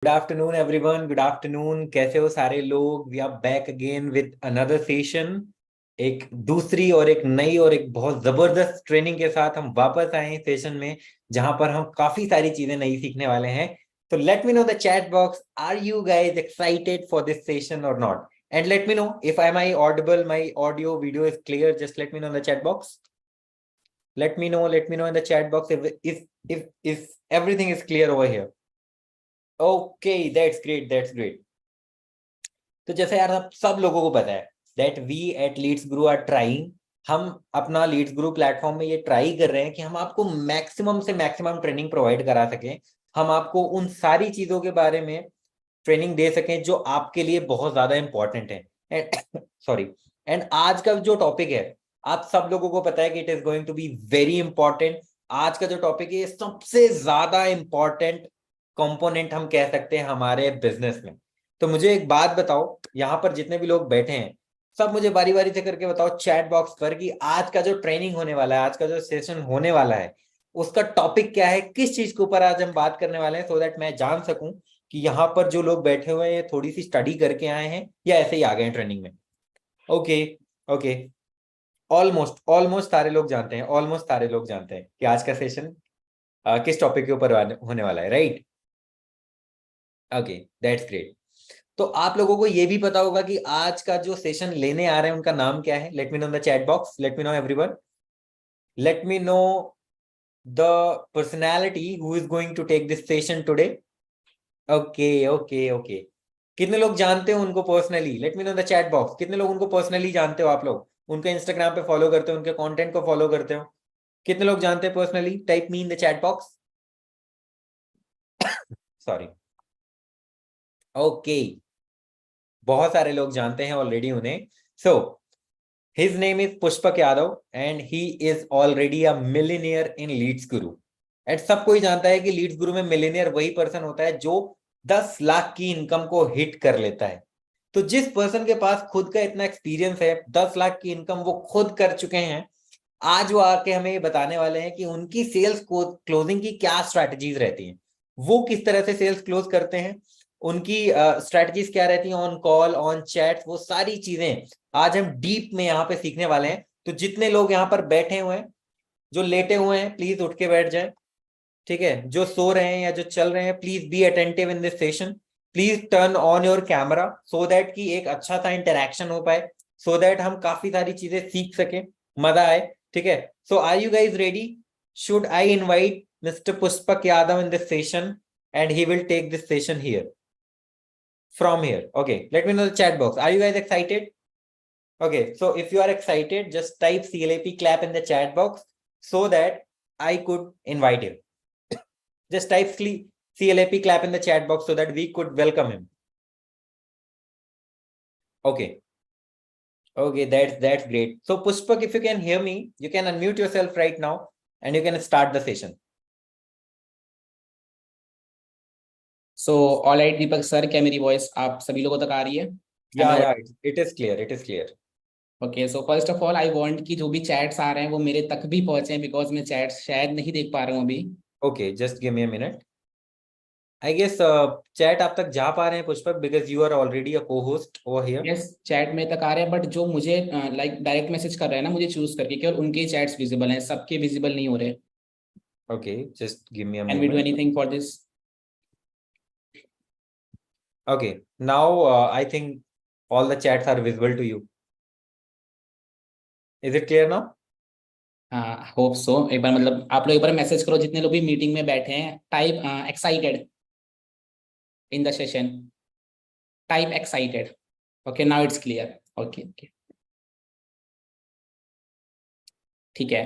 Good afternoon everyone, good afternoon. कैसे हो सारे लोग? We are back again with another session. एक दूसरी और एक नई और एक बहुत जबरदस्त ट्रेनिंग के साथ हम वापस आए हैं सेशन में, जहां पर हम काफी सारी चीजें नई सीखने वाले हैं। तो let me know the chat box, are you guys excited for this session और not? And let me know if I my audible, my audio video is clear. Just let me know in the chat box. Let me know in the chat box if everything is clear over here. Okay, that's great, that's great. तो जैसे यार आप सब लोगों को पता है that we eight Leeds Guru are trying. हम अपना लीड्स गुरु प्लेटफॉर्म में ये ट्राई कर रहे हैं कि हम आपको मैक्सिमम से मैक्सिमम ट्रेनिंग प्रोवाइड करा सकें। हम आपको उन सारी चीजों के बारे में ट्रेनिंग दे सकें जो आपके लिए बहुत ज्यादा इंपॉर्टेंट है। एंड सॉरी, एंड आज का जो टॉपिक है, आप सब लोगों को पता है कि it is going to be very important. आज का जो टॉपिक है सबसे ज्यादा इंपॉर्टेंट कंपोनेंट हम कह सकते हैं हमारे बिजनेस में। तो मुझे एक बात बताओ, यहाँ पर जितने भी लोग बैठे हैं सब मुझे बारी बारी से करके बताओ चैट बॉक्स पर कि आज का जो ट्रेनिंग होने वाला है, आज का जो सेशन होने वाला है, उसका टॉपिक क्या है, किस चीज के ऊपर आज हम बात करने वाले हैं, सो दैट मैं जान सकूं कि यहाँ पर जो लोग बैठे हुए हैं ये थोड़ी सी स्टडी करके आए हैं या ऐसे ही आ गए हैं ट्रेनिंग में। ओके ओके, ऑलमोस्ट ऑलमोस्ट सारे लोग जानते हैं, ऑलमोस्ट सारे लोग जानते हैं कि आज का सेशन किस टॉपिक के ऊपर होने वाला है, राइट? Okay, that's great. तो आप लोगों को ये भी पता होगा कि आज का जो सेशन लेने आ रहे हैं उनका नाम क्या है। Let me know in the chat box, let me know everyone, let me know the personality who is going to take this session today. Okay okay okay, कितने लोग जानते हो उनको personally? Let me know the chat box, कितने लोग उनको personally जानते हो? आप लोग उनको इंस्टाग्राम पे फॉलो करते हो, उनके कंटेंट को फॉलो करते हो? कितने लोग जानते हैं personally? Type me in the chat box. Sorry. Okay, बहुत सारे लोग जानते हैं ऑलरेडी उन्हें। So his name is Pushpak Yadav and he is already a millionaire in leads guru. And सब कोई जानता है कि लीड्स गुरु में मिलियनियर वही पर्सन होता है जो 10 लाख की इनकम को हिट कर लेता है। तो जिस पर्सन के पास खुद का इतना एक्सपीरियंस है, 10 लाख की इनकम वो खुद कर चुके हैं, आज वो आके हमें ये बताने वाले हैं कि उनकी सेल्स क्लोजिंग की क्या स्ट्रैटेजीज रहती हैं, वो किस तरह से सेल्स क्लोज करते हैं, उनकी स्ट्रैटेजीज क्या रहती हैं ऑन कॉल, ऑन चैट, वो सारी चीजें आज हम डीप में यहाँ पे सीखने वाले हैं। तो जितने लोग यहाँ पर बैठे हुए हैं, जो लेटे हुए हैं प्लीज उठ के बैठ जाए, ठीक है? जो सो रहे हैं या जो चल रहे हैं please be attentive in this session. Please turn on your camera so that कि एक अच्छा सा इंटरेक्शन हो पाए, सो दैट हम काफी सारी चीजें सीख सके, मजा आए, ठीक है? So are you guys ready? Should I invite mister Pushpak Yadav in this session and he will take this session here from here? Okay, let me know the chat box, are you guys excited? Okay, so if you are excited, just type CLAP clap in the chat box so that I could invite him. Just type CLAP clap in the chat box so that we could welcome him. Okay. Okay, that's great. So Pushpak, if you can hear me, you can unmute yourself right now and you can start the session. So all right Deepak sir, क्या मेरी voice आप सभी लोगों तक आ रही है? Yeah, it is clear, it is clear. Okay, so first of all I want कि जो भी चैट्स आ रहे हैं वो मेरे तक भी पहुंचे, बिकॉज मैं चैट्स शायद नहीं देख पा रहा हूँ अभी। Okay, just give me a minute. I guess chat आप तक जा पा रहे हैं Pushpak, because you are already a co-host over here. Yes, chat मेरे तक आ रहे हैं, बट जो मुझे लाइक डायरेक्ट मैसेज कर रहे हैं ना मुझे चूज करके, केवल उनके चैट्स विजिबल हैं, सबके विजिबल नहीं हो रहे। Okay, just give me a can we do moment. Anything for this? Okay, now I think all the chats are visible to you. Is it clear now? हाँ, hope so. एक बार मतलब आप लोग एक बार मैसेज करो, जितने लोग भी मीटिंग में बैठे हैं, type excited in the session, type excited. Okay, now it's clear. Okay okay, ठीक है।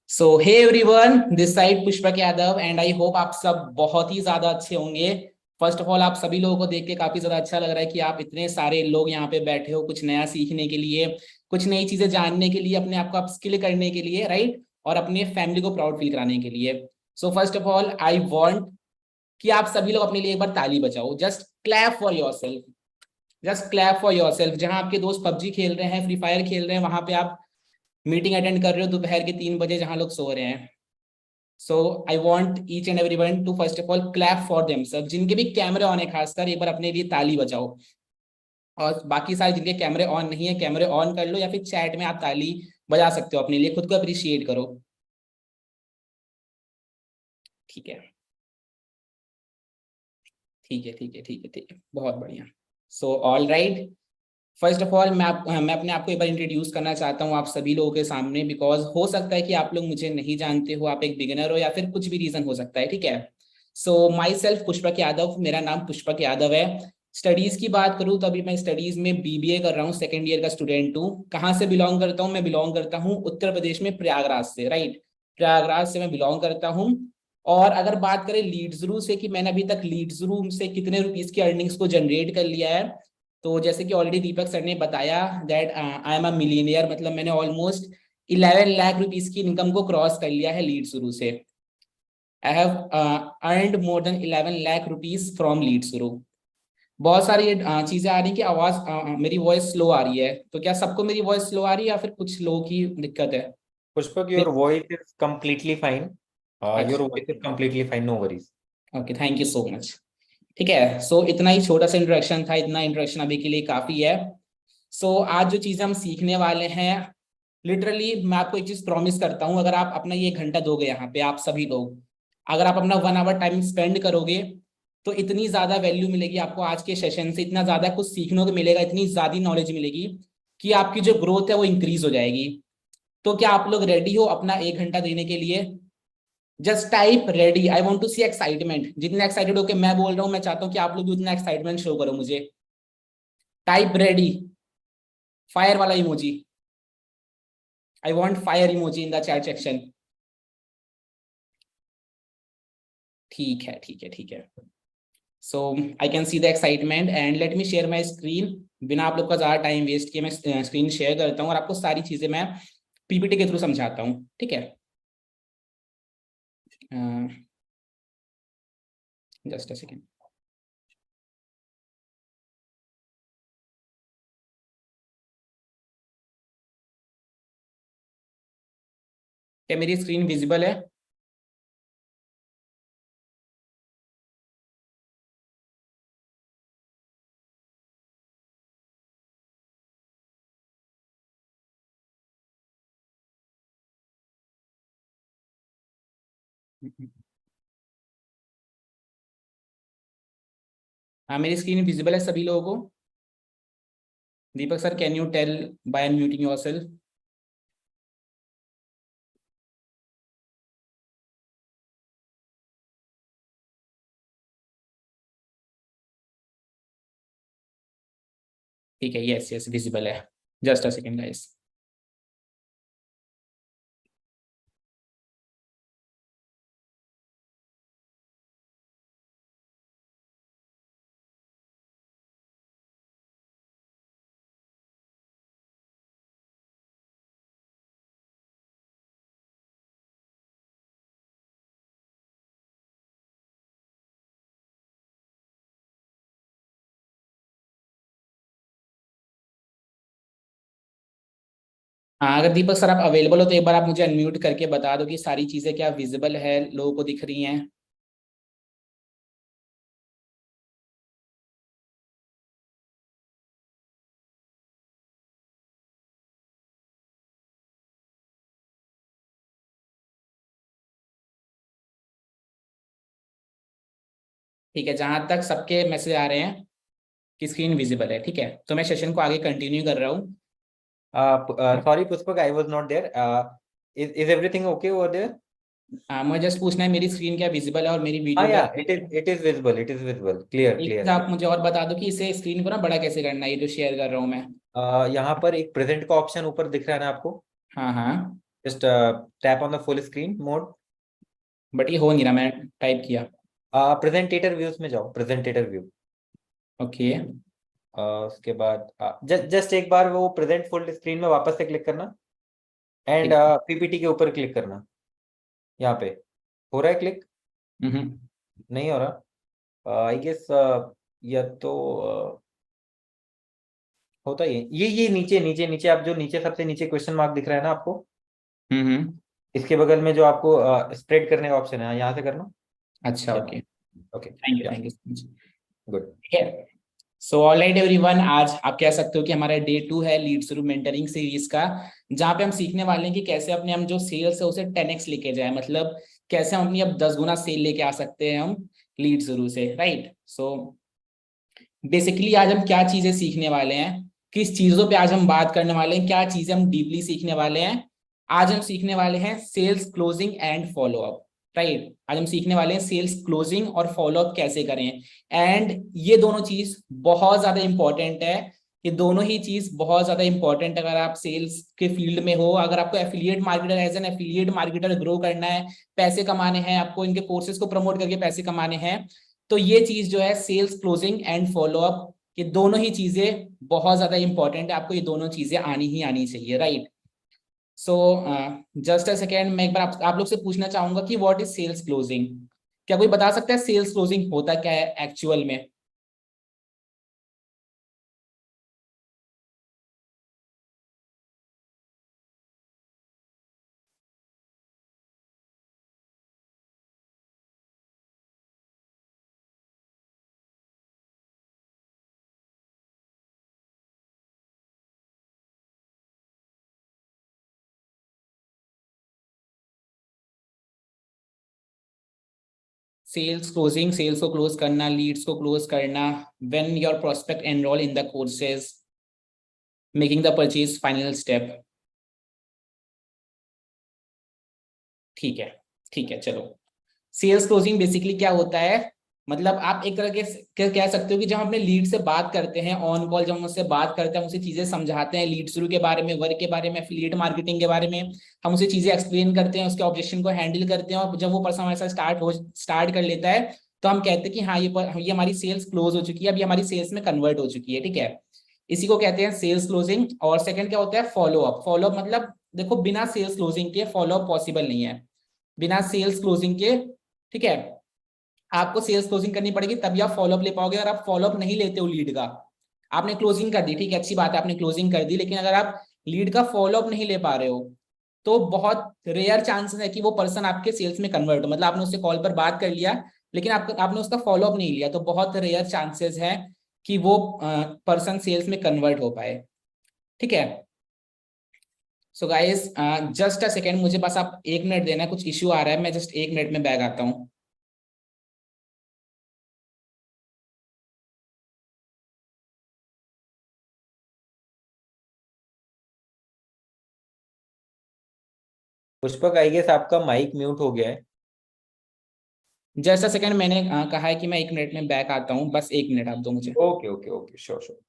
So hey everyone, this side Pushpak Yadav and I hope आप सब बहुत ही ज्यादा अच्छे होंगे। फर्स्ट ऑफ ऑल आप सभी लोगों को देख के काफी ज्यादा अच्छा लग रहा है कि आप इतने सारे लोग यहाँ पे बैठे हो, कुछ नया सीखने के लिए, कुछ नई चीजें जानने के लिए, अपने आप को अप स्किल करने के लिए, राइट, और अपने फैमिली को प्राउड फील कराने के लिए। So first of all I want कि आप सभी लोग अपने लिए एक बार ताली बजाओ। Just clap for your self, just clap for your self. जहां आपके दोस्त पबजी खेल रहे हैं, फ्री फायर खेल रहे हैं, वहां पे आप मीटिंग अटेंड कर रहे हो दोपहर के 3 बजे, जहां लोग सो रहे हैं। So I want each and everyone to first of all clap for themselves. जिनके भी कैमरे ऑन है खासकर एक बार अपने लिए ताली बजाओ, और बाकी सारे जिनके कैमरे ऑन नहीं है कैमरे ऑन कर लो, या फिर चैट में आप ताली बजा सकते हो अपने लिए, खुद को अप्रिशिएट करो। ठीक है ठीक है ठीक है ठीक है ठीक है, बहुत बढ़िया। सो all right, first of all मैं अपने आप को एक बार इंट्रोड्यूस करना चाहता हूँ आप सभी लोगों के सामने, बिकॉज हो सकता है कि आप लोग मुझे नहीं जानते हो, आप एक बिगिनर हो या फिर कुछ भी रीजन हो सकता है। ठीक है, सो माई सेल्फ पुष्पक यादव, मेरा नाम पुष्पक यादव है। स्टडीज की बात करूँ तो अभी मैं स्टडीज में बीबीए कर रहा हूँ, सेकेंड ईयर का स्टूडेंट हूँ। कहाँ से बिलोंग करता हूँ? मैं बिलोंग करता हूँ उत्तर प्रदेश में प्रयागराज से, राइट, प्रयागराज से मैं बिलोंग करता हूँ। और अगर बात करें लीड्सरू से कि मैंने अभी तक लीड्सरू से कितने रुपीस की अर्निंग्स को जनरेट कर लिया है, तो जैसे कि ऑलरेडी दीपक सर ने बताया that I am a millionaire, मतलब मैंने ऑलमोस्ट 11 लाख रुपीस की इनकम को क्रॉस कर लिया है लीड शुरू से। I have earned more than 11 lakh rupees from lead शुरू। बहुत सारी ये चीजें आ रही कि आवाज मेरी वॉइस स्लो आ रही है, तो क्या सबको मेरी वॉइस स्लो आ रही है या फिर कुछ लोगों की दिक्कत है? Pushpak, your voice is completely fine. Your अच्छा, voice is completely fine. No worries. Okay, thank you so much. ठीक है, सो इतना ही छोटा सा इंट्रोडक्शन था, इतना इंट्रोडक्शन अभी के लिए काफी है। सो आज जो चीजें हम सीखने वाले हैं, लिटरली मैं आपको एक चीज प्रॉमिस करता हूँ, अगर आप अपना ये घंटा दोगे यहाँ पे आप सभी लोग, अगर आप अपना 1 आवर टाइम स्पेंड करोगे, तो इतनी ज्यादा वैल्यू मिलेगी आपको आज के सेशन से, इतना ज्यादा कुछ सीखने को मिलेगा, इतनी ज्यादा नॉलेज मिलेगी कि आपकी जो ग्रोथ है वो इंक्रीज हो जाएगी। तो क्या आप लोग रेडी हो अपना 1 घंटा देने के लिए? Just type ready, I want to see excitement. जितने एक्साइटेड होकर मैं बोल रहा हूँ, मैं चाहता हूँ कि आप लोग भी उतना एक्साइटमेंट शो करो मुझे। टाइप रेडी, फायर वाला emoji, I want fire emoji in the chat section. ठीक है ठीक है ठीक है, so I can see the excitement and let me share my screen. बिना आप लोग का ज्यादा टाइम वेस्ट किए मैं स्क्रीन शेयर करता हूँ और आपको सारी चीजें मैं पीपीटी के थ्रू समझाता हूँ। ठीक है, जस्ट अ सेकेंड। क्या मेरी स्क्रीन विजिबल है? हाँ, मेरी स्क्रीन विजिबल है सभी लोगों को? Deepak sir, can you tell by unmuting yourself? ठीक है, यस यस विजिबल है। Just a second guys. हाँ, अगर दीपक सर आप अवेलेबल हो तो एक बार आप मुझे अनम्यूट करके बता दो कि सारी चीजें क्या विजिबल है, लोगों को दिख रही हैं? ठीक है, जहां तक सबके मैसेज आ रहे हैं कि स्क्रीन विजिबल है, ठीक है, तो मैं सेशन को आगे कंटिन्यू कर रहा हूँ। Sorry, Pushpak, I was not there. Is everything okay over there? मुझे जस्ट पूछना है मेरी स्क्रीन क्या विजिबल है और मेरी वीडियो क्या? Yeah, it is visible. It is visible. Clear, एक चीज clear. आप मुझे और बता दो कि इसे स्क्रीन को ना बड़ा कैसे करना है, ये जो शेयर कर रहा हूँ मैं? यहाँ पर एक प्रेजेंट का ऑप्शन ऊपर दिख रहा है ना आपको? हाँ हाँ, just tap on the full screen mode. But ये हो नहीं रहा, मैं टाइप किया। प्रेजेंटेटर व्यूज में जाओ, प्रेजेंटेटर व्यू। ओके, उसके बाद जस्ट एक बार वो प्रेजेंट फुल स्क्रीन में वापस से क्लिक करना एंड ठीक। पीपीटी के ऊपर क्लिक करना। यहाँ पे हो रहा है क्लिक? हम्म, नहीं हो रहा आई गेस। या तो होता ही है। ये नीचे नीचे नीचे आप जो नीचे सबसे नीचे क्वेश्चन मार्क दिख रहा है ना आपको? हम्म, इसके बगल में जो आपको स्प्रेड करने का ऑप्शन है, यहाँ से करना। अच्छा, okay, okay, thank you so much. Good. ठीक है, सो ऑलराइट एवरीवन, आज आप कह सकते हो कि हमारा डे 2 है लीड थ्रू मेंटरिंग सीरीज का, जहाँ पे हम सीखने वाले हैं कि कैसे अपने हम जो सेल्स है उसे 10x लेके जाए, मतलब कैसे हम अपनी अब 10 गुना सेल लेके आ सकते हैं हम लीड थ्रू से, राइट। सो बेसिकली आज हम क्या चीजें सीखने वाले हैं, किस चीजों पे आज हम बात करने वाले हैं, क्या चीजें हम डीपली सीखने वाले हैं। आज हम सीखने वाले हैं sales closing and follow up, right. आज हम सीखने वाले हैं सेल्स क्लोजिंग और फॉलो अप कैसे करें। एंड ये दोनों चीज बहुत ज्यादा इंपॉर्टेंट है, ये दोनों ही चीज बहुत ज्यादा इंपॉर्टेंट है अगर आप सेल्स के फील्ड में हो, अगर आपको affiliate marketer as an affiliate marketer grow करना है, पैसे कमाने हैं, आपको इनके कोर्सेज को प्रमोट करके पैसे कमाने हैं, तो ये चीज जो है sales closing and follow up, ये दोनों ही चीजें बहुत ज्यादा इंपॉर्टेंट है, आपको ये दोनों चीजें आनी ही आनी चाहिए, right. So just a second, मैं एक बार आप लोग से पूछना चाहूंगा कि व्हाट इज सेल्स क्लोजिंग। क्या कोई बता सकता है सेल्स क्लोजिंग होता क्या है एक्चुअल में। सेल्स क्लोजिंग, सेल्स को क्लोज करना, लीड्स को क्लोज करना, when your prospect enrol in the courses, making the purchase final step. ठीक है, ठीक है, चलो। सेल्स क्लोजिंग बेसिकली क्या होता है, मतलब आप एक तरह के कह सकते हो कि जब हम अपने लीड से बात करते हैं ऑन कॉल, जब हम उससे बात करते हैं, हम उसे चीजें समझाते हैं लीड शुरू के बारे में, वर्क के बारे में, एफिलिएट मार्केटिंग के बारे में, हम उसे चीजें एक्सप्लेन करते हैं, उसके ऑब्जेक्शन को हैंडल करते हैं, और जब वो पर्सन हमारे साथ स्टार्ट कर लेता है, तो हम कहते हैं कि हाँ ये हमारी सेल्स क्लोज हो चुकी है, अभी हमारी सेल्स में कन्वर्ट हो चुकी है, ठीक है। इसी को कहते हैं सेल्स क्लोजिंग। और सेकंड क्या होता है, फॉलो अप। फॉलो अप मतलब देखो बिना सेल्स क्लोजिंग के फॉलो अप पॉसिबल नहीं है, बिना सेल्स क्लोजिंग के, ठीक है। आपको सेल्स क्लोजिंग करनी पड़ेगी तभी आप फॉलोअप ले पाओगे। अगर आप फॉलोअप नहीं लेते हो लीड का, आपने क्लोजिंग कर दी, ठीक है, अच्छी बात है, आपने क्लोजिंग कर दी, लेकिन अगर आप लीड का फॉलोअप नहीं ले पा रहे हो, तो बहुत रेयर चांसेस है कि वो पर्सन आपके सेल्स में कन्वर्ट हो। मतलब आपने उससे कॉल पर बात कर लिया, लेकिन आपने उसका फॉलोअप नहीं लिया, तो बहुत रेयर चांसेस है कि वो पर्सन सेल्स में कन्वर्ट हो पाए, ठीक है। So guys, just a second, मुझे बस आप 1 मिनट देना है, कुछ इश्यू आ रहा है, मैं जस्ट 1 मिनट में बैग आता हूँ। पुष्पक, आई गेस आपका माइक म्यूट हो गया है। जस्ट अ सेकंड, मैंने कहा है कि मैं 1 मिनट में बैक आता हूँ, बस 1 मिनट आप दो मुझे। Okay okay okay, sure sure.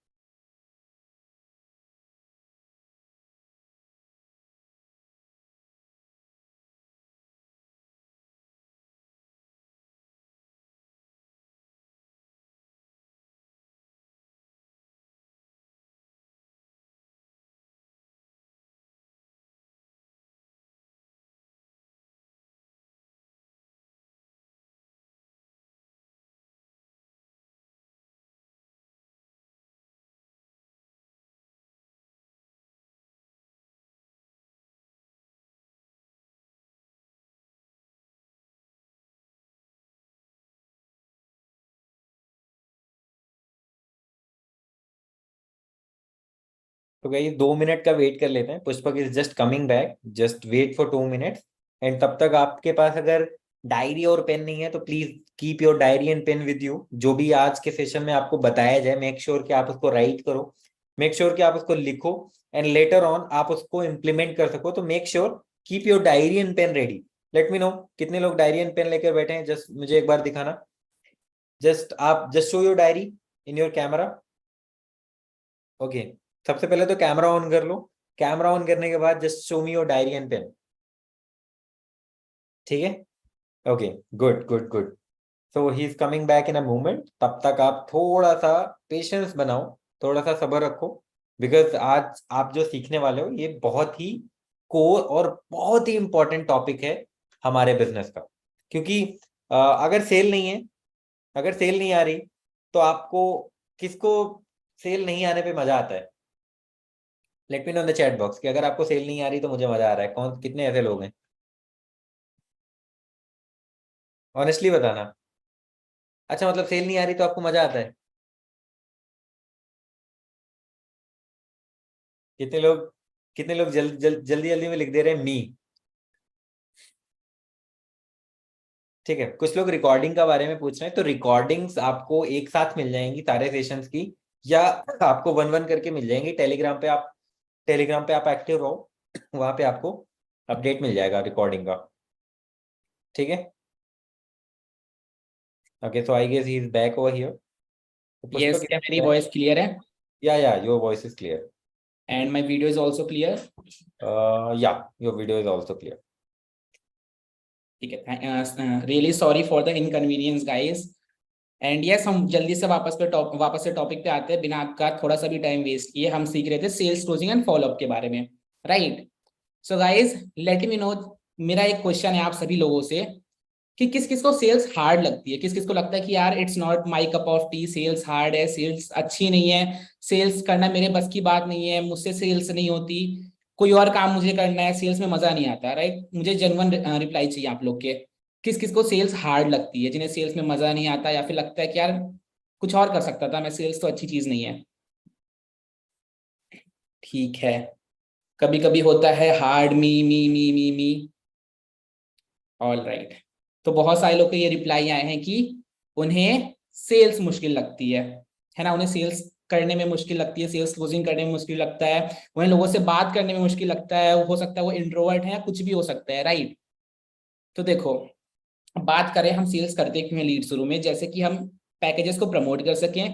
तो गाइस 2 मिनट का वेट कर लेते हैं, Pushpak is just coming back, just wait for 2 minutes. And तब तक आपके पास अगर डायरी और पेन नहीं है तो please keep your diary and pen with you. जो भी आज के सेशन में आपको बताया जाए, मेक श्योर कि आप उसको राइट करो, मेक श्योर कि आप उसको लिखो, एंड लेटर ऑन आप उसको इम्प्लीमेंट कर सको। तो make sure keep your diary and pen ready. Let me know कितने लोग डायरी एंड पेन लेकर बैठे हैं, जस्ट मुझे एक बार दिखाना। जस्ट आप just show your diary in your camera. Okay, सबसे पहले तो कैमरा ऑन कर लो। कैमरा ऑन करने के बाद just show me your diary and pen. ठीक है, okay, good good good. So he is coming back in a moment. तब तक आप थोड़ा सा पेशेंस बनाओ, थोड़ा सा सब्र रखो, बिकॉज आज आप जो सीखने वाले हो ये बहुत ही कोर और बहुत ही इंपॉर्टेंट टॉपिक है हमारे बिजनेस का। क्योंकि अगर सेल नहीं है, अगर सेल नहीं आ रही, तो आपको किसको सेल नहीं आने पे मजा आता है? Let me know in the chat box कि अगर आपको सेल नहीं आ रही तो मुझे मजा आ रहा है। कौन कितने ऐसे लोग हैं? ऑनेस्टली बताना। अच्छा, मतलब सेल नहीं आ रही तो आपको मजा आता है? कितने लोग कितने लोग जल्दी जल्दी में लिख दे रहे हैं मी। ठीक है, कुछ लोग रिकॉर्डिंग का बारे में पूछ रहे हैं, तो रिकॉर्डिंग्स आपको एक साथ मिल जाएंगी सारे सेशंस की, या आपको वन वन करके मिल जाएंगी। टेलीग्राम पे आप एक्टिव रहो, वहां पे आपको अपडेट मिल जाएगा रिकॉर्डिंग का। ठीक है। Okay, so I guess he is back over here. Yes, Pushpak, क्या मेरी वॉइस क्लियर है? Yeah your voice is clear. And my video is also clear? Yeah your video is also clear. ठीक है, really sorry for the inconvenience guys. And yes, हम जल्दी से वापस से टॉपिक पे आते हैं बिना आपका थोड़ा सा भी टाइम वेस्ट किए। हम सीख रहे थे सेल्स क्लोजिंग एंड फॉलोअप के बारे में, right? So guys, late me no, मेरा एक क्वेश्चन है आप सभी लोगों से कि किस किस को सेल्स हार्ड लगती है, किस किस को लगता है कि यार it's not my cup of tea, sales hard है, सेल्स अच्छी नहीं है, सेल्स करना मेरे बस की बात नहीं है, मुझसे सेल्स नहीं होती, कोई और काम मुझे करना है, सेल्स में मजा नहीं आता, राइट? मुझे जेन्युइन रिप्लाई चाहिए आप लोग के। किस किस को सेल्स हार्ड लगती है, जिन्हें सेल्स में मजा नहीं आता, या फिर लगता है कि यार कुछ और कर सकता था मैं, सेल्स तो अच्छी चीज नहीं है। ठीक है, कभी कभी होता है हार्ड, मी। All right. तो बहुत सारे लोग के ये रिप्लाई आए हैं कि उन्हें सेल्स मुश्किल लगती है ना? उन्हें सेल्स करने में मुश्किल लगती है, सेल्स क्लोजिंग करने में मुश्किल लगता है, उन्हें लोगों से बात करने में मुश्किल लगता है, हो सकता है वो इंट्रोवर्ट है या कुछ भी हो सकता है, राइट? तो देखो, बात करें हम सेल्स करते क्यों हैं लीड शुरू में, जैसे कि हम पैकेजेस को प्रमोट कर सकें।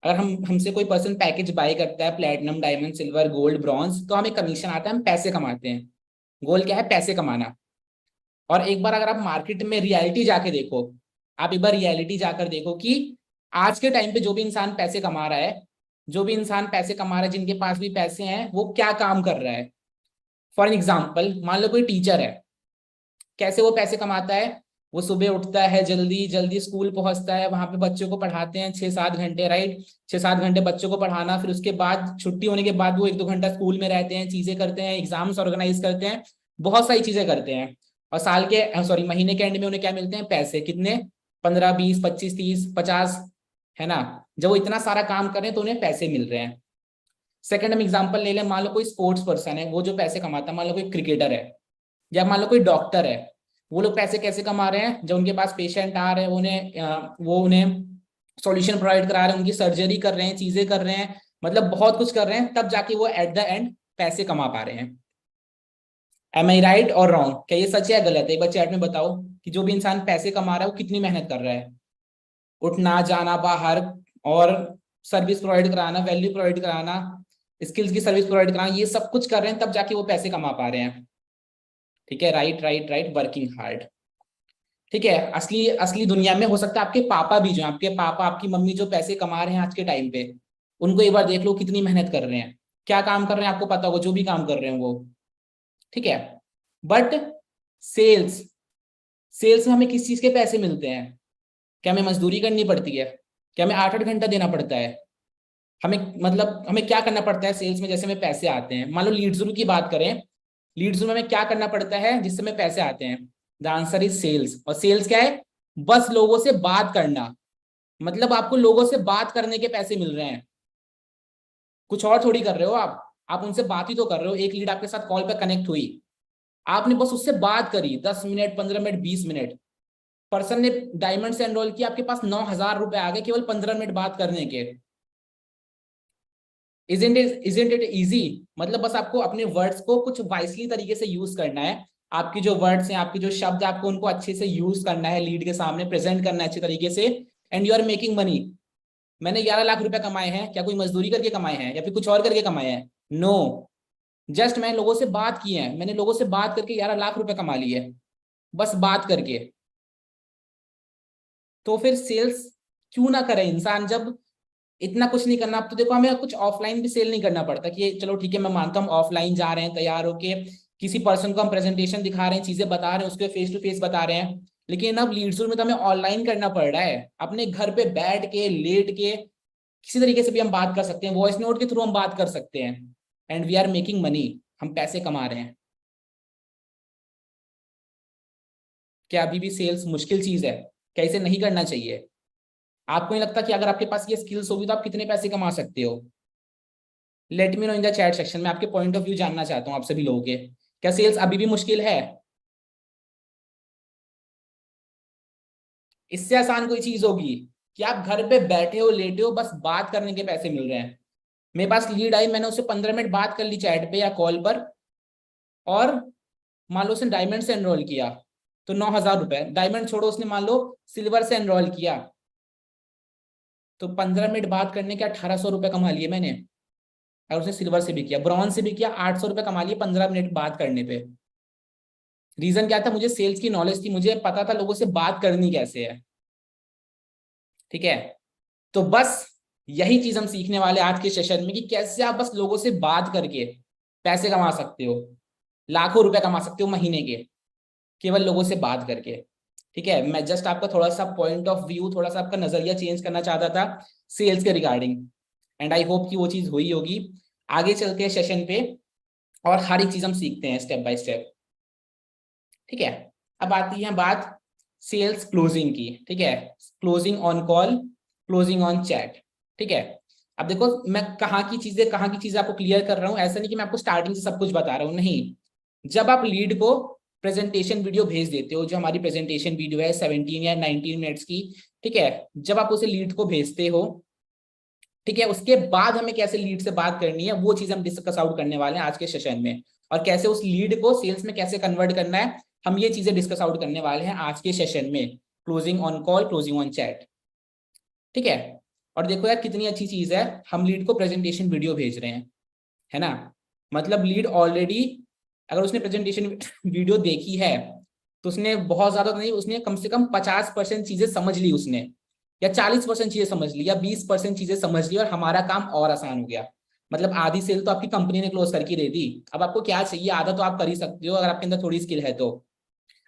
अगर हमसे कोई पर्सन पैकेज बाय करता है, platinum, diamond, silver, gold, bronze, तो हमें कमीशन आता है, हम पैसे कमाते हैं। गोल क्या है? पैसे कमाना। और एक बार अगर आप मार्केट में रियलिटी जाके देखो, आप एक बार रियलिटी जाकर देखो कि आज के टाइम पे जो भी इंसान पैसे कमा रहा है, जो भी इंसान पैसे कमा रहा है, जिनके पास भी पैसे हैं, वो क्या काम कर रहा है। फॉर एग्जाम्पल, मान लो कोई टीचर है, कैसे वो पैसे कमाता है? वो सुबह उठता है, जल्दी जल्दी स्कूल पहुंचता है, वहां पे बच्चों को पढ़ाते हैं 6-7 घंटे, राइट? 6-7 घंटे बच्चों को पढ़ाना, फिर उसके बाद छुट्टी होने के बाद वो 1-2 घंटा स्कूल में रहते हैं, चीजें करते हैं, एग्जाम्स ऑर्गेनाइज करते हैं, बहुत सारी चीजें करते हैं। और साल के सॉरी महीने के एंड में उन्हें क्या मिलते हैं? पैसे। कितने? 15, 20, 25, 30, 50, है ना? जब वो इतना सारा काम कर रहे हैं तो उन्हें पैसे मिल रहे हैं। सेकंड हम एग्जांपल ले लें, मान लो कोई स्पोर्ट्स पर्सन है, वो जो पैसे कमाता है, मान लो कोई क्रिकेटर है, या मान लो कोई डॉक्टर है। वो लोग पैसे कैसे कमा रहे हैं? जब उनके पास पेशेंट आ रहे हैं, वो उन्हें सॉल्यूशन प्रोवाइड करा रहे हैं, उनकी सर्जरी कर रहे हैं, चीजें कर रहे हैं, मतलब बहुत कुछ कर रहे हैं, तब जाके वो एट द एंड पैसे कमा पा रहे हैं। एम आई राइट और रॉन्ग? क्या ये सच है या गलत है? एक बार चैट में बताओ कि जो भी इंसान पैसे कमा रहा है वो कितनी मेहनत कर रहा है। उठना, जाना बाहर, और सर्विस प्रोवाइड कराना, वैल्यू प्रोवाइड कराना, स्किल्स की सर्विस प्रोवाइड कराना, ये सब कुछ कर रहे हैं, तब जाके वो पैसे कमा पा रहे हैं। ठीक है, right right right, working hard. ठीक है, असली असली दुनिया में हो सकता है आपके पापा भी, जो आपके पापा आपकी मम्मी जो पैसे कमा रहे हैं आज के टाइम पे, उनको एक बार देख लो कितनी मेहनत कर रहे हैं, क्या काम कर रहे हैं आपको पता होगा, जो भी काम कर रहे हैं वो। ठीक है, बट सेल्स सेल्स में हमें किस चीज के पैसे मिलते हैं? क्या हमें मजदूरी करनी पड़ती है? क्या हमें 8-8 घंटा देना पड़ता है? हमें मतलब हमें क्या करना पड़ता है सेल्स में जैसे हमें पैसे आते हैं? मान लो लीड्स की बात करें, लीड्स में हमें क्या करना पड़ता है जिससे हमें पैसे आते हैं? The answer is sales. और सेल्स क्या है? बस लोगों से बात करना, मतलब आपको लोगों से बात करने के पैसे मिल रहे हैं, कुछ और थोड़ी कर रहे हो आप उनसे बात ही तो कर रहे हो। एक लीड आपके साथ कॉल पर कनेक्ट हुई, आपने बस उससे बात करी 10 मिनट, 15 मिनट, 20 मिनट, पर्सन ने डायमंड से एनरोल किया, आपके पास 9,000 रुपए आ गए केवल 15 मिनट बात करने के। Isn't it easy? मतलब बस आपको अपने वर्ड्स को कुछ वाइसली तरीके से यूज करना है। आपकी जो वर्ड्स हैं, आपके जो शब्द है, आपको उनको अच्छे से यूज करना है, लीड के सामने प्रेजेंट करना है अच्छे तरीके से, and you are making money. मैंने 11 लाख रुपए कमाए हैं, क्या कोई मजदूरी करके कमाए हैं या फिर कुछ और करके कमाए हैं? नो, जस्ट मैं लोगों से बात की है, मैंने लोगों से बात करके 11 लाख रुपए कमा लिए, बस बात करके। तो फिर सेल्स क्यों ना करे इंसान जब इतना कुछ नहीं करना? अब तो देखो, हमें कुछ ऑफलाइन भी सेल नहीं करना पड़ता कि चलो ठीक है, मैं मानता हूँ ऑफलाइन जा रहे हैं तैयार होके, किसी पर्सन को हम प्रेजेंटेशन दिखा रहे हैं, चीजें बता रहे हैं, उसके फेस टू फेस बता रहे हैं, लेकिन अब लीड्स में तो हमें ऑनलाइन करना पड़ रहा है, अपने घर पे बैठ के, लेट के, किसी तरीके से भी हम बात कर सकते हैं, वॉइस नोट के थ्रू हम बात कर सकते हैं, and we are making money, हम पैसे कमा रहे हैं। क्या अभी भी सेल्स मुश्किल चीज है? क्या इसे नहीं करना चाहिए? आपको नहीं लगता कि अगर आपके पास ये स्किल्स होगी तो आप कितने पैसे कमा सकते हो? Late me know in the chat section में, आपके पॉइंट ऑफ व्यू जानना चाहता हूँ आप सभी लोगों के। क्या सेल्स अभी भी मुश्किल है? इससे आसान कोई चीज होगी कि आप घर पे बैठे हो, लेटे हो, बस बात करने के पैसे मिल रहे हैं। मेरे पास लीड आई, मैंने उससे 15 मिनट बात कर ली चैट पे या कॉल पर, और मान लो उसने डायमंड से एनरोल किया तो 9,000 रुपए। डायमंड छोड़ो, उसने मान लो सिल्वर से एनरोल किया तो 15 मिनट बात करने के 1,800 रुपए कमा लिए मैंने। और उसने सिल्वर से भी किया, ब्रॉन्ज से भी किया, 800 रुपए कमा लिए 15 मिनट बात करने पे। रीजन क्या था? मुझे सेल्स की नॉलेज थी, मुझे पता था लोगों से बात करनी कैसे है। ठीक है, तो बस यही चीज हम सीखने वाले आज के सेशन में कि कैसे आप बस लोगों से बात करके पैसे कमा सकते हो, लाखों रुपए कमा सकते हो महीने के, केवल लोगों से बात करके। ठीक है, मैं जस्ट आपका थोड़ा सा पॉइंट ऑफ व्यू, थोड़ा सा आपका नजरिया चेंज करना चाहता था सेल्स के रिगार्डिंग, एंड आई होप कि वो चीज हुई होगी। आगे चलते हैं सेशन पे और हर एक चीज हम सीखते हैं स्टेप बाय स्टेप। ठीक है, अब आती है बात सेल्स क्लोजिंग की। ठीक है, closing on call, closing on chat. ठीक है, अब देखो मैं कहाँ की चीजें आपको क्लियर कर रहा हूँ। ऐसा नहीं कि मैं आपको स्टार्टिंग से सब कुछ बता रहा हूँ, नहीं। जब आप लीड को प्रेजेंटेशन वीडियो भेज देते हो, जो हमारी प्रेजेंटेशन वीडियो है 17 या 19 मिनट्स की, ठीक है, जब आप उसे लीड को भेजते हो, ठीक है, उसके बाद हमें कैसे लीड से बात करनी है वो चीज हम डिस्कस आउट करने वाले हैं आज के सेशन में। और कैसे उस लीड को सेल्स में कैसे कन्वर्ट करना है, हम ये चीजें डिस्कस आउट करने वाले हैं आज के सेशन में। Closing on call, closing on chat. ठीक है, और देखो यार कितनी अच्छी चीज है, हम लीड को प्रेजेंटेशन वीडियो भेज रहे हैं, है ना। मतलब लीड ऑलरेडी, अगर उसने प्रेजेंटेशन वीडियो देखी है तो उसने बहुत ज्यादा नहीं, उसने कम से कम 50% चीजें समझ ली उसने, या 40% चीजें समझ ली, या 20% चीजें समझ ली, और हमारा काम और आसान हो गया। मतलब आधी सेल तो आपकी कंपनी ने क्लोज करके दे दी। अब आपको क्या चाहिए? आधा तो आप कर ही सकते हो अगर आपके अंदर थोड़ी स्किल है तो।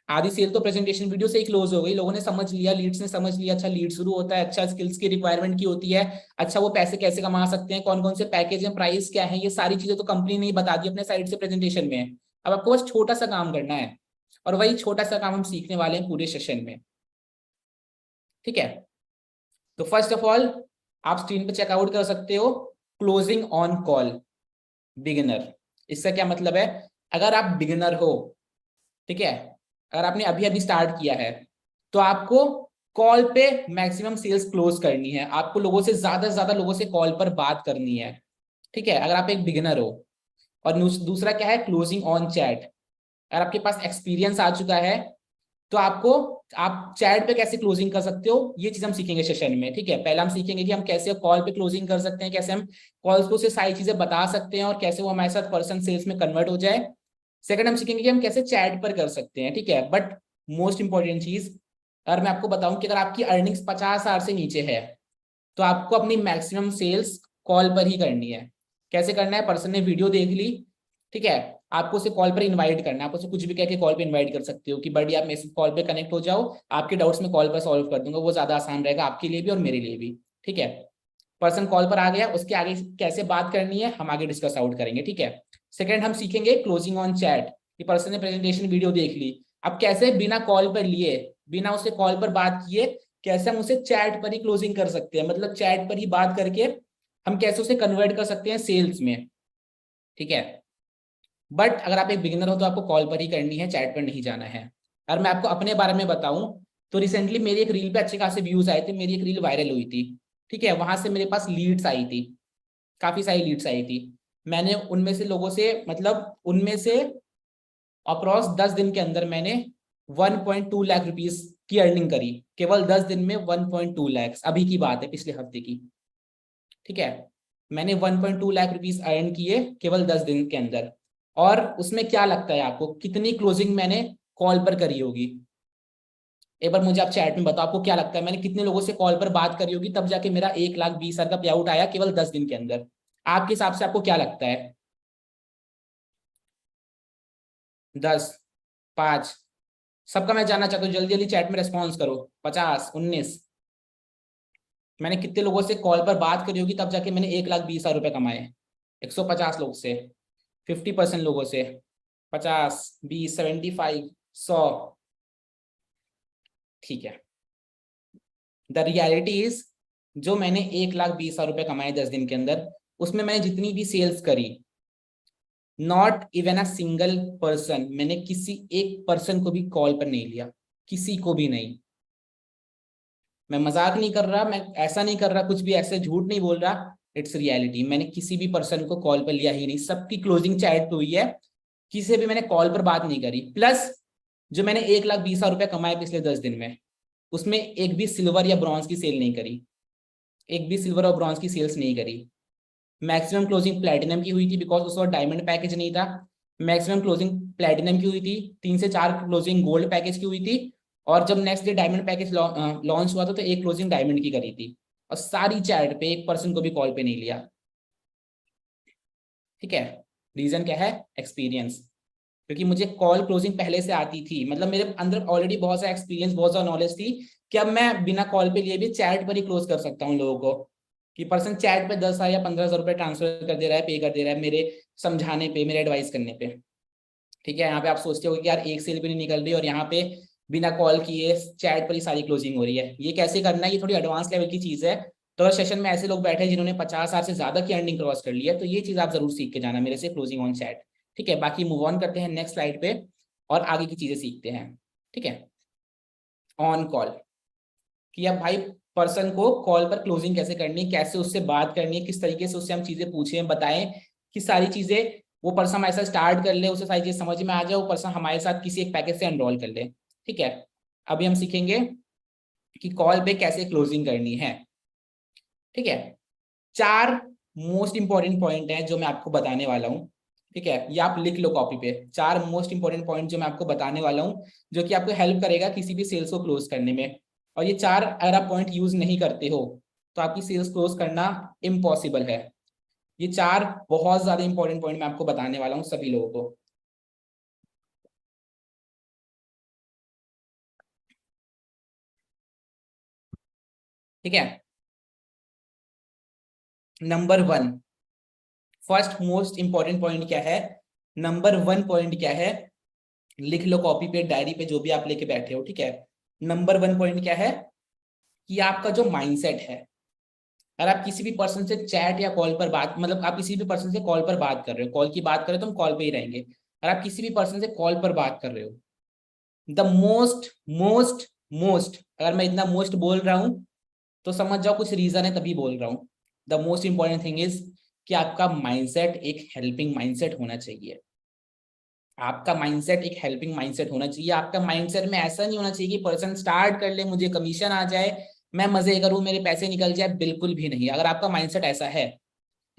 आधी सेल तो प्रेजेंटेशन वीडियो से ही क्लोज हो गई, लोगों ने समझ लिया, लीड्स ने समझ लिया, अच्छा लीड शुरू होता है, अच्छा स्किल्स की रिक्वायरमेंट की होती है, अच्छा वो पैसे कैसे कमा सकते हैं, कौन कौन से पैकेज हैं, प्राइस क्या है, ये सारी चीजें तो कंपनी ने ही बता दी अपने साइड से प्रेजेंटेशन में। अब आपको बस छोटा सा काम करना है, और वही छोटा सा काम हम सीखने वाले हैं पूरे सेशन में। ठीक है, तो फर्स्ट ऑफ ऑल आप स्क्रीन पे चेकआउट कर सकते हो क्लोजिंग ऑन कॉल बिगिनर। इसका क्या मतलब है? अगर आप बिगिनर हो, ठीक है, अगर आपने अभी अभी स्टार्ट किया है, तो आपको कॉल पे मैक्सिमम सेल्स क्लोज करनी है, आपको लोगों से ज्यादा लोगों से कॉल पर बात करनी है। ठीक है, अगर आप एक बिगिनर हो। और दूसरा क्या है? Closing on chat. अगर आपके पास एक्सपीरियंस आ चुका है तो आपको, आप चैट पे कैसे क्लोजिंग कर सकते हो ये चीज हम सीखेंगे सेशन में। ठीक है, पहले हम सीखेंगे कि हम कैसे कॉल पे क्लोजिंग कर सकते हैं, कैसे हम कॉल्स को से सारी चीजें बता सकते हैं, और कैसे वो हमारे साथ पर्सन सेल्स में कन्वर्ट हो जाए। सेकंड हम सीखेंगे कि हम कैसे चैट पर कर सकते हैं। ठीक है, बट मोस्ट इंपॉर्टेंट चीज, अगर मैं आपको बताऊं कि अगर आपकी अर्निंग्स 50,000 से नीचे है तो आपको अपनी मैक्सिमम सेल्स कॉल पर ही करनी है। कैसे करना है? पर्सन ने वीडियो देख ली, ठीक है, आपको उसे कॉल पर इनवाइट करना है, आप उसे कुछ भी कह के कॉल पे इनवाइट कर सकते हो कि बड़ी आप मेरे कॉल पे कनेक्ट हो जाओ, आपके डाउट्स में कॉल पर सॉल्व कर दूंगा, वो ज्यादा आसान रहेगा आपके लिए भी और मेरे लिए भी। ठीक है, पर्सन कॉल पर आ गया, उसके आगे कैसे बात करनी है हम आगे डिस्कस आउट करेंगे। ठीक है, सेकंड हम सीखेंगे क्लोजिंग ऑन चैट, कि पर्सन ने प्रेजेंटेशन वीडियो देख ली, अब कैसे बिना कॉल पर लिए, बिना उससे कॉल पर बात किए, कैसे हम उसे चैट पर ही क्लोजिंग कर सकते हैं, मतलब चैट पर ही बात करके हम कैसे उसे कन्वर्ट कर सकते हैं सेल्स में। ठीक है, बट अगर आप एक बिगिनर हो तो आपको कॉल पर ही करनी है, चैट पर नहीं जाना है। अगर मैं आपको अपने बारे में बताऊं तो रिसेंटली मेरी एक रील पे अच्छे खासे व्यूज आए थे, मेरी एक रील वायरल हुई थी। ठीक है, वहां से मेरे पास लीड्स आई थी, काफी सारी लीड्स आई थी। मैंने उनमें से लोगों से, मतलब उनमें से अप्रॉक्स 10 दिन के अंदर मैंने 1.2 लाख रुपीस की अर्निंग करी, केवल 10 दिन में 1.2 लाख, अभी की बात है, पिछले हफ्ते की। ठीक है, मैंने 1.2 लाख रुपीस अर्न किए केवल 10 दिन के अंदर। और उसमें क्या लगता है आपको कितनी क्लोजिंग मैंने कॉल पर करी होगी? एक बार मुझे आप चैट में बताओ, आपको क्या लगता है मैंने कितने लोगों से कॉल पर बात करी होगी तब जाके मेरा 1,20,000 का पे आउट आया केवल 10 दिन के अंदर? आपके हिसाब से आपको क्या लगता है? 10, 5, सबका मैं जानना चाहता हूँ, जल्दी जल्दी चैट में रेस्पॉन्स करो। 50, 19, मैंने कितने लोगों से कॉल पर बात करी होगी तब जाके मैंने 1,20,000 रुपए कमाए? 150 लोग से, 50% लोगों से, 50, 20, 75, 100, ठीक है, द रियलिटी इज जो मैंने 1,20,000 रुपए कमाए 10 दिन के अंदर, उसमें मैंने जितनी भी सेल्स करी, not even a single person, मैंने किसी एक पर्सन को भी कॉल पर नहीं लिया, किसी को भी नहीं। मैं मजाक नहीं कर रहा, मैं ऐसा नहीं कर रहा, कुछ भी ऐसे झूठ नहीं बोल रहा, इट्स रियलिटी। मैंने किसी भी पर्सन को कॉल पर लिया ही नहीं, सबकी क्लोजिंग चैट पे हुई है, किसी से भी मैंने कॉल पर बात नहीं करी। प्लस जो मैंने 1,20,000 रुपए कमाए पिछले 10 दिन में, उसमें एक भी सिल्वर या ब्रॉन्ज की सेल नहीं करी, एक भी सिल्वर और ब्रॉन्ज की सेल्स नहीं करी। मैक्सिमम क्लोजिंग प्लेटिनम की हुई थी, बिकॉज उस वक्त डायमंड पैकेज नहीं था। मैक्सिमम क्लोजिंग प्लेटिनम की हुई थी, 3 से 4 क्लोजिंग गोल्ड पैकेज की हुई थी, और जब next day diamond package launch हुआ था तो एक क्लोजिंग डायमंड की करी थी, और सारी चैट पे एक पर्सन को भी कॉल पे नहीं लिया। ठीक है, रीजन क्या है? एक्सपीरियंस। क्योंकि मुझे कॉल क्लोजिंग पहले से आती थी, मतलब मेरे अंदर ऑलरेडी बहुत सा एक्सपीरियंस, बहुत सा नॉलेज थी कि अब मैं बिना कॉल पे लिए भी चैट पर ही क्लोज कर सकता हूँ लोगों को, कि पर्सन चैट पे 10,000 या 15,000 रुपए ट्रांसफर कर दे रहा है, पे कर दे रहा है मेरे समझाने पे, मेरे एडवाइस करने पे। ठीक है, यहाँ पे आप सोचते हो कि यार एक सेल भी नहीं निकल रही और यहाँ पे बिना कॉल किए चैट पर ही सारी क्लोजिंग हो रही है, ये कैसे करना है? ये थोड़ी एडवांस लेवल की चीज है। तो सेशन में ऐसे लोग बैठे हैं जिन्होंने 50,000 से ज्यादा की अर्निंग क्रॉस कर ली है, तो ये चीज आप जरूर सीख के जाना मेरे से, क्लोजिंग ऑन चैट। ठीक है, बाकी मूव ऑन करते हैं नेक्स्ट स्लाइड पे और आगे की चीजें सीखते हैं। ठीक है, ऑन कॉल, कि अब भाई पर्सन को कॉल पर क्लोजिंग कैसे करनी है, कैसे उससे बात करनी है, किस तरीके से उससे हम चीजें पूछें, बताएं कि सारी चीजें वो पर्सन ऐसा स्टार्ट कर ले, उसे सारी चीज समझ में आ जाए, वो पर्सन हमारे साथ किसी एक पैकेज से एनरोल कर ले। ठीक है, अभी हम सीखेंगे कि कॉल पे कैसे क्लोजिंग करनी है। ठीक है, 4 मोस्ट इंपॉर्टेंट पॉइंट हैं जो मैं आपको बताने वाला हूँ। ठीक है, ये आप लिख लो कॉपी पे, 4 मोस्ट इंपॉर्टेंट पॉइंट जो मैं आपको बताने वाला हूँ, जो कि आपको हेल्प करेगा किसी भी सेल्स को क्लोज करने में। और ये 4 अगर आप पॉइंट यूज नहीं करते हो तो आपकी सेल्स क्लोज करना इम्पॉसिबल है। ये 4 बहुत ज्यादा इंपॉर्टेंट पॉइंट मैं आपको बताने वाला हूँ सभी लोगों को। ठीक है, number 1, first most important point क्या है? नंबर 1 पॉइंट क्या है? लिख लो कॉपी पे, डायरी पे, जो भी आप लेके बैठे हो। ठीक है, नंबर 1 पॉइंट क्या है? कि आपका जो माइंडसेट है, अगर आप किसी भी पर्सन से चैट या कॉल पर बात, मतलब आप किसी भी पर्सन से कॉल पर बात कर रहे हो, कॉल की बात करें तो हम कॉल पे ही रहेंगे, अगर आप किसी भी पर्सन से कॉल पर बात कर रहे हो, द मोस्ट मोस्ट मोस्ट, अगर मैं इतना मोस्ट बोल रहा हूं तो समझ जाओ कुछ रीजन है तभी बोल रहा हूं। The most important thing is कि आपका माइंडसेट एक हेल्पिंग माइंडसेट होना चाहिए। आपका माइंडसेट एक हेल्पिंग माइंडसेट होना चाहिए। आपका माइंडसेट में ऐसा नहीं होना चाहिए कि पर्सन स्टार्ट कर ले, मुझे कमीशन आ जाए, मैं मजे करूं, मेरे पैसे निकल जाए, बिल्कुल भी नहीं। अगर आपका माइंडसेट ऐसा है,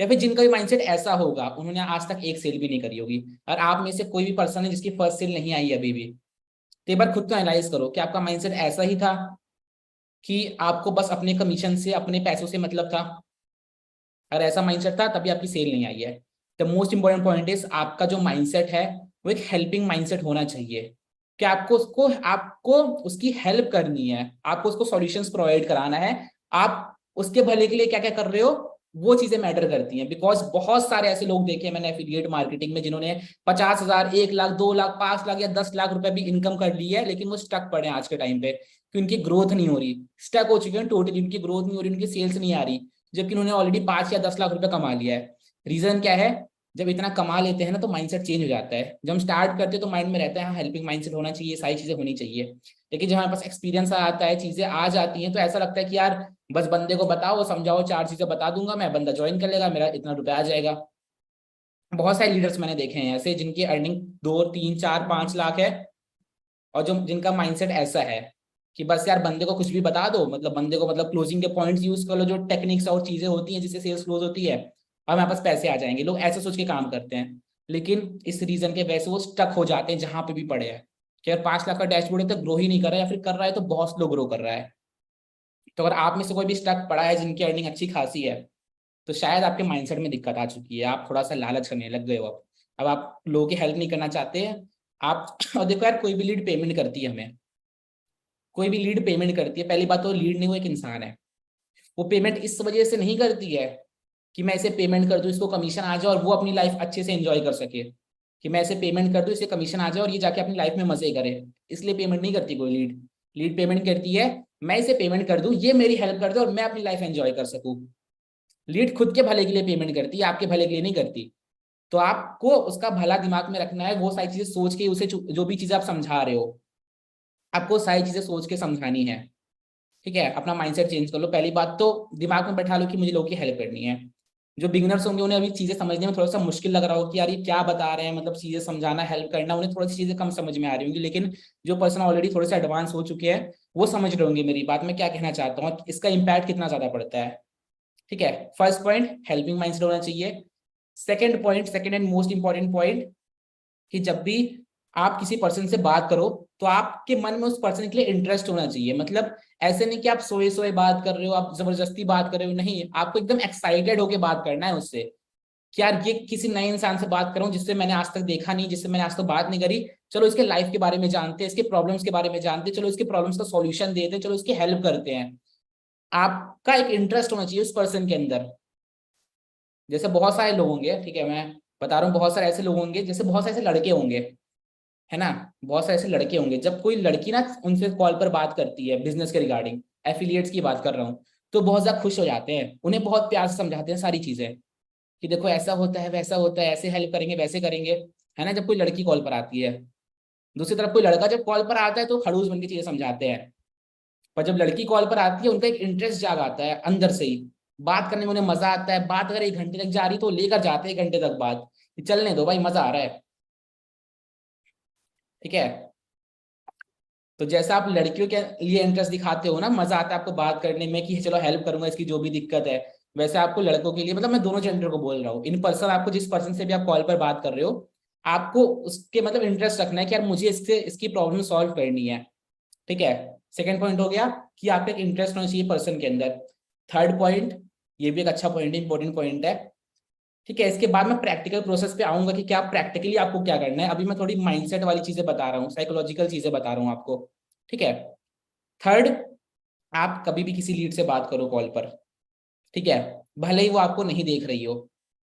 या फिर जिनका भी माइंडसेट ऐसा होगा, उन्होंने आज तक एक सेल भी नहीं करी होगी। और आप में से कोई भी पर्सन है जिसकी फर्स्ट सेल नहीं आई अभी भी, तो एक बार खुद को एनालाइज करो कि आपका माइंडसेट ऐसा ही था कि आपको बस अपने कमीशन से, अपने पैसों से मतलब था। अगर ऐसा माइंडसेट था तभी आपकी सेल नहीं आई है। The most important point is आपका जो माइंडसेट है वो एक हेल्पिंग माइंडसेट होना चाहिए, कि आपको उसकी हेल्प करनी है, आपको उसको सॉल्यूशंस प्रोवाइड कराना है। आप उसके भले के लिए क्या क्या कर रहे हो, वो चीजें मैटर करती हैं। बिकॉज बहुत सारे ऐसे लोग देखे मैंने एफिलिएट मार्केटिंग में जिन्होंने 50,000, 1 लाख, 2 लाख, 5 लाख या 10 लाख रुपए भी इनकम कर ली है, लेकिन वो स्टक पड़े हैं आज के टाइम पे, कि उनकी ग्रोथ नहीं हो रही, स्टक हो चुके हैं टोटली, उनकी ग्रोथ नहीं हो रही, उनकी सेल्स नहीं आ रही, जबकि उन्होंने ऑलरेडी 5 या 10 लाख रुपए कमा लिया है। रीजन क्या है? जब इतना कमा लेते हैं ना तो माइंडसेट चेंज हो जाता है। जब हम स्टार्ट करते हैं तो माइंड में रहता है हाँ हेल्पिंग माइंडसेट होना चाहिए, सारी चीजें होनी चाहिए। लेकिन जब हमारे पास एक्सपीरियंस आता है, चीजें आ जाती हैं, तो ऐसा लगता है कि यार बस बंदे को बताओ, समझाओ, 4 चीजें बता दूंगा मैं, बंदा ज्वाइन कर लेगा, मेरा इतना रुपया आ जाएगा। बहुत सारे लीडर्स मैंने देखे हैं ऐसे, जिनकी अर्निंग 2, 3, 4, 5 लाख है, और जो जिनका माइंडसेट ऐसा है कि बस यार बंदे को कुछ भी बता दो, मतलब बंदे को, मतलब क्लोजिंग के पॉइंट्स यूज कर लो, जो टेक्निक्स और चीजें होती हैं जिससे सेल्स क्लोज होती है, और हमारे पास पैसे आ जाएंगे। लोग ऐसे सोच के काम करते हैं, लेकिन इस रीजन के वजह से वो स्टक हो जाते हैं जहां पे भी पड़े हैं, कि अगर 5 लाख का डैशबोर्ड है तो ग्रो ही नहीं कर रहा है, या फिर कर रहा है तो बहुत स्लो ग्रो कर रहा है। तो अगर आप में से कोई भी स्टक पड़ा है जिनकी अर्निंग अच्छी खासी है, तो शायद आपके माइंडसेट में दिक्कत आ चुकी है, आप थोड़ा सा लालच करने लग गए हो। अब आप लोगों की हेल्प नहीं करना चाहते हैं आप। और देखो यार, कोई भी लीड पेमेंट करती है हमें, कोई भी लीड पेमेंट करती है, पहली बात तो लीड नहीं, वो एक इंसान है। वो पेमेंट इस वजह से नहीं करती है कि मैं इसे पेमेंट कर दूं, इसको कमीशन आ जाए और वो अपनी लाइफ अच्छे से एंजॉय कर सके, कि मैं इसे पेमेंट कर दूं, इसे कमीशन आ जाए और ये जाके अपनी लाइफ में मजे करे, इसलिए पेमेंट नहीं करती कोई लीड। लीड पेमेंट करती है, मैं इसे पेमेंट कर दूं, ये मेरी हेल्प कर दे और मैं अपनी लाइफ एंजॉय कर सकूं। लीड खुद के भले के लिए पेमेंट करती है, आपके भले के लिए नहीं करती। तो आपको उसका भला दिमाग में रखना है, वो सारी चीजें सोच के उसे जो भी चीजें आप समझा रहे हो, आपको सारी चीजें सोच के समझानी है। ठीक है, अपना माइंडसेट चेंज कर लो। पहली बात तो दिमाग में बैठा लो कि मुझे लोगों की हेल्प करनी है। जो बिगिनर्स होंगे उन्हें अभी चीजें समझने में थोड़ा सा मुश्किल लग रहा हो कि यार ये क्या बता रहे हैं, मतलब चीजें समझाना, हेल्प करना, उन्हें थोड़ी सी चीजें कम समझ में आ रही होंगी। लेकिन जो पर्सन ऑलरेडी थोड़े से एडवांस हो चुके हैं वो समझ रहे होंगे मेरी बात, मैं क्या कहना चाहता हूँ, इसका इम्पैक्ट कितना ज्यादा पड़ता है। ठीक है, फर्स्ट पॉइंट हेल्पिंग माइंडसेट होना चाहिए। Second point, second and most important point, कि जब भी आप किसी पर्सन से बात करो तो आपके मन में उस पर्सन के लिए इंटरेस्ट होना चाहिए। मतलब ऐसे नहीं कि आप सोए सोए बात कर रहे हो, आप जबरदस्ती बात कर रहे हो, नहीं, आपको एकदम एक्साइटेड होकर बात करना है उससे कि यार ये किसी नए इंसान से बात करूं जिससे मैंने आज तक देखा नहीं, जिससे मैंने आज तक बात नहीं करी, चलो इसके लाइफ के बारे में जानते हैं, इसके प्रॉब्लम्स के बारे में जानते हैं, चलो इसके प्रॉब्लम्स का सॉल्यूशन देते हैं, चलो इसकी हेल्प करते हैं। आपका एक इंटरेस्ट होना चाहिए उस पर्सन के अंदर। जैसे बहुत सारे लोग होंगे, ठीक है, मैं बता रहा हूँ, बहुत सारे ऐसे लोग होंगे, जैसे बहुत सारे ऐसे लड़के होंगे, है ना, बहुत सारे ऐसे लड़के होंगे, जब कोई लड़की ना उनसे कॉल पर बात करती है बिजनेस के रिगार्डिंग, एफिलिएट्स की बात कर रहा हूँ, तो बहुत ज्यादा खुश हो जाते हैं, उन्हें बहुत प्यार से समझाते हैं सारी चीजें कि देखो ऐसा होता है, वैसा होता है, ऐसे हेल्प करेंगे, वैसे करेंगे, है ना, जब कोई लड़की कॉल पर आती है। दूसरी तरफ कोई लड़का जब कॉल पर आता है तो खड़ूस बन के चीजें समझाते हैं, पर जब लड़की कॉल पर आती है उनका एक इंटरेस्ट जाग आता है अंदर से ही, बात करने में उन्हें मजा आता है। बात अगर 1 घंटे तक जा रही तो लेकर जाते हैं 1 घंटे तक बात, कि चलने दो भाई, मजा आ रहा है। ठीक है, तो जैसा आप लड़कियों के लिए इंटरेस्ट दिखाते हो ना, मजा आता है आपको बात करने में कि चलो हेल्प करूंगा इसकी जो भी दिक्कत है, वैसे आपको लड़कों के लिए, मतलब मैं दोनों जेंडर को बोल रहा हूँ, इन पर्सन, आपको जिस पर्सन से भी आप कॉल पर बात कर रहे हो, आपको उसके मतलब इंटरेस्ट रखना है कि यार मुझे इससे इसकी प्रॉब्लम सॉल्व करनी है। ठीक है, सेकंड पॉइंट हो गया कि आपका एक इंटरेस्ट होना चाहिए पर्सन के अंदर। थर्ड पॉइंट, ये भी एक अच्छा पॉइंट है, इंपॉर्टेंट पॉइंट है। ठीक है, इसके बाद मैं प्रैक्टिकल प्रोसेस पे आऊंगा कि क्या प्रैक्टिकली आपको क्या करना है। अभी मैं थोड़ी माइंडसेट वाली चीजें बता रहा हूँ, साइकोलॉजिकल चीजें बता रहा हूँ आपको। ठीक है, थर्ड, आप कभी भी किसी लीड से बात करो कॉल पर, ठीक है, भले ही वो आपको नहीं देख रही हो,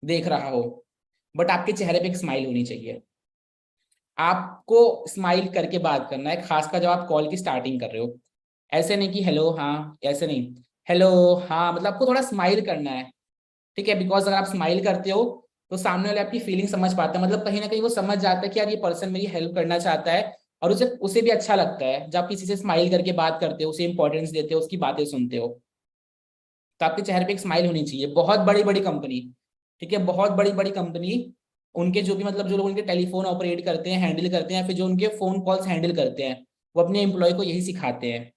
देख रहा हो, बट आपके चेहरे पे एक स्माइल होनी चाहिए। आपको स्माइल करके बात करना है, खासकर जब आप कॉल की स्टार्टिंग कर रहे हो। ऐसे नहीं कि हेलो हाँ, ऐसे नहीं, हेलो हाँ, मतलब आपको थोड़ा स्माइल करना है। ठीक है, बिकॉज अगर आप स्माइल करते हो तो सामने वाले आपकी फीलिंग समझ पाता है, मतलब कहीं ना कहीं वो समझ जाता है कि यार ये पर्सन मेरी हेल्प करना चाहता है, और उसे उसे भी अच्छा लगता है जब आप किसी से स्माइल करके बात करते हो, उसे इंपॉर्टेंस देते हो, उसकी बातें सुनते हो। तो आपके चेहरे पे एक स्माइल होनी चाहिए। बहुत बड़ी बड़ी कंपनी, ठीक है, बहुत बड़ी बड़ी कंपनी, उनके जो भी मतलब जो लोग उनके टेलीफोन ऑपरेट करते हैं, हैंडल करते हैं, फिर जो उनके फोन कॉल्स हैंडल करते हैं, वो अपने एम्प्लॉय को यही सिखाते हैं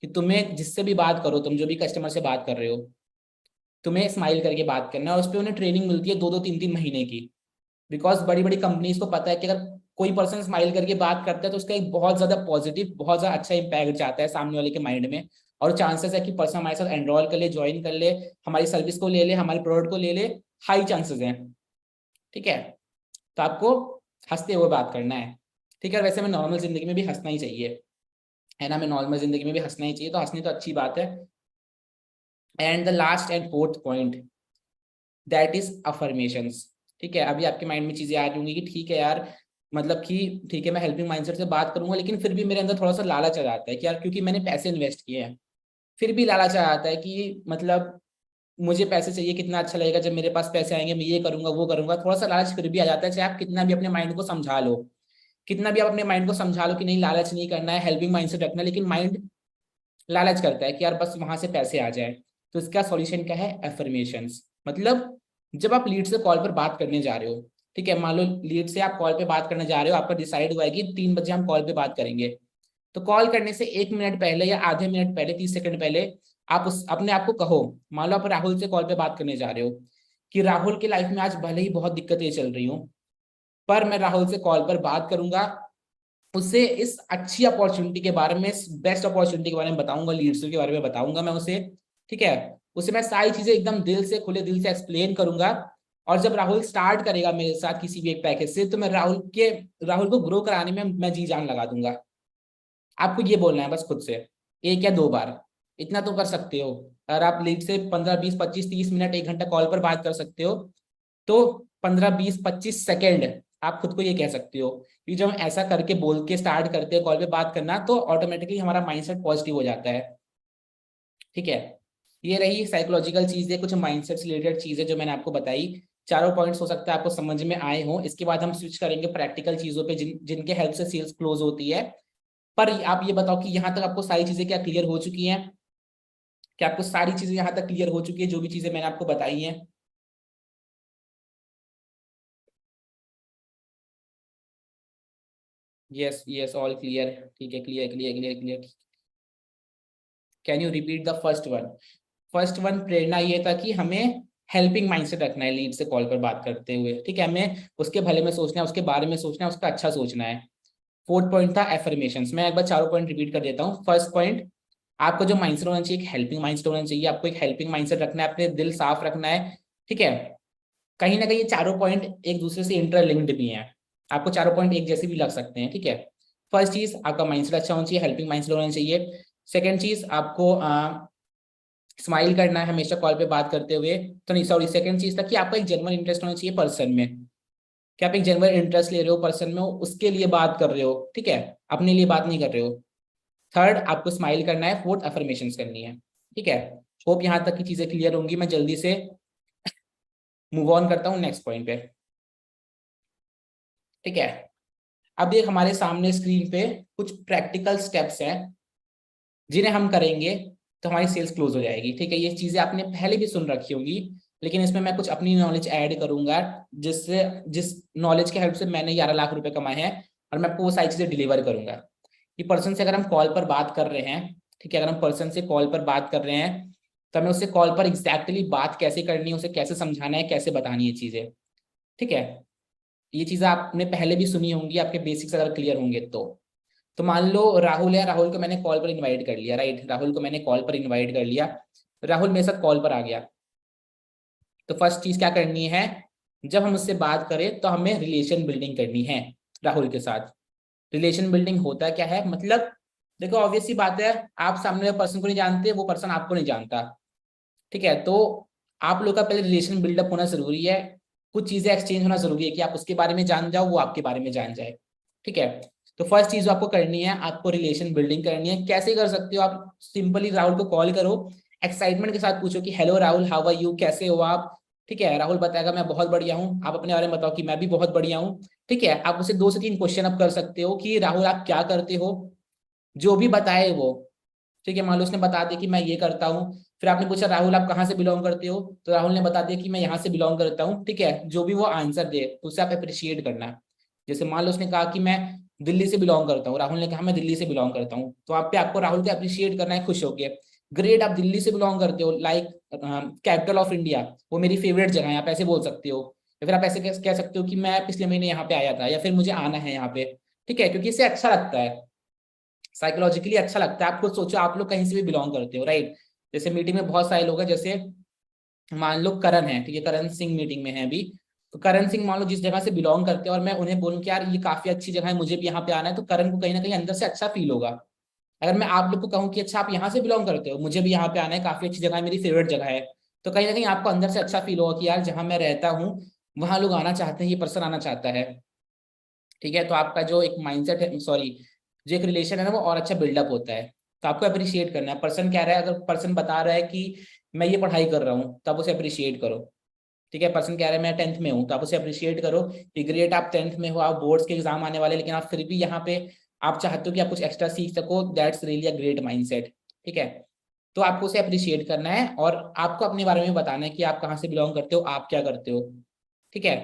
कि तुम्हें जिससे भी बात करो, तुम जो भी कस्टमर से बात कर रहे हो, तुम्हें स्माइल करके बात करना है। और उस पर उन्हें ट्रेनिंग मिलती है 2-2 3-3 महीने की। बिकॉज बड़ी बड़ी कंपनीज को पता है कि अगर कोई पर्सन स्माइल करके बात करता है तो उसका एक बहुत ज्यादा पॉजिटिव, बहुत ज्यादा अच्छा इंपैक्ट जाता है सामने वाले के माइंड में, और चांसेस है कि पर्सन हमारे साथ एनरोल कर ले, ज्वाइन कर ले, हमारी सर्विस को ले ले, हमारे प्रोडक्ट को ले ले, हाई चांसेस हैं। ठीक है, तो आपको हंसते हुए बात करना है। ठीक है, वैसे में नॉर्मल जिंदगी में भी हंसना ही चाहिए, है ना, मैं नॉर्मल जिंदगी में भी हंसना ही चाहिए, तो हंसनी तो अच्छी बात है। And the last and fourth point, that is affirmations. ठीक है, अभी आपके माइंड में चीजें आ रही होंगी कि ठीक है यार, मतलब कि ठीक है मैं हेल्पिंग माइंडसेट से बात करूंगा, लेकिन फिर भी मेरे अंदर थोड़ा सा लालच आ जाता है कि यार क्योंकि मैंने पैसे इन्वेस्ट किए हैं, फिर भी लालच आ जाता है कि मतलब मुझे पैसे चाहिए, कितना अच्छा लगेगा जब मेरे पास पैसे आएंगे, मैं ये करूंगा वो करूंगा, थोड़ा सा लालच फिर भी आ जाता है, चाहे आप कितना भी अपने माइंड को समझा लो, कितना भी आप अपने माइंड को समझा लो कि नहीं लालच नहीं करना है, हेल्पिंग माइंडसेट रखना है, लेकिन माइंड लालच करता है कि यार बस वहां से पैसे आ जाए। तो इसका सॉल्यूशन क्या है? एफर्मेशंस। मतलब जब आप लीड से कॉल पर बात करने जा रहे हो, ठीक है, मान लो लीड से आप कॉल पे बात करने जा रहे हो, आपका डिसाइड हुआ है कि 3 बजे हम कॉल पे बात करेंगे, तो कॉल करने से 1 मिनट पहले या आधे मिनट पहले, 30 सेकंड पहले, आप उस अपने आप को कहो, मान लो आप राहुल से कॉल पे बात करने जा रहे हो, कि राहुल की लाइफ में आज भले ही बहुत दिक्कतें चल रही हूँ, पर मैं राहुल से कॉल पर बात करूंगा, उसे इस अच्छी अपॉर्चुनिटी के बारे में, इस बेस्ट अपॉर्चुनिटी के बारे में बताऊंगा, लीडरशिप के बारे में बताऊंगा मैं उसे। ठीक है, उसे मैं सारी चीजें एकदम दिल से, खुले दिल से एक्सप्लेन करूंगा। और जब राहुल स्टार्ट करेगा मेरे साथ किसी भी एक पैकेज से, तो मैं राहुल को ग्रो कराने में मैं जी जान लगा दूंगा। आपको ये बोलना है बस खुद से 1 या 2 बार, इतना तो कर सकते हो। अगर आप लीड से 15-20-25-30 मिनट 1 घंटा कॉल पर बात कर सकते हो, तो 15-20-25 सेकेंड आप खुद को ये कह सकते हो कि जब हम ऐसा करके बोल के स्टार्ट करते हैं कॉल पे बात करना, तो ऑटोमेटिकली हमारा माइंडसेट पॉजिटिव हो जाता है। ठीक है, ये रही साइकोलॉजिकल चीजें, कुछ माइंडसेट से रिलेटेड चीजें जो मैंने आपको बताई। चारों पॉइंट्स हो सकता है आपको समझ में आए हों। इसके बाद हम स्विच करेंगे प्रैक्टिकल चीजों पे जिनके हेल्प से सेल्स क्लोज होती है। पर आप ये बताओ कि यहाँ तक आपको सारी चीजें क्या क्लियर हो चुकी हैं? क्या आपको सारी चीजें यहाँ तक क्लियर हो चुकी है, जो भी चीजें मैंने आपको बताई हैं? Yes yes, all clear. ठीक है, clear clear clear clear. Can you repeat the first one? First one Prerna ये था कि हमें हेल्पिंग माइंडसेट रखना है लीड से कॉल पर बात करते हुए। ठीक है, हमें उसके भले में सोचना है, उसके बारे में सोचना है, उसका अच्छा सोचना है। फोर्थ पॉइंट था एफर्मेशंस। मैं एक बार चारों पॉइंट रिपीट कर देता हूँ। फर्स्ट पॉइंट, आपको जो माइंडसेट होना चाहिए, एक हेल्पिंग माइंडसेट होना चाहिए। आपको एक हेल्पिंग माइंडसेट रखना है, अपने दिल साफ रखना है। ठीक है, कहीं ना कहीं ये चारों पॉइंट एक दूसरे से इंटरलिंक्ड भी हैं। आपको चारों पॉइंट एक जैसे भी लग सकते हैं। ठीक है, फर्स्ट चीज आपका माइंडसेट अच्छा होना चाहिए, हेल्पिंग माइंडसेट होना चाहिए। सेकेंड चीज, आपको स्माइल करना है हमेशा कॉल पे बात करते हुए। तो नहीं, सॉरी, सेकंड चीज था कि आपका एक जेन्युइन इंटरेस्ट होना चाहिए पर्सन में, कि आप एक जेन्युइन इंटरेस्ट ले रहे हो पर्सन में, उसके लिए बात कर रहे हो। ठीक है, अपने लिए बात नहीं कर रहे हो। थर्ड, आपको स्माइल करना है। फोर्थ, अफर्मेशन करनी है। ठीक है, होप यहाँ तक की चीजें क्लियर होंगी। मैं जल्दी से मूव ऑन करता हूँ नेक्स्ट पॉइंट पे। ठीक है, अब ये हमारे सामने स्क्रीन पे कुछ प्रैक्टिकल स्टेप्स हैं जिन्हें हम करेंगे तो हमारी सेल्स क्लोज हो जाएगी। ठीक है, ये चीजें आपने पहले भी सुन रखी होंगी, लेकिन इसमें मैं कुछ अपनी नॉलेज ऐड करूंगा, जिससे जिस नॉलेज के हेल्प से मैंने 11 लाख रुपए कमाए हैं, और मैं आपको वो सारी चीजें डिलीवर करूंगा। कि पर्सन से अगर हम कॉल पर बात कर रहे हैं, ठीक है, अगर हम पर्सन से कॉल पर बात कर रहे हैं, तो हमें उससे कॉल पर एग्जैक्टली बात कैसे करनी है, उसे कैसे समझाना है, कैसे बतानी है चीजें। ठीक है, ये चीजें आपने पहले भी सुनी होंगी, आपके बेसिक्स अगर क्लियर होंगे तो मान लो राहुल है, राहुल को मैंने कॉल पर इनवाइट कर लिया। राइट, राहुल को मैंने कॉल पर इनवाइट कर लिया, राहुल मेरे साथ कॉल पर आ गया। तो फर्स्ट चीज क्या करनी है, जब हम उससे बात करें तो हमें रिलेशन बिल्डिंग करनी है राहुल के साथ। रिलेशन बिल्डिंग होता क्या है, मतलब देखो ऑब्वियस सी बात है, आप सामने वाले पर्सन को नहीं जानते, वो पर्सन आपको नहीं जानता। ठीक है, तो आप लोग का पहले रिलेशन बिल्डअप होना जरूरी है। कुछ चीजें एक्सचेंज होना जरूरी है कि आप उसके बारे में जान जाओ, वो आपके बारे में जान जाए। ठीक है, तो फर्स्ट चीज जो आपको करनी है, आपको रिलेशन बिल्डिंग करनी है। कैसे कर सकते हो आप? सिंपली राहुल को कॉल करो, एक्साइटमेंट के साथ पूछो कि hello Rahul, how are you, कैसे हो आप? ठीक है, राहुल बताएगा मैं बहुत बढ़िया हूँ। आप अपने बारे में बताओ कि मैं भी बहुत बढ़िया हूँ। ठीक है, आप उसे 2 से 3 क्वेश्चन अप कर सकते हो कि राहुल आप क्या करते हो, जो भी बताए वो। ठीक है, मान लो उसने बता दिया कि मैं ये करता हूँ, फिर आपने पूछा राहुल आप कहाँ से बिलोंग करते हो, तो राहुल ने बता दिया कि मैं यहाँ से बिलोंग करता हूँ। ठीक है, जो भी वो आंसर दे तो उसे आप अप्रिशिएट करना। जैसे मान लो उसने कहा कि मैं दिल्ली से बिलोंग करता हूँ, राहुल ने कहा मैं दिल्ली से बिलोंग करता हूँ, तो आप पे आपको राहुल को अप्रिशिएट करना है, खुश होके। ग्रेट, आप दिल्ली से बिलोंग करते हो, लाइक कैपिटल ऑफ इंडिया, वो मेरी फेवरेट जगह है, आप ऐसे बोल सकते हो। या फिर आप ऐसे कह सकते हो कि मैं पिछले महीने यहाँ पे आया था, या फिर मुझे आना है यहाँ पे। ठीक है, क्योंकि इससे अच्छा लगता है, साइकोलॉजिकली अच्छा लगता है। आप खुद सोचो, आप लोग कहीं से भी बिलोंग करते हो, राइट? जैसे मीटिंग में बहुत सारे लोग हैं, जैसे मान लो करण है, ठीक है, करण सिंह मीटिंग में है अभी। तो करण सिंह मान लो जिस जगह से बिलोंग करते हैं, और मैं उन्हें बोलूं कि यार ये काफी अच्छी जगह है, मुझे भी यहाँ पे आना है, तो करण को कहीं ना कहीं अंदर से अच्छा फील होगा। अगर मैं आप लोग को कहूँ कि अच्छा आप यहाँ से बिलोंग करते हो, मुझे भी यहाँ पे आना है, काफी अच्छी जगह है, मेरी फेवरेट जगह है, तो कहीं ना कहीं आपको अंदर से अच्छा फील होगा कि यार जहाँ मैं रहता हूँ वहां लोग आना चाहते हैं, ये पर्सन आना चाहता है। ठीक है, तो आपका जो एक माइंडसेट है, सॉरी, जो एक रिलेशन है ना, वो और अच्छा बिल्डअप होता है। तो आपको अप्रिशिएट करना है। पर्सन कह रहा है, अगर पर्सन बता रहा है कि मैं ये पढ़ाई कर रहा हूँ, तब उसे अप्रिशिएट करो। ठीक है, पर्सन कह रहा है मैं 10th में हूँ, तो आप उसे अप्रिशिएट करो कि ग्रेट, आप 10th में हो, आप बोर्ड्स के एग्जाम आने वाले, लेकिन आप फिर भी यहाँ पे आप चाहते हो कि आप कुछ एक्स्ट्रा सीख सको, that's really a great mindset. ठीक है, तो आपको उसे अप्रिशिएट करना है, और आपको अपने बारे में बताना है कि आप कहाँ से बिलोंग करते हो, आप क्या करते हो। ठीक है,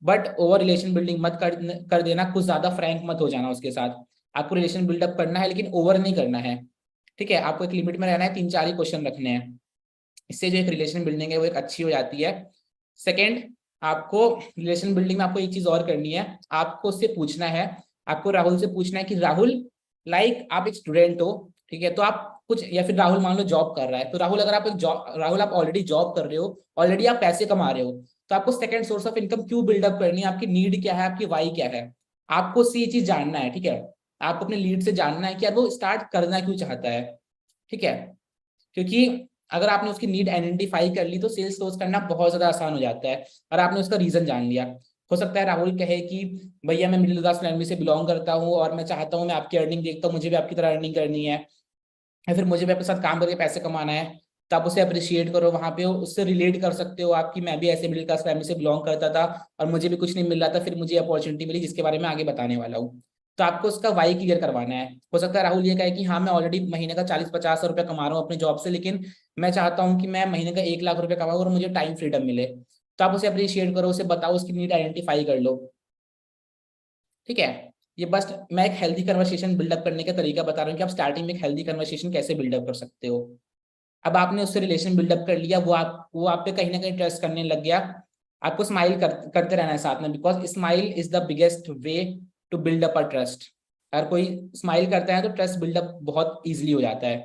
बट ओवर रिलेशन बिल्डिंग मत कर देना, कुछ ज्यादा फ्रैंक मत हो जाना उसके साथ। आपको रिलेशन बिल्डअप करना है, लेकिन ओवर नहीं करना है। ठीक है, आपको एक लिमिट में रहना है, 3-4 ही क्वेश्चन रखने हैं। इससे जो एक रिलेशन बिल्डिंग है वो एक अच्छी हो जाती है। सेकेंड, आपको रिलेशन बिल्डिंग में आपको एक चीज और करनी है, आपको उससे पूछना है, आपको राहुल से पूछना है कि राहुल, लाइक आप एक स्टूडेंट हो, ठीक है, तो आप कुछ, या फिर राहुल मान लो जॉब कर रहा है, तो राहुल अगर आप एक जॉब, राहुल आप ऑलरेडी जॉब कर रहे हो, ऑलरेडी आप पैसे कमा रहे हो, तो आपको सेकंड सोर्स ऑफ इनकम क्यों बिल्डअप करनी है, आपकी नीड क्या है, आपकी वाई क्या है, आपको उससे ये चीज जानना है। ठीक है, आपको अपने लीड से जानना है कि यार वो स्टार्ट करना क्यों चाहता है। ठीक है, क्योंकि अगर आपने उसकी नीड आइडेंटिफाई कर ली तो सेल्स क्लोज करना बहुत ज्यादा आसान हो जाता है, और आपने उसका रीजन जान लिया। हो सकता है राहुल कहे कि भैया मैं मिडिल क्लास फैमिली से बिलोंग करता हूँ और मैं चाहता हूँ, मैं आपकी अर्निंग देखता हूँ, मुझे भी आपकी तरह अर्निंग करनी है, या फिर मुझे भी आपके साथ काम करके पैसे कमाना है। तो आप उसे अप्रिशिएट करो, वहां पे उससे रिलेट कर सकते हो आप कि मैं भी ऐसे मिडिल क्लास फैमिली से बिलोंग करता था और मुझे भी कुछ नहीं मिल रहा था, फिर मुझे अपॉर्चुनिटी मिली जिसके बारे में आगे बताने वाला हूँ। तो आपको उसका वाई क्लियर करवाना है। हो सकता है राहुल ये कहे कि हाँ मैं ऑलरेडी महीने का 40-50 रुपये कमा रहा हूँ अपने जॉब से, लेकिन मैं चाहता हूँ कि मैं महीने का 1 लाख रुपये कमाऊँ और मुझे टाइम फ्रीडम मिले। तो आप उसे अप्रिशिएट करो, उसे बताओ, उसकी नीड आइडेंटिफाई कर लो। ठीक है, ये बस मैं एक हेल्दी कन्वर्सेशन बिल्डअप करने का तरीका बता रहा हूँ कि आप स्टार्टिंग में एक हेल्दी कन्वर्सेशन कैसे बिल्डअप कर सकते हो। अब आपने उससे रिलेशन बिल्डअप कर लिया, वो आप पे कहीं ना कहीं ट्रस्ट करने लग गया। आपको स्माइल करते रहना है साथ में, because smile is the biggest way to build up a trust. अगर कोई स्माइल करता है तो ट्रस्ट बिल्डअप बहुत ईजिली हो जाता है।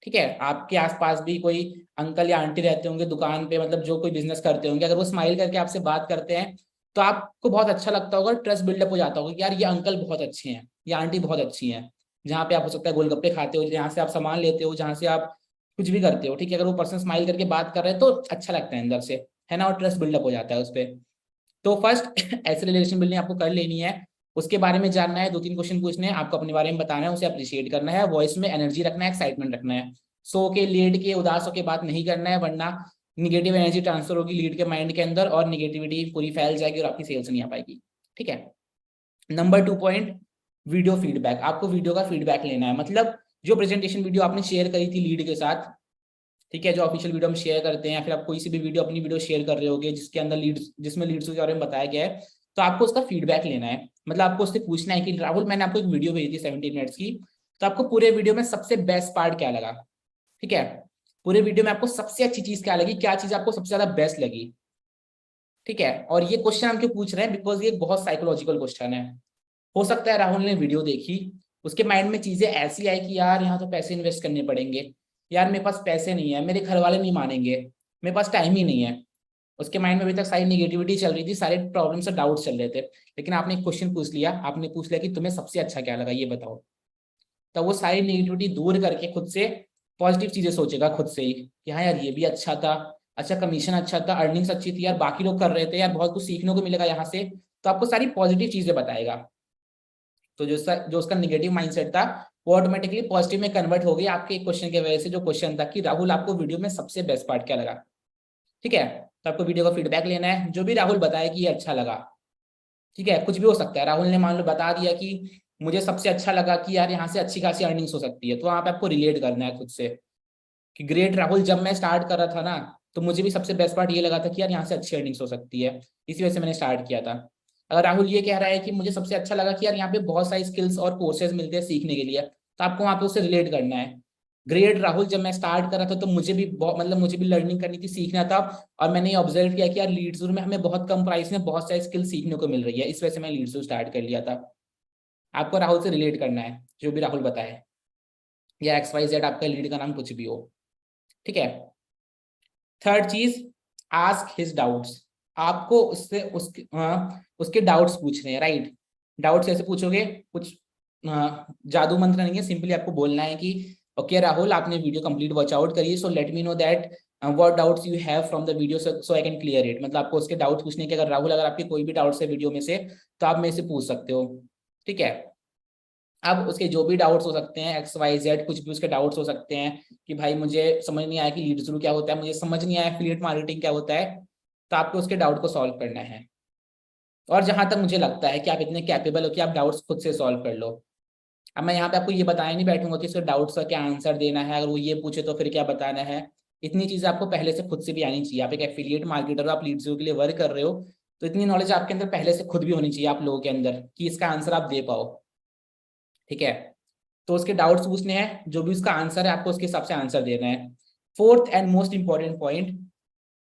ठीक है, आपके आसपास भी कोई अंकल या आंटी रहते होंगे दुकान पे, मतलब जो कोई बिजनेस करते होंगे, अगर वो स्माइल करके आपसे बात करते हैं तो आपको बहुत अच्छा लगता होगा, ट्रस्ट बिल्डअप हो जाता होगा कि यार ये अंकल बहुत अच्छे हैं, ये आंटी बहुत अच्छी हैं। जहाँ पे आप हो सकता है गोलगप्पे खाते हो, जहाँ से आप सामान लेते हो, जहाँ से आप कुछ भी करते हो, ठीक है, अगर वो पर्सन स्माइल करके बात कर रहे हैं तो अच्छा लगता है अंदर से, है ना, और ट्रस्ट बिल्डअप हो जाता है उस पर। तो फर्स्ट ऐसे रिलेशन बिल्डिंग आपको कर लेनी है। उसके बारे में जानना है, 2-3 क्वेश्चन पूछने हैं, आपको अपने बारे में बताना है, उसे अप्रिशिएट करना है, वॉइस में एनर्जी रखना है, एक्साइटमेंट रखना है। सो के लेट के उदास होके बात नहीं करना है, वरना निगेटिव एनर्जी ट्रांसफर होगी लीड के माइंड के अंदर और निगेटिविटी पूरी फैल जाएगी और आपकी सेल्स नहीं आ पाएगी। ठीक है। Number 2 point, video feedback. आपको वीडियो का फीडबैक लेना है, मतलब जो प्रेजेंटेशन वीडियो आपने शेयर करी थी लीड के साथ, ठीक है, जो ऑफिशियल वीडियो हम शेयर करते हैं, फिर आप कोई सी भी वीडियो अपनी वीडियो शेयर कर रहे होगे जिसके अंदर लीड्स, जिसमें लीड्स के बारे में बताया गया है, तो आपको उसका फीडबैक लेना है। मतलब आपको उससे पूछना है कि राहुल मैंने आपको एक वीडियो भेजी थी 17 मिनट्स की, तो आपको पूरे वीडियो में सबसे बेस्ट पार्ट क्या लगा। ठीक है, पूरे वीडियो में आपको सबसे अच्छी चीज क्या लगी, क्या चीज आपको सबसे ज्यादा बेस्ट लगी। ठीक है, और ये क्वेश्चन हम क्यों पूछ रहे हैं, बिकॉज ये बहुत साइकोलॉजिकल क्वेश्चन है। हो सकता है राहुल ने वीडियो देखी, उसके माइंड में चीजें ऐसी आई कि यार यहाँ तो पैसे इन्वेस्ट करने पड़ेंगे, यार मेरे पास पैसे नहीं है, मेरे घर वाले नहीं मानेंगे, मेरे पास टाइम ही नहीं है। उसके माइंड में अभी तक सारी निगेटिविटी चल रही थी, सारे प्रॉब्लम्स और डाउट्स चल रहे थे, लेकिन आपने एक क्वेश्चन पूछ लिया, आपने पूछ लिया कि तुम्हें सबसे अच्छा क्या लगा ये बताओ। तो वो सारी निगेटिविटी दूर करके खुद से पॉजिटिव चीजें सोचेगा खुद से ही कि हाँ यार ये भी अच्छा था, अच्छा कमीशन अच्छा था, अर्निंग्स अच्छी थी यार, बाकी लोग कर रहे थे यार, बहुत कुछ सीखने को मिलेगा यहाँ से। तो आपको सारी पॉजिटिव चीजें बताएगा। तो जो उसका निगेटिव माइंडसेट था वो ऑटोमेटिकली पॉजिटिव में कन्वर्ट हो गया आपके एक क्वेश्चन की वजह से, जो क्वेश्चन था कि राहुल आपको वीडियो में सबसे बेस्ट पार्ट क्या लगा। ठीक है, तो आपको वीडियो का फीडबैक लेना है, जो भी राहुल बताए कि ये अच्छा लगा। ठीक है, कुछ भी हो सकता है, राहुल ने मान लो बता दिया कि मुझे सबसे अच्छा लगा कि यार यहाँ से अच्छी खासी अर्निंग्स हो सकती है, तो वहां पे आपको रिलेट करना है खुद से कि ग्रेट राहुल, जब मैं स्टार्ट कर रहा था ना तो मुझे भी सबसे बेस्ट पार्ट ये लगा था कि यार यहाँ से अच्छी अर्निंग्स हो सकती है, इसी वजह से मैंने स्टार्ट किया था। अगर राहुल ये कह रहा है कि मुझे सबसे अच्छा लगा कि यार यहाँ पे बहुत सारी स्किल्स और कोर्सेज मिलते हैं सीखने के लिए, तो आपको वहाँ पे उससे रिलेट करना है। ग्रेट राहुल, जब मैं स्टार्ट कर रहा था तो मुझे भी बहुत, मतलब मुझे भी लर्निंग करनी थी, सीखना था, और मैंने ये ऑब्जर्व किया कि यार लीड्स में हमें बहुत कम प्राइस में बहुत सारी स्किल सीखने को मिल रही है, इस वजह से मैं लीड्स स्टार्ट कर लिया था। आपको राहुल से रिलेट करना है, जो भी राहुल बताए, या XYZ आपका लीड का नाम कुछ भी हो। ठीक है। थर्ड चीज, आस्क हिज डाउट्स। आपको उससे उसके डाउट्स पूछने हैं, राइट। डाउट्स कैसे पूछोगे, कुछ जादू मंत्र नहीं है, सिंपली आपको बोलना है कि ओके राहुल, आपने वीडियो कंप्लीट वॉच आउट करिए, so let me know that what doubts you have from the video so I can clear it. मतलब आपको उसके डाउट पूछने के, अगर राहुल अगर आपके कोई भी डाउट्स है वीडियो में से तो आप मेरे से पूछ सकते हो। ठीक है, अब उसके जो भी डाउट्स हो सकते हैं, XYZ कुछ भी उसके डाउट्स हो सकते हैं कि भाई मुझे समझ नहीं आया कि लीड शुरू क्या होता है, मुझे समझ नहीं आया एफिलिएट मार्केटिंग क्या होता है, तो आपको उसके डाउट को सॉल्व करना है। और जहां तक मुझे लगता है कि आप इतने कैपेबल हो कि आप डाउट्स खुद से सॉल्व कर लो। अब मैं यहाँ पे आपको ये बताया नहीं बैठूंगा कि उसके डाउट्स का क्या आंसर देना है, अगर वो ये पूछे तो फिर क्या बताना है। इतनी चीजें आपको पहले से खुद से भी आनी चाहिए। आप एक एफिलिएट मार्केटर हो, आप लीड के लिए वर्क कर रहे हो, तो इतनी नॉलेज आपके अंदर पहले से खुद भी होनी चाहिए आप लोगों के अंदर कि इसका आंसर आप दे पाओ। ठीक है, तो उसके डाउट्स पूछने हैं, जो भी उसका आंसर है आपको उसके हिसाब से आंसर देना है। Fourth and most important point,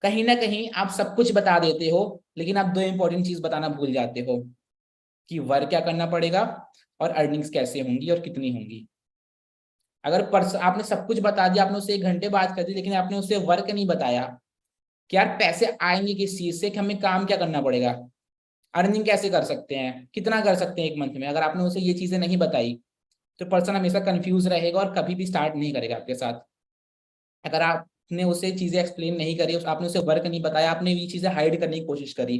कहीं ना कहीं आप सब कुछ बता देते हो लेकिन आप दो इंपॉर्टेंट चीज बताना भूल जाते हो कि वर्क क्या करना पड़ेगा और अर्निंग्स कैसे होंगी और कितनी होंगी। अगर आपने सब कुछ बता दिया, आपने उससे 1 घंटे बात कर दी, लेकिन आपने उससे वर्क नहीं बताया कि यार पैसे आएंगे किस चीज से, कि हमें काम क्या करना पड़ेगा, अर्निंग कैसे कर सकते हैं, कितना कर सकते हैं एक मंथ में, अगर आपने उसे ये चीजें नहीं बताई तो पर्सन हमेशा कंफ्यूज रहेगा और कभी भी स्टार्ट नहीं करेगा आपके साथ। अगर आपने उसे चीजें एक्सप्लेन नहीं करी, आपने उसे वर्क नहीं बताया, आपने ये चीजें हाइड करने की कोशिश करी,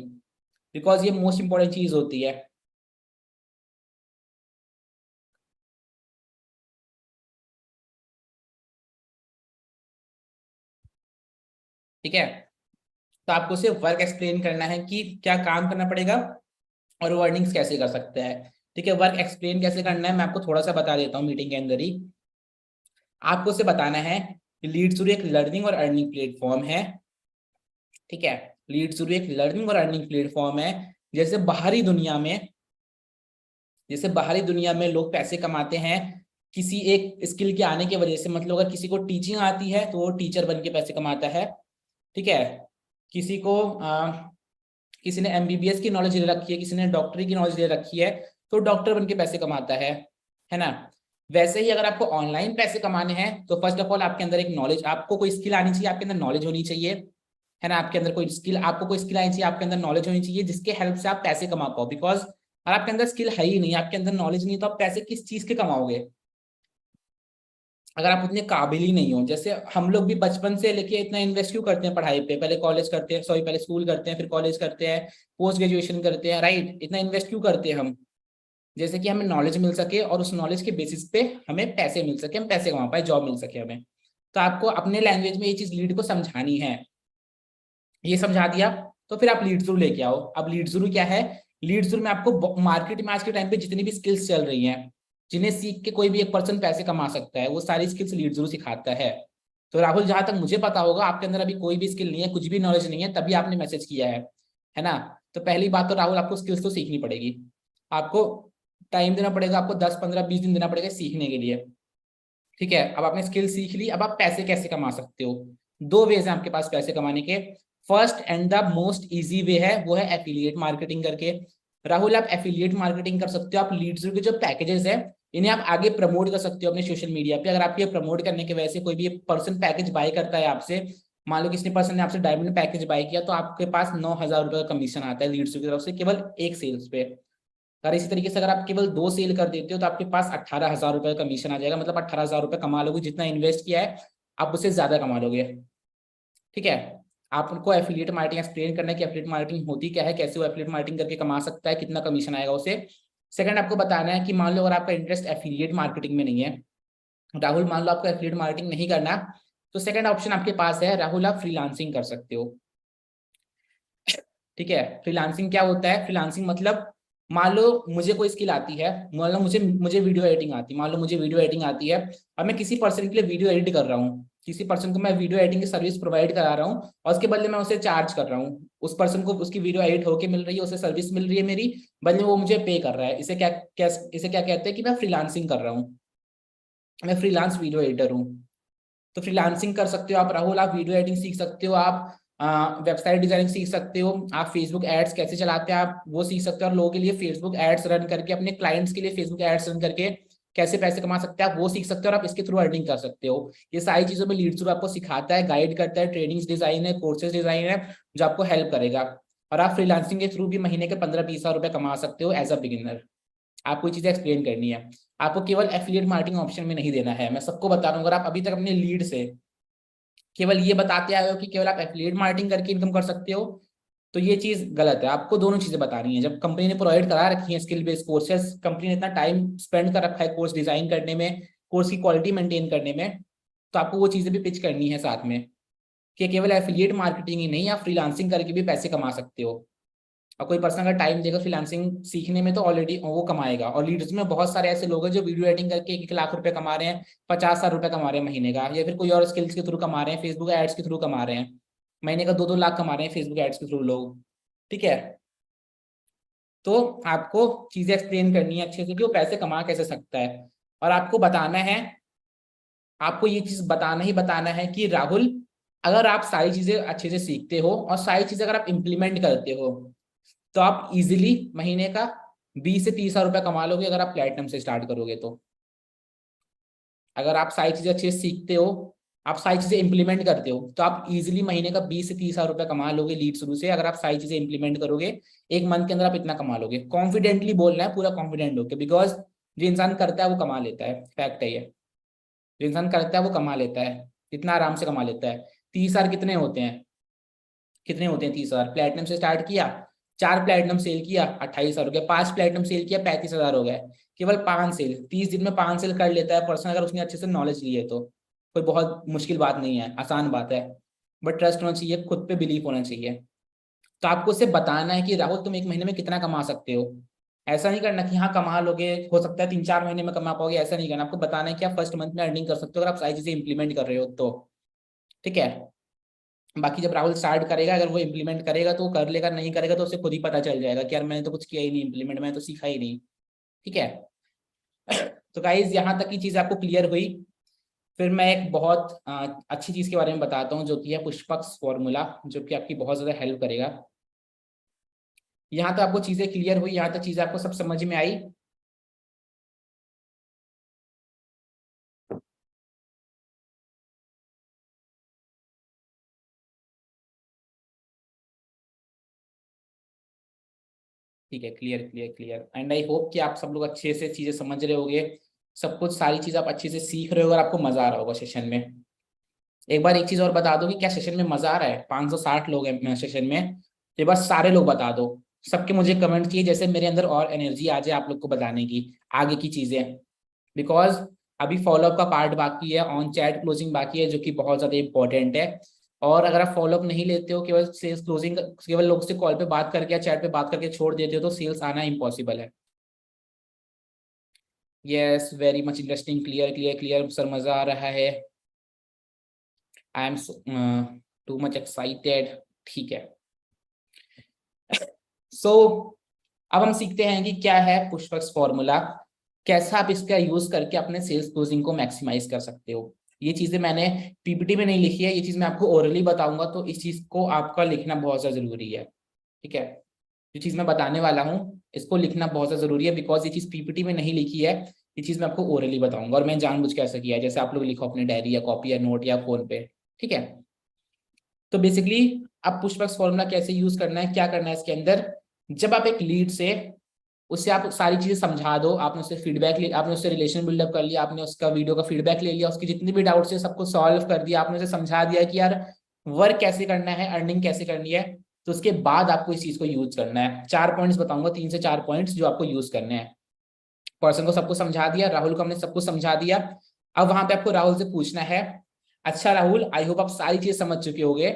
बिकॉज ये मोस्ट इंपॉर्टेंट चीज होती है। ठीक है, तो आपको सिर्फ वर्क एक्सप्लेन करना है कि क्या काम करना पड़ेगा और वो अर्निंग्स कैसे कर सकते हैं। ठीक है, वर्क एक्सप्लेन कैसे करना है मैं आपको थोड़ा सा बता देता हूँ मीटिंग के अंदर ही। आपको उसे बताना है कि लीड एक लर्निंग और अर्निंग प्लेटफॉर्म है। ठीक है, लीड एक लर्निंग और अर्निंग प्लेटफॉर्म है। जैसे बाहरी दुनिया में, जैसे बाहरी दुनिया में लोग पैसे कमाते हैं किसी एक स्किल के आने की वजह से, मतलब अगर किसी को टीचिंग आती है तो वो टीचर बन के पैसे कमाता है। ठीक है, किसी को किसी ने एमबीबीएस की नॉलेज ले रखी है, किसी ने डॉक्टरी की नॉलेज ले रखी है, तो डॉक्टर बन के पैसे कमाता है ना। वैसे ही अगर आपको ऑनलाइन पैसे कमाने हैं तो फर्स्ट ऑफ ऑल आपके अंदर एक नॉलेज, आपको कोई स्किल आनी चाहिए, आपके अंदर नॉलेज होनी चाहिए, है ना। आपके अंदर कोई स्किल, आपको कोई स्किल आनी चाहिए, आपके अंदर नॉलेज होनी चाहिए जिसके हेल्प से आप पैसे कमा पाओ। बिकॉज अगर आपके अंदर स्किल है ही नहीं, आपके अंदर नॉलेज नहीं, तो आप पैसे किस चीज के कमाओगे अगर आप उतने काबिल ही नहीं हो। जैसे हम लोग भी बचपन से लेके इतना इन्वेस्ट क्यों करते हैं पढ़ाई पे, पहले कॉलेज करते हैं, सॉरी पहले स्कूल करते हैं, फिर कॉलेज करते हैं, पोस्ट ग्रेजुएशन करते हैं, राइट। इतना इन्वेस्ट क्यों करते हैं हम, जैसे कि हमें नॉलेज मिल सके और उस नॉलेज के बेसिस पे हमें पैसे मिल सके, हम पैसे कमा पाए, जॉब मिल सके हमें। तो आपको अपने लैंग्वेज में ये चीज लीड को समझानी है। ये समझा दिया तो फिर आप लीड थ्रू लेके आओ। अब लीड थ्रू क्या है, लीड थ्रू में आपको मार्केट में आज के टाइम पे जितनी भी स्किल्स चल रही हैं, जिन्हें सीख के कोई भी एक पर्सन पैसे कमा सकता है, वो सारी स्किल्स लीड थ्रू सिखाता है। तो राहुल, जहां तक मुझे पता होगा आपके अंदर अभी कोई भी स्किल नहीं है, कुछ भी नॉलेज नहीं है, तभी आपने मैसेज किया है ना। तो पहली बात तो राहुल, आपको स्किल्स तो सीखनी पड़ेगी, आपको टाइम देना पड़ेगा, आपको 10 15 20 दिन देना पड़ेगा सीखने के लिए। ठीक है, अब आपने स्किल सीख ली, अब आप पैसे कैसे कमा सकते हो। दो वेज हैं आपके पास पैसे कमाने के। First and the most easy way है, वो है एफिलिएट मार्केटिंग करके। राहुल, आप एफिलिएट मार्केटिंग कर सकते हो, आप लीड्स के जो पैकेजेस है इन्हें आप आगे प्रमोट कर सकते हो अपने सोशल मीडिया पे। अगर आपके प्रमोट करने के वजह से कोई भी पर्सन पैकेज बाय करता है आपसे, मान लो किसी पर्सन ने आपसे डायमंड पैकेज बाय किया, तो आपके पास 9,000 रुपए का कमीशन आता है लीड्स की तरफ से केवल एक सेल्स पे। अगर इसी तरीके से अगर आप केवल 2 सेल कर देते हो तो आपके पास 18,000 रुपए का कमीशन आ जाएगा, मतलब 18,000 रुपए कमा लोगे, जितना इन्वेस्ट किया है आप उससे ज्यादा कमा लोगे। ठीक है, आपको एफिलिएट मार्केटिंग एक्सप्लेन करना है कि एफिलिएट मार्केटिंग होती क्या है, कैसे वो एफिलिएट मार्केटिंग करके कमा सकता है, कितना कमीशन आएगा उसे। सेकंड, आपको बताना है कि मान लो अगर आपका इंटरेस्ट एफिलिएट मार्केटिंग में नहीं है, राहुल मान लो आपको एफिलिएट मार्केटिंग नहीं करना, तो सेकंड ऑप्शन आपके पास है, राहुल आप फ्रीलांसिंग कर सकते हो। ठीक है, फ्रीलांसिंग क्या होता है, फ्रीलांसिंग मतलब मान लो मुझे कोई स्किल आती है, मान लो मुझे मुझे वीडियो एडिटिंग आती है, मान लो मुझे वीडियो एडिटिंग आती है और मैं किसी पर्सन के लिए वीडियो एडिट कर रहा हूँ, किसी पर्सन को मैं वीडियो एडिटिंग की सर्विस प्रोवाइड करा रहा हूँ और उसके बदले मैं उसे चार्ज कर रहा हूँ, उस पर्सन को उसकी वीडियो एडिट होके मिल रही है, उसे सर्विस मिल रही है मेरी, बदले वो मुझे पे कर रहा है। इसे क्या कहते हैं कि मैं फ्रीलांसिंग कर रहा हूँ, मैं फ्रीलांस वीडियो एडिटर हूँ। तो फ्रीलांसिंग कर सकते हो आप राहुल, आप वीडियो एडिटिंग सीख सकते हो, आप वेबसाइट डिजाइनिंग सीख सकते हो, आप फेसबुक एड्स कैसे चलाते हैं आप वो सीख सकते हो, और लोगों के लिए फेसबुक एड्स रन करके, अपने क्लाइंट्स के लिए फेसबुक एड्स रन करके कैसे पैसे कमा सकते हैं आप वो सीख सकते हो, और आप इसके थ्रू अर्निंग कर सकते हो। ये सारी चीजों में लीड थ्रू आपको सिखाता है, गाइड करता है, ट्रेनिंग्स डिजाइन है, कोर्सेज डिजाइन है जो आपको हेल्प करेगा। और आप फ्रीलांसिंग के थ्रू भी महीने के 15-20 हज़ार रुपए कमा सकते हो एज अ बिगिनर। आपको चीजें एक्सप्लेन करनी है, आपको केवल एफिलिएट मार्केटिंग ऑप्शन में नहीं देना है। मैं सबको बता रहा हूँ, अगर आप अभी तक अपने लीड से केवल ये बताते आए हो कि केवल आप एफिलिएट मार्केटिंग करके इनकम कर सकते हो, तो ये चीज गलत है। आपको दोनों चीजें बतानी है। जब कंपनी ने प्रोवाइड करा रखी है स्किल बेस्ड कोर्सेज, कंपनी ने इतना टाइम स्पेंड कर रखा है कोर्स डिजाइन करने में, कोर्स की क्वालिटी मेंटेन करने में, तो आपको वो चीजें भी पिच करनी है साथ में कि केवल एफिलिएट मार्केटिंग ही नहीं, आप फ्रीलांसिंग करके भी पैसे कमा सकते हो। और कोई पर्सन अगर टाइम देगा फ्रीलांसिंग सीखने में तो ऑलरेडी वो कमाएगा। और लीड्स में बहुत सारे ऐसे लोग हैं जो वीडियो एडिटिंग करके 1-1 लाख रुपए कमा रहे हैं, 50,000 रुपए कमा रहे हैं महीने का, या फिर कोई और स्किल्स के थ्रू कमा रहे हैं, फेसबुक एड्स के थ्रू कमा रहे हैं, महीने का 2-2 लाख कमा रहे हैं फेसबुक एड्स के थ्रू लोग। ठीक है, तो आपको चीजें एक्सप्लेन करनी है अच्छे से कि वो पैसे कमा कैसे सकता है। और आपको बताना है, आपको ये चीज बताना ही बताना है कि राहुल, अगर आप सारी चीजें अच्छे से सीखते हो और सारी चीजें अगर आप इम्प्लीमेंट करते हो, तो आप इजीली महीने का 20 से 30 हज़ार रुपए कमा लोगे अगर आप प्लेटिनम से स्टार्ट करोगे तो। अगर आप सारी चीजें अच्छे से सीखते हो, आप सारी चीजें इंप्लीमेंट करते हो, तो आप इजीली महीने का 20 से 30 हज़ार रुपए कमा लोगे लीड शुरू से। अगर आप सारी चीजें इंप्लीमेंट करोगे एक मंथ के अंदर आप इतना कमा लोगे। कॉन्फिडेंटली बोलना है, पूरा कॉन्फिडेंट होकर, बिकॉज जो इंसान करता है वो कमा लेता है, फैक्ट है ये। जो इंसान करता है वो कमा लेता है, इतना आराम से कमा लेता है। 30 हज़ार कितने होते हैं, कितने होते हैं 30 हज़ार? प्लेटिनम से स्टार्ट किया, 4 प्लेटिनम सेल किया 28,000 हो गया, 5 प्लेटिनम सेल किया 35,000 हो गया। केवल 5 सेल, 30 दिन में 5 सेल कर लेता है पर्सन, अगर उसने अच्छे से नॉलेज ली है तो कोई बहुत मुश्किल बात नहीं है, आसान बात है। बट ट्रस्ट होना चाहिए, खुद पे बिलीव होना चाहिए। तो आपको उसे बताना है कि राहुल तुम एक महीने में कितना कमा सकते हो। ऐसा नहीं करना कि हाँ कमा लोगे, हो सकता है 3-4 महीने में कमा पाओगे, ऐसा नहीं करना। आपको बताना है कि आप फर्स्ट मंथ में अर्निंग कर सकते हो अगर आप सारी चीजें इंप्लीमेंट कर रहे हो तो। ठीक है। बाकी जब राहुल स्टार्ट करेगा, अगर वो इम्प्लीमेंट करेगा तो वो कर लेगा, नहीं करेगा तो उसे खुद ही पता चल जाएगा कि यार मैंने तो कुछ किया ही नहीं इम्प्लीमेंट, मैंने तो सीखा ही नहीं। ठीक है। तो गाइज यहाँ तक की चीज आपको क्लियर हुई। फिर मैं एक बहुत अच्छी चीज के बारे में बताता हूँ, जो कि है पुष्पक्स फॉर्मूला, जो कि आपकी बहुत ज्यादा हेल्प करेगा। यहाँ तक आपको चीजें क्लियर हुई, यहाँ तक चीजें आपको सब समझ में आई। ठीक है, clear clear clear. And I hope कि आप सब लोग अच्छे से चीजें समझ रहे होगे, सब कुछ सारी चीज आप अच्छे से सीख रहे हो और आपको मजा आ रहा होगा सेशन में। एक बार एक चीज और बता दो कि क्या सेशन में मजा आ रहा है? 560 लोग हैं सेशन में, तो एक बार सारे लोग बता दो। सबके मुझे कमेंट किए, जैसे मेरे अंदर और एनर्जी आ जाए आप लोग को बताने की आगे की चीजें। बिकॉज अभी फॉलोअप का पार्ट बाकी है, ऑन चैट क्लोजिंग बाकी है, जो कि बहुत ज्यादा इंपॉर्टेंट है। और अगर आप फॉलोअप नहीं लेते हो, केवल सेल्स क्लोजिंग, केवल लोग से कॉल पे बात करके या चैट पे बात करके छोड़ देते हो, तो सेल्स आना इम्पॉसिबल है। Yes, very much interesting, clear clear clear sir, मजा आ रहा है। I am too much excited. ठीक है। सो अब हम सीखते हैं कि क्या है पुशवर्क्स फॉर्मूला, कैसा आप इसका यूज करके अपने सेल्स क्लोजिंग को मैक्सिमाइज कर सकते हो। ये चीजें मैंने पीपीटी में नहीं लिखी है, ये चीज मैं आपको ओरली बताऊंगा, तो इस चीज को आपका लिखना बहुत ज्यादा जरूरी है। ठीक है। जो चीज मैं बताने वाला हूँ इसको लिखना बहुत ज्यादा जरूरी है, बिकॉज ये चीज पीपीटी में नहीं लिखी है। ये चीज मैं आपको ओरली बताऊंगा, और मैं जानबूझ के ऐसा किया है, जैसे आप लोग लिखो अपने डायरी या कॉपी या नोट या फोन पे। ठीक है। तो बेसिकली आप पुशबैक्स फॉर्मूला कैसे यूज करना है, क्या करना है इसके अंदर। जब आप एक लीड से, उससे आप सारी चीजें समझा दो, आपने उससे फीडबैक ले, आपने उससे रिलेशन बिल्डअप कर लिया, आपने उसका वीडियो का फीडबैक ले लिया, उसकी जितनी भी डाउट्स है सबको सॉल्व कर दिया, आपने उसे समझा दिया कि यार वर्क कैसे करना है, अर्निंग कैसे करनी है। तो उसके बाद आपको इस चीज को यूज करना है। 4 पॉइंट्स बताऊंगा, 3 से 4 पॉइंट्स जो आपको यूज करने हैं। पर्सन को सबको समझा दिया, राहुल को हमने सबको समझा दिया। अब वहां पे आपको राहुल से पूछना है, अच्छा राहुल, आई होप आप सारी चीज समझ चुके होंगे।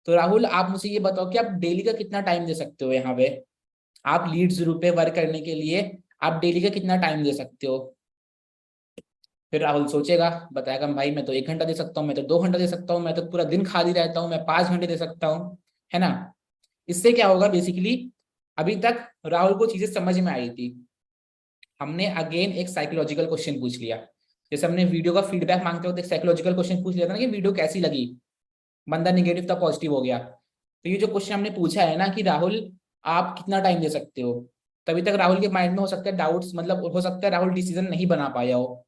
तो राहुल आप मुझे ये बताओ कि आप डेली का कितना टाइम दे सकते हो यहाँ पे, आप लीड्स ग्रुप पे वर्क करने के लिए आप डेली का कितना टाइम दे सकते हो। फिर राहुल सोचेगा, बताएगा भाई मैं तो 1 घंटा दे सकता हूँ, मैं तो 2 घंटा दे सकता हूँ, मैं तो पूरा दिन खाली रहता हूँ, मैं 5 घंटे दे सकता हूँ। है ना। इससे क्या होगा बेसिकली, अभी तक राहुल को चीजें समझ में आई थी। हमने अगेन एक साइकोलॉजिकल क्वेश्चन पूछ लिया, जैसे हमने वीडियो का फीडबैक मांगते वक्त एक साइकोलॉजिकल क्वेश्चन पूछ लिया था ना कि वीडियो कैसी लगी, बंदा निगेटिव था पॉजिटिव हो गया। तो ये जो क्वेश्चन हमने पूछा है ना कि राहुल आप कितना टाइम दे सकते हो, तभी तक राहुल के माइंड में हो सकता है डाउट्स, मतलब हो सकता है राहुल डिसीजन नहीं बना पाया हो।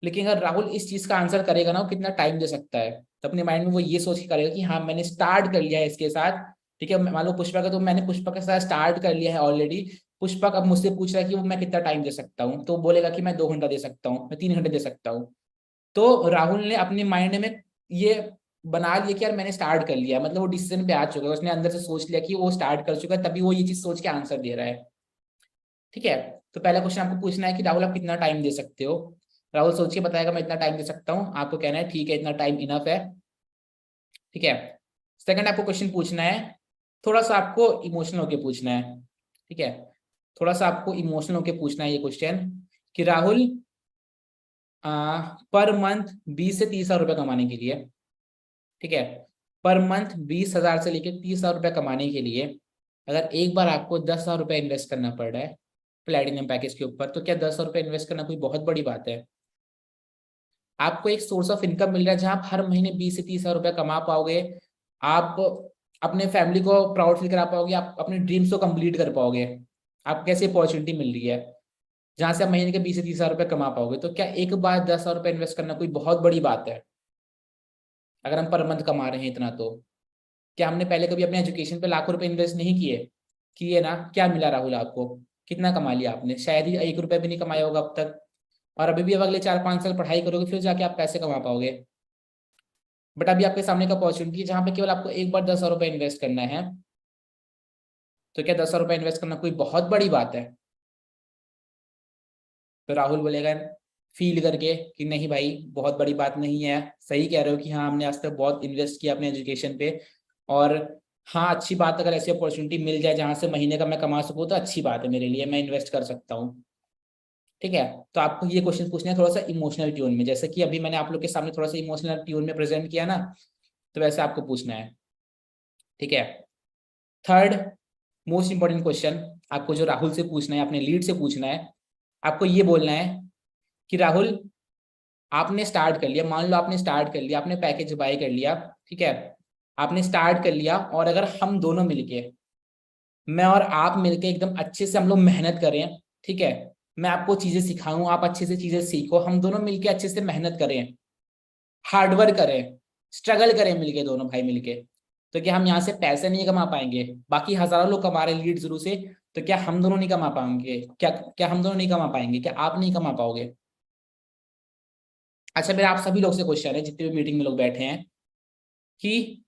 लेकिन अगर राहुल इस चीज का आंसर करेगा ना, वो कितना टाइम दे सकता है, तो अपने माइंड में वो ये सोच के करेगा कि हाँ मैंने स्टार्ट कर लिया है इसके साथ। ठीक है, मान लो पुष्पा का, तो मैंने पुष्पा के साथ स्टार्ट कर लिया है ऑलरेडी। पुष्पक अब मुझसे पूछ रहा है कि वो मैं कितना टाइम दे सकता हूँ, तो बोलेगा कि मैं 2 घंटा दे सकता हूँ, मैं 3 घंटे दे सकता हूँ। तो राहुल ने अपने माइंड में ये बना लिया कि यार मैंने स्टार्ट कर लिया, मतलब वो डिसीजन पे आ चुका है, उसने अंदर से सोच लिया कि वो स्टार्ट कर चुका है, तभी वो ये चीज सोच के आंसर दे रहा है। ठीक है। तो पहला क्वेश्चन आपको पूछना है कि राहुल आप कितना टाइम दे सकते हो। राहुल सोच के बताएगा मैं इतना टाइम दे सकता हूँ, आपको कहना है ठीक है इतना टाइम इनफ है। ठीक है। सेकंड आपको क्वेश्चन पूछना है, थोड़ा सा आपको इमोशनल होके पूछना है। ठीक है। थोड़ा सा आपको इमोशनल होके पूछना है ये क्वेश्चन कि राहुल पर मंथ 20 से 30 हजार रुपये कमाने के लिए, ठीक है, पर मंथ 20,000 से लेकर 30,000 रुपये कमाने के लिए, अगर एक बार आपको 10,000 रुपये इन्वेस्ट करना पड़ रहा है प्लेटिनम पैकेज के ऊपर, तो क्या 10,000 रुपये इन्वेस्ट करना कोई बहुत बड़ी बात है? आपको एक सोर्स ऑफ इनकम मिल रहा है जहां आप हर महीने 20 से 30 हजार रुपये कमा पाओगे। आप अपने फैमिली को प्राउड फील करा पाओगे, आप अपने ड्रीम्स को कंप्लीट कर पाओगे। आपको कैसी अपॉर्चुनिटी मिल रही है जहां से आप महीने के 20 से 30 हजार रुपये कमा पाओगे, तो क्या एक बार 10,000 रुपये इन्वेस्ट करना कोई बहुत बड़ी बात है? अगर हम पर मंथ कमा रहे हैं इतना, तो क्या हमने पहले कभी अपने एजुकेशन पे लाखों रुपए इन्वेस्ट नहीं किए? किए ना। क्या मिला राहुल आपको? कितना कमा लिया आपने? शायद ही 1 रुपया भी नहीं कमाया होगा अब तक। और अभी भी अब अगले 4-5 साल पढ़ाई करोगे, फिर जाके आप पैसे कमा पाओगे। बट अभी आपके सामने एक अपॉर्चुनिटी है जहां पे केवल आपको एक बार 10,000 रुपये इन्वेस्ट करना है। तो क्या 10,000 रुपए इन्वेस्ट करना कोई बहुत बड़ी बात है? तो राहुल बोलेगा फील करके कि नहीं भाई बहुत बड़ी बात नहीं है, सही कह रहे हो कि हाँ हमने आज तक बहुत इन्वेस्ट किया अपने एजुकेशन पे, और हाँ अच्छी बात, अगर ऐसी अपॉर्चुनिटी मिल जाए जहां से महीने का मैं कमा सकूँ तो अच्छी बात है मेरे लिए, मैं इन्वेस्ट कर सकता हूँ। ठीक है, तो आपको ये क्वेश्चन पूछना है थोड़ा सा इमोशनल ट्यून में, जैसे कि अभी मैंने आप लोग के सामने थोड़ा सा इमोशनल ट्यून में प्रेजेंट किया ना, तो वैसे आपको पूछना है। ठीक है, थर्ड मोस्ट इंपॉर्टेंट क्वेश्चन आपको जो राहुल से पूछना है, अपने लीड से पूछना है, आपको ये बोलना है कि राहुल आपने स्टार्ट कर लिया, मान लो आपने स्टार्ट कर लिया, आपने पैकेज बाय कर लिया, ठीक है, आपने स्टार्ट कर लिया, और अगर हम दोनों मिलके, मैं और आप मिलके एकदम अच्छे से हम लोग मेहनत करें, ठीक है, मैं आपको चीजें सिखाऊं, आप अच्छे से चीजें सीखो, हम दोनों मिलके अच्छे से मेहनत करें, हार्डवर्क करें, स्ट्रगल करें मिलके, दोनों भाई मिलके, तो क्या हम यहाँ से पैसे नहीं कमा पाएंगे? बाकी हजारों लोग कमा रहे हैं लीड शुरू से, तो क्या हम दोनों नहीं कमा पाएंगे? क्या क्या हम दोनों नहीं कमा पाएंगे? क्या आप नहीं कमा पाओगे? अच्छा, मेरा आप सभी लोग से क्वेश्चन है, जितने भी मीटिंग में लोग बैठे हैं, कि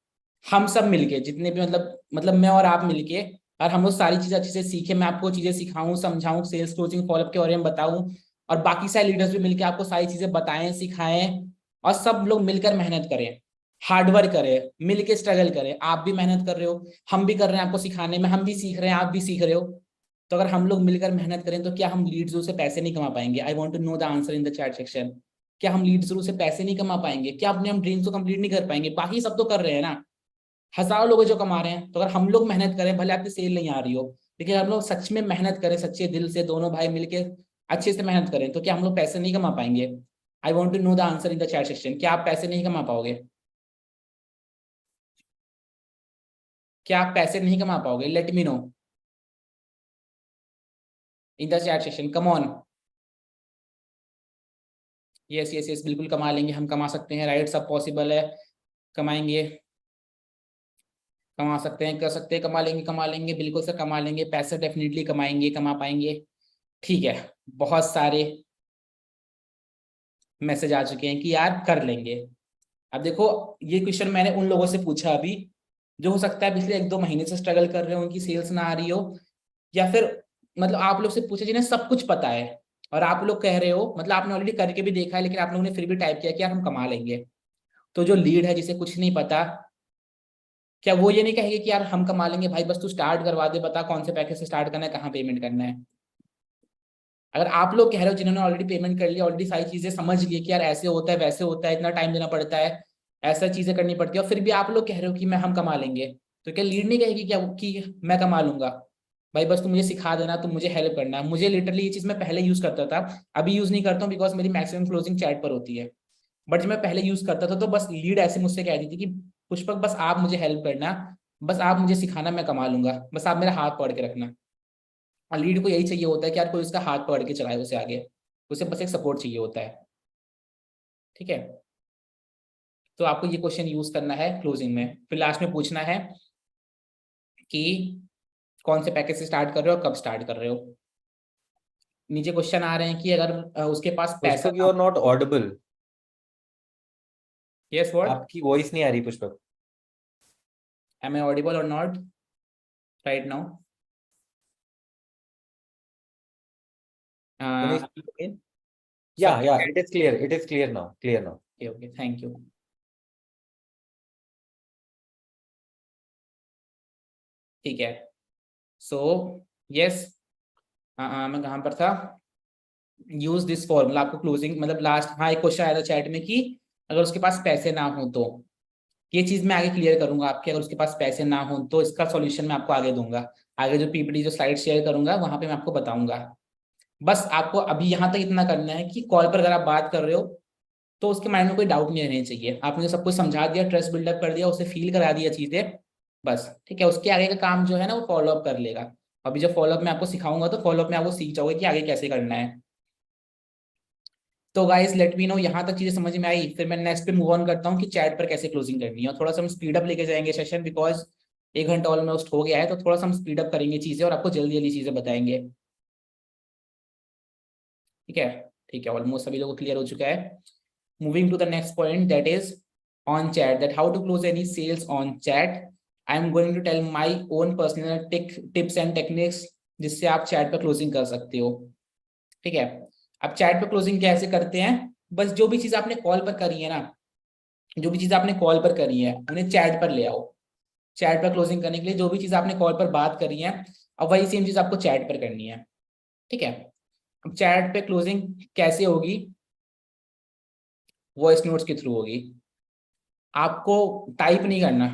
हम सब मिलके जितने भी मतलब मैं और आप मिलके, और हम लोग सारी चीजें अच्छे से सीखे, मैं आपको चीजें सिखाऊं, समझाऊं, सेल्स क्लोजिंग फॉलोअप के बारे में बताऊं, और बाकी सारे लीडर्स भी मिलके आपको सारी चीजें बताएं, सिखाएं, और सब लोग मिलकर मेहनत करें, हार्डवर्क करें, मिलके स्ट्रगल करें, आप भी मेहनत कर रहे हो, हम भी कर रहे हैं आपको सिखाने में, हम भी सीख रहे हैं, आप भी सीख रहे हो, तो अगर हम लोग मिलकर मेहनत करें तो क्या हम लीड्स से पैसे नहीं कमा पाएंगे? I want to know the answer in the chat section. क्या हम लीड शुरू से पैसे नहीं कमा पाएंगे? क्या अपने हम ड्रीम्स को कंप्लीट नहीं कर पाएंगे? बाकी सब तो कर रहे हैं ना, हजारों लोग जो कमा रहे हैं, तो अगर हम लोग मेहनत करें, भले आपकी सेल नहीं आ रही हो, लेकिन हम लोग सच में मेहनत करें, सच्चे दिल से दोनों भाई मिलके अच्छे से मेहनत करें, तो क्या हम लोग पैसे नहीं कमा पाएंगे? I want to know the answer in the chat section. क्या आप पैसे नहीं कमा पाओगे? क्या आप पैसे नहीं कमा पाओगे? Late me know in the chat section, come on. Yes yes yes, बिल्कुल कमा लेंगे, हम कमा सकते हैं, राइट, सब पॉसिबल है, कमाएंगे, कमा सकते हैं, कर सकते हैं, कमा लेंगे, बिल्कुल सर कमा लेंगे, पैसे डेफिनेटली कमाएंगे, कमा पाएंगे। ठीक है, बहुत सारे मैसेज आ चुके हैं कि यार कर लेंगे। अब देखो, ये क्वेश्चन मैंने उन लोगों से पूछा अभी, जो हो सकता है पिछले 1-2 महीने से स्ट्रगल कर रहे हो, उनकी सेल्स ना आ रही हो, या फिर मतलब आप लोग से पूछे जिन्हें सब कुछ पता है, और आप लोग कह रहे हो, मतलब आपने ऑलरेडी करके भी देखा है, लेकिन आप लोगों ने फिर भी टाइप किया कि यार हम कमा लेंगे। तो जो लीड है जिसे कुछ नहीं पता, क्या वो ये नहीं कहेगी कि यार हम कमा लेंगे भाई, बस तू स्टार्ट करवा दे, बता कौन से पैकेज से स्टार्ट करना है, कहाँ पेमेंट करना है? अगर आप लोग कह रहे हो जिन्होंने ऑलरेडी पेमेंट कर लिया, ऑलरेडी सारी चीजें समझ लिए कि यार ऐसे होता है, वैसे होता है, इतना टाइम देना पड़ता है, ऐसा चीजें करनी पड़ती है, और फिर भी आप लोग कह रहे हो कि मैं हम कमा लेंगे, तो क्या लीड नहीं कहेगी क्या कि मैं कमा लूंगा भाई, बस तुम मुझे सिखा देना, तुम मुझे हेल्प करना है? मुझे लिटरली ये चीज मैं पहले यूज करता था, अभी यूज नहीं करता हूँ, बिकॉज मेरी मैक्सिमम क्लोजिंग चैट पर होती है, बट जब मैं पहले यूज करता था तो बस लीड ऐसे मुझसे कह दी थी कि पुष्पक बस आप मुझे हेल्प करना, बस आप मुझे सिखाना, मैं कमा लूंगा, बस आप मेरा हाथ पकड़ के रखना। और लीड को यही चाहिए होता है कि यार कोई उसका हाथ पकड़ के चलाए उसे आगे, उसे बस एक सपोर्ट चाहिए होता है। ठीक है, तो आपको ये क्वेश्चन यूज करना है क्लोजिंग में, फिर लास्ट में पूछना है कि कौन से पैकेज से स्टार्ट कर रहे हो, कब स्टार्ट कर रहे हो। नीचे क्वेश्चन आ रहे हैं कि अगर उसके पास पैसा पुष्पक, ना you are not audible. Yes what, आपकी वॉइस नहीं आ रही पुष्पक। एम आई ऑडिबल और not right now? Can you speak again? Sir, yeah it is clear, it is clear now, clear now. Okay okay, thank you. ठीक है, so yes, मैं कहाँ पर था? यूज दिस फॉर्मूला, आपको क्लोजिंग मतलब last, हाँ एक क्वेश्चन आया था चैट में कि अगर उसके पास पैसे ना हो तो, ये चीज मैं आगे क्लियर करूंगा आपके, अगर उसके पास पैसे ना हो तो इसका सॉल्यूशन मैं आपको आगे दूंगा, आगे जो पीपीटी जो स्लाइड शेयर करूंगा वहां पे मैं आपको बताऊंगा। बस आपको अभी यहाँ तक इतना करना है कि कॉल पर अगर आप बात कर रहे हो तो उसके माइंड में कोई डाउट नहीं रहना चाहिए, आपने सब कुछ समझा दिया, ट्रस्ट बिल्डअप कर दिया, उसे फील करा दिया चीजें, बस ठीक है, उसके आगे का काम जो है ना वो फॉलोअप कर लेगा। अभी जो फॉलोअप में आपको सिखाऊंगा तो फॉलोअप में आपको सीख जाओगे कि आगे कैसे करना है। तो गाइस लेट मी नो यहाँ तक चीजें समझ में आई, फिर मैं नेक्स्ट पे मूव ऑन करता हूँ कि चैट पर कैसे क्लोजिंग करनी है, और थोड़ा सा हम स्पीड अप लेके जाएंगे सेशन, बिकॉज 1 घंटा ऑलमोस्ट हो गया है, तो थोड़ा सा हम स्पीड अप करेंगे चीजें और आपको जल्दी जल्दी चीजें बताएंगे। ठीक है, ठीक है, ऑलमोस्ट सभी लोगों को क्लियर हो चुका है। Moving to the next point that is on chat, that how to close any sales on chat. I am going to tell my own personal tips and techniques जिससे आप चैट पर closing कर सकते हो। ठीक है, अब चैट पर क्लोजिंग कैसे करते हैं, बस जो भी चीज आपने कॉल पर करी है ना, जो भी चीज आपने कॉल पर करी है उन्हें चैट पर ले आओ। चैट पर क्लोजिंग करने के लिए जो भी चीज आपने कॉल पर बात करी है, अब वही सेम चीज आपको चैट पर करनी है। ठीक है, अब चैट पे क्लोजिंग कैसे होगी, वॉइस नोट्स के थ्रू होगी। आपको टाइप नहीं करना,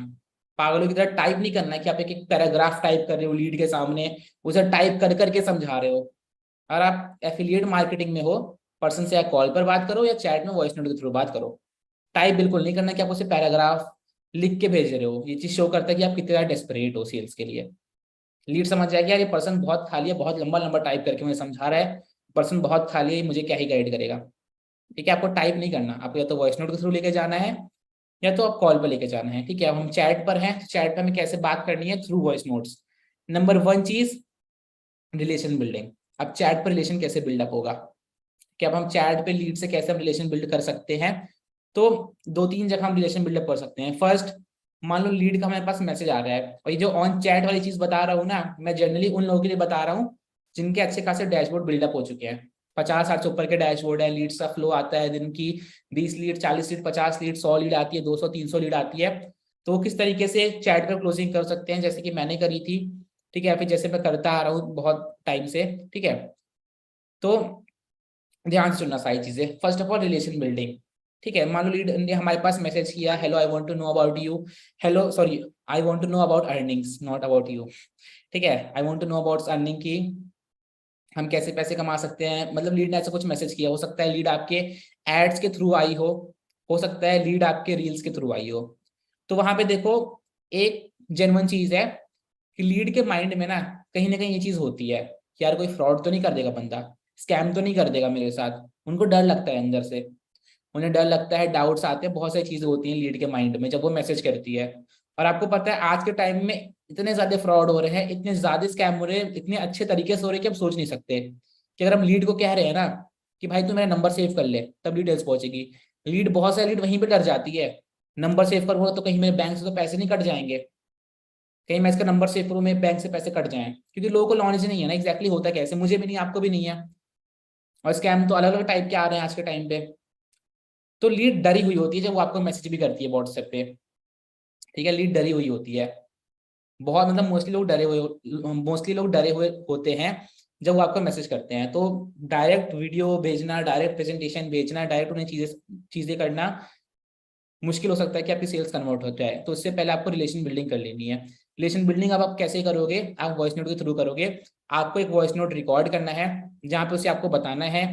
पागलों की तरह टाइप नहीं करना है कि आप एक एक पैराग्राफ टाइप कर रहे हो लीड के सामने, उसे टाइप कर करके समझा रहे हो। अगर आप एफिलिएट मार्केटिंग में हो, पर्सन से या कॉल पर बात करो या चैट में वॉइस नोट के थ्रू बात करो। टाइप बिल्कुल नहीं करना कि आप उसे पैराग्राफ लिख के भेज रहे हो। ये चीज शो करता है कि आप कितने ज्यादा डेस्परेट हो सेल्स के लिए। लीड समझ जाएगी यार ये पर्सन बहुत खाली है, बहुत लंबा लंबा टाइप करके मुझे समझा रहा है, पर्सन बहुत खाली है, मुझे क्या ही गाइड करेगा। ठीक है, आपको टाइप नहीं करना, आपको या तो वॉइस नोट के थ्रू लेके जाना है या तो आप कॉल पर लेके जाना है। ठीक है, अब हम चैट पर हैं, चैट पर हमें कैसे बात करनी है, थ्रू वॉइस नोट्स। नंबर 1 चीज, रिलेशन बिल्डिंग। अब चैट पर रिलेशन कैसे बिल्डअप होगा, कि अब हम चैट पे लीड से कैसे हम रिलेशन बिल्ड कर सकते हैं। तो 2-3 जगह हम रिलेशन बिल्डअप कर सकते हैं। फर्स्ट, मान लो लीड का हमारे पास मैसेज आ रहा है, और ये जो ऑन चैट वाली चीज बता रहा हूँ ना, मैं जनरली उन लोगों के लिए बता रहा हूँ जिनके अच्छे खासे डैशबोर्ड बिल्डअप हो चुके हैं। 50-60 से ऊपर के डैशबोर्ड है, लीड्स का फ्लो आता है दिन की 20 लीड, 40 लीड, 50 लीड, 100 लीड आती है, 200-300 लीड आती है। तो किस तरीके से चैट पर क्लोजिंग कर सकते हैं, जैसे कि मैंने करी थी। ठीक है, फिर जैसे मैं करता आ रहा हूँ बहुत टाइम से। ठीक है, तो ध्यान से सुनना सारी चीजें। First of all, relation building. ठीक है, मान लो लीड ने हमारे पास मैसेज किया, hello I want to know about you, hello sorry I want to know about earnings, not about you. ठीक है, I want to know about earning की हम कैसे पैसे कमा सकते हैं, मतलब लीड ने ऐसा कुछ मैसेज किया। हो सकता है लीड आपके एड्स के थ्रू आई हो सकता है लीड आपके रील्स के थ्रू आई हो। तो वहां पे देखो, एक जेन्युइन चीज है कि लीड के माइंड में ना कहीं ये चीज होती है कि यार कोई फ्रॉड तो नहीं कर देगा बंदा, स्कैम तो नहीं कर देगा मेरे साथ। उनको डर लगता है अंदर से, उन्हें डर लगता है, डाउट्स आते हैं, बहुत सारी चीजें होती हैं लीड के माइंड में जब वो मैसेज करती है। और आपको पता है आज के टाइम में इतने ज्यादा फ्रॉड हो रहे हैं, इतने ज्यादा स्कैम हो रहे हैं, इतने अच्छे तरीके से हो रहे हैं कि हम सोच नहीं सकते। कि अगर हम लीड को कह रहे हैं ना कि भाई तू मेरा नंबर सेव कर ले, तब डिटेल्स पहुंचेगी। लीड, बहुत सारी लीड वहीं पे डर जाती है, नंबर सेव करूंगा तो कहीं मेरे बैंक से तो पैसे नहीं कट जाएंगे, कहीं मैं इसका नंबर सेव करूँ मेरे बैंक से पैसे कट जाएं। क्योंकि लोगों को नॉलेज नहीं है ना एग्जैक्टली होता कैसे, मुझे भी नहीं, आपको भी नहीं है। और स्कैम तो अलग अलग टाइप के आ रहे हैं आज के टाइम पे। तो लीड डरी हुई होती है जब वो आपको मैसेज भी करती है व्हाट्सएप पे। ठीक है, लीड डरी हुई होती है बहुत, मतलब मोस्टली लोग डरे हुए होते हैं जब वो आपको मैसेज करते हैं। तो डायरेक्ट वीडियो भेजना, डायरेक्ट प्रेजेंटेशन भेजना, डायरेक्ट उन्हें चीजें चीजें करना मुश्किल हो सकता है कि आपकी सेल्स कन्वर्ट हो जाए। तो उससे पहले आपको रिलेशन बिल्डिंग कर लेनी है। रिलेशन बिल्डिंग अब आप कैसे करोगे, आप वॉइस नोट के थ्रू करोगे। आपको एक वॉइस नोट रिकॉर्ड करना है जहां पे उसे आपको बताना है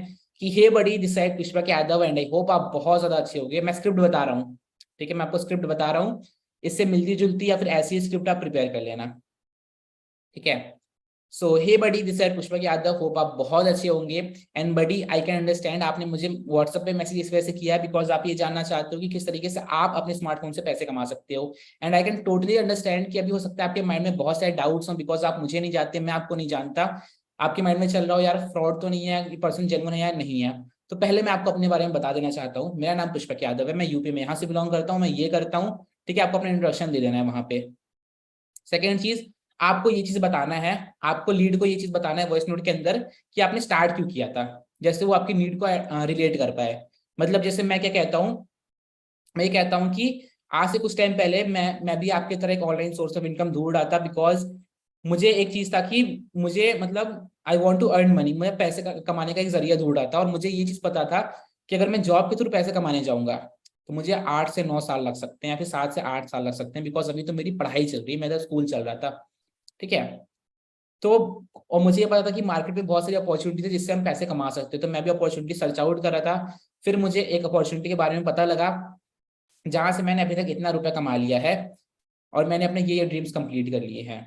कि हे बड़ी, this side Pushpak Yadav and I hope आप बहुत ज्यादा अच्छे होंगे। मैं स्क्रिप्ट बता रहा हूँ, ठीक है, मैं आपको स्क्रिप्ट बता रहा हूँ, इससे मिलती जुलती या फिर ऐसी स्क्रिप्ट आप प्रिपेयर कर लेना। ठीक है, so hey buddy, this side Pushpak Yadav, hope आप बहुत अच्छे होंगे। And buddy, I can understand, आपने मुझे व्हाट्सएप पे मैसेज इस वजह से किया है बिकॉज आप ये जानना चाहते हो कि किस तरीके से आप अपने स्मार्टफोन से पैसे कमा सकते हो। And I can totally understand कि अभी हो सकता है आपके माइंड में बहुत सारे डाउट्स हो बिकॉज आप मुझे नहीं जानते, मैं आपको नहीं जानता। आपके माइंड में चल रहा हो यार फ्रॉड तो नहीं है, ये पर्सन जेन्युइन है या नहीं है। तो पहले मैं आपको अपने बारे में बता देना चाहता हूँ, मेरा नाम पुष्पक यादव है, मैं यूपी में यहाँ से बिलोंग करता हूँ, मैं ये करता हूँ। ठीक है, आपको अपना इंट्रोडक्शन दे देना है वहां पे। सेकेंड चीज, आपको ये चीज बताना है, आपको लीड को ये चीज बताना है वॉइस नोट के अंदर कि आपने स्टार्ट क्यों किया था, जैसे वो आपकी नीड को रिलेट कर पाए। मतलब जैसे मैं क्या कहता हूँ, मैं ये कहता हूँ कि आज से कुछ टाइम पहले मैं भी आपके तरह एक ऑनलाइन सोर्स ऑफ इनकम ढूंढ रहा था बिकॉज मुझे एक चीज था कि मुझे मतलब I want to earn money, मैं पैसे कमाने का एक जरिया ढूंढ रहा था। और मुझे ये चीज पता था कि अगर मैं जॉब के थ्रू पैसे कमाने जाऊंगा तो मुझे 8 से 9 साल लग सकते हैं या फिर 7 से 8 साल लग सकते हैं बिकॉज अभी तो मेरी पढ़ाई चल रही है, मेरा स्कूल चल रहा था। ठीक है, तो और मुझे ये पता था कि मार्केट में बहुत सारी अपॉर्चुनिटी है जिससे हम पैसे कमा सकते हैं, तो मैं भी अपॉर्चुनिटी सर्च आउट कर रहा था। फिर मुझे एक अपॉर्चुनिटी के बारे में पता लगा जहां से मैंने अभी तक इतना रुपया कमा लिया है और मैंने अपने ये ड्रीम्स कंप्लीट कर लिए हैं।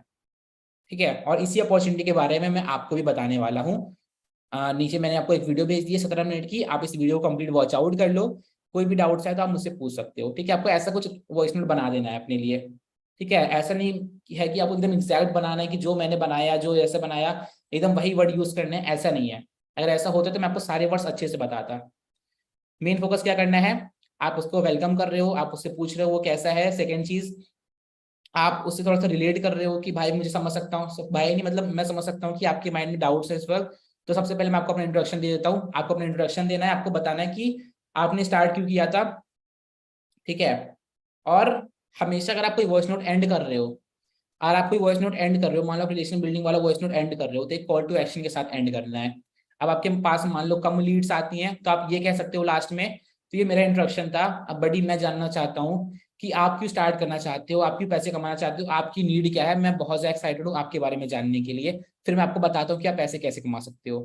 ठीक है, और इसी अपॉर्चुनिटी के बारे में मैं आपको भी बताने वाला हूँ। नीचे मैंने आपको एक वीडियो भेज दी है 17 मिनट की, आप इस वीडियो को कंप्लीट वॉच आउट कर लो। कोई भी डाउट्स है तो आप मुझसे पूछ सकते हो। ठीक है, आपको ऐसा कुछ वॉइस नोट बना देना है अपने लिए। ठीक है, ऐसा नहीं है कि आपको एकदम एग्जैक्ट बनाना है कि जो मैंने बनाया, जो ऐसे बनाया एकदम वही वर्ड यूज करने हैं, ऐसा नहीं है। अगर ऐसा होता तो मैं आपको सारे वर्ड्स अच्छे से बताता। मेन फोकस क्या करना है, आप उसको वेलकम कर रहे हो, आप उससे पूछ रहे हो वो कैसा है। सेकेंड चीज, आप उससे थोड़ा सा रिलेट कर रहे हो कि भाई मुझे समझ सकता हूँ, भाई नहीं मतलब मैं समझ सकता हूँ कि आपके माइंड में डाउट्स है इस वक्त। तो सबसे पहले मैं आपको अपना इंट्रोडक्शन दे देता हूँ। आपको अपना इंट्रोडक्शन देना है, आपको बताना है कि आपने स्टार्ट क्यों किया था, ठीक है। और हमेशा अगर आप कोई वॉइस नोट एंड कर रहे हो, और आप कोई वॉइस नोट एंड कर रहे हो, मान लो रिलेशन बिल्डिंग वाला वॉइस नोट एंड कर रहे हो, तो एक कॉल टू एक्शन के साथ एंड करना है। अब आपके पास मान लो कम लीड्स आती हैं, तो आप ये कह सकते हो लास्ट में, तो ये मेरा इंट्रोडक्शन था, अब बड़ी मैं जानना चाहता हूँ कि आप क्यों स्टार्ट करना चाहते हो, आप क्यों पैसे कमाना चाहते हो, आपकी नीड क्या है, मैं बहुत ज्यादा एक्साइटेड हूँ आपके बारे में जानने के लिए। फिर मैं आपको बताता हूँ कि आप पैसे कैसे कमा सकते हो।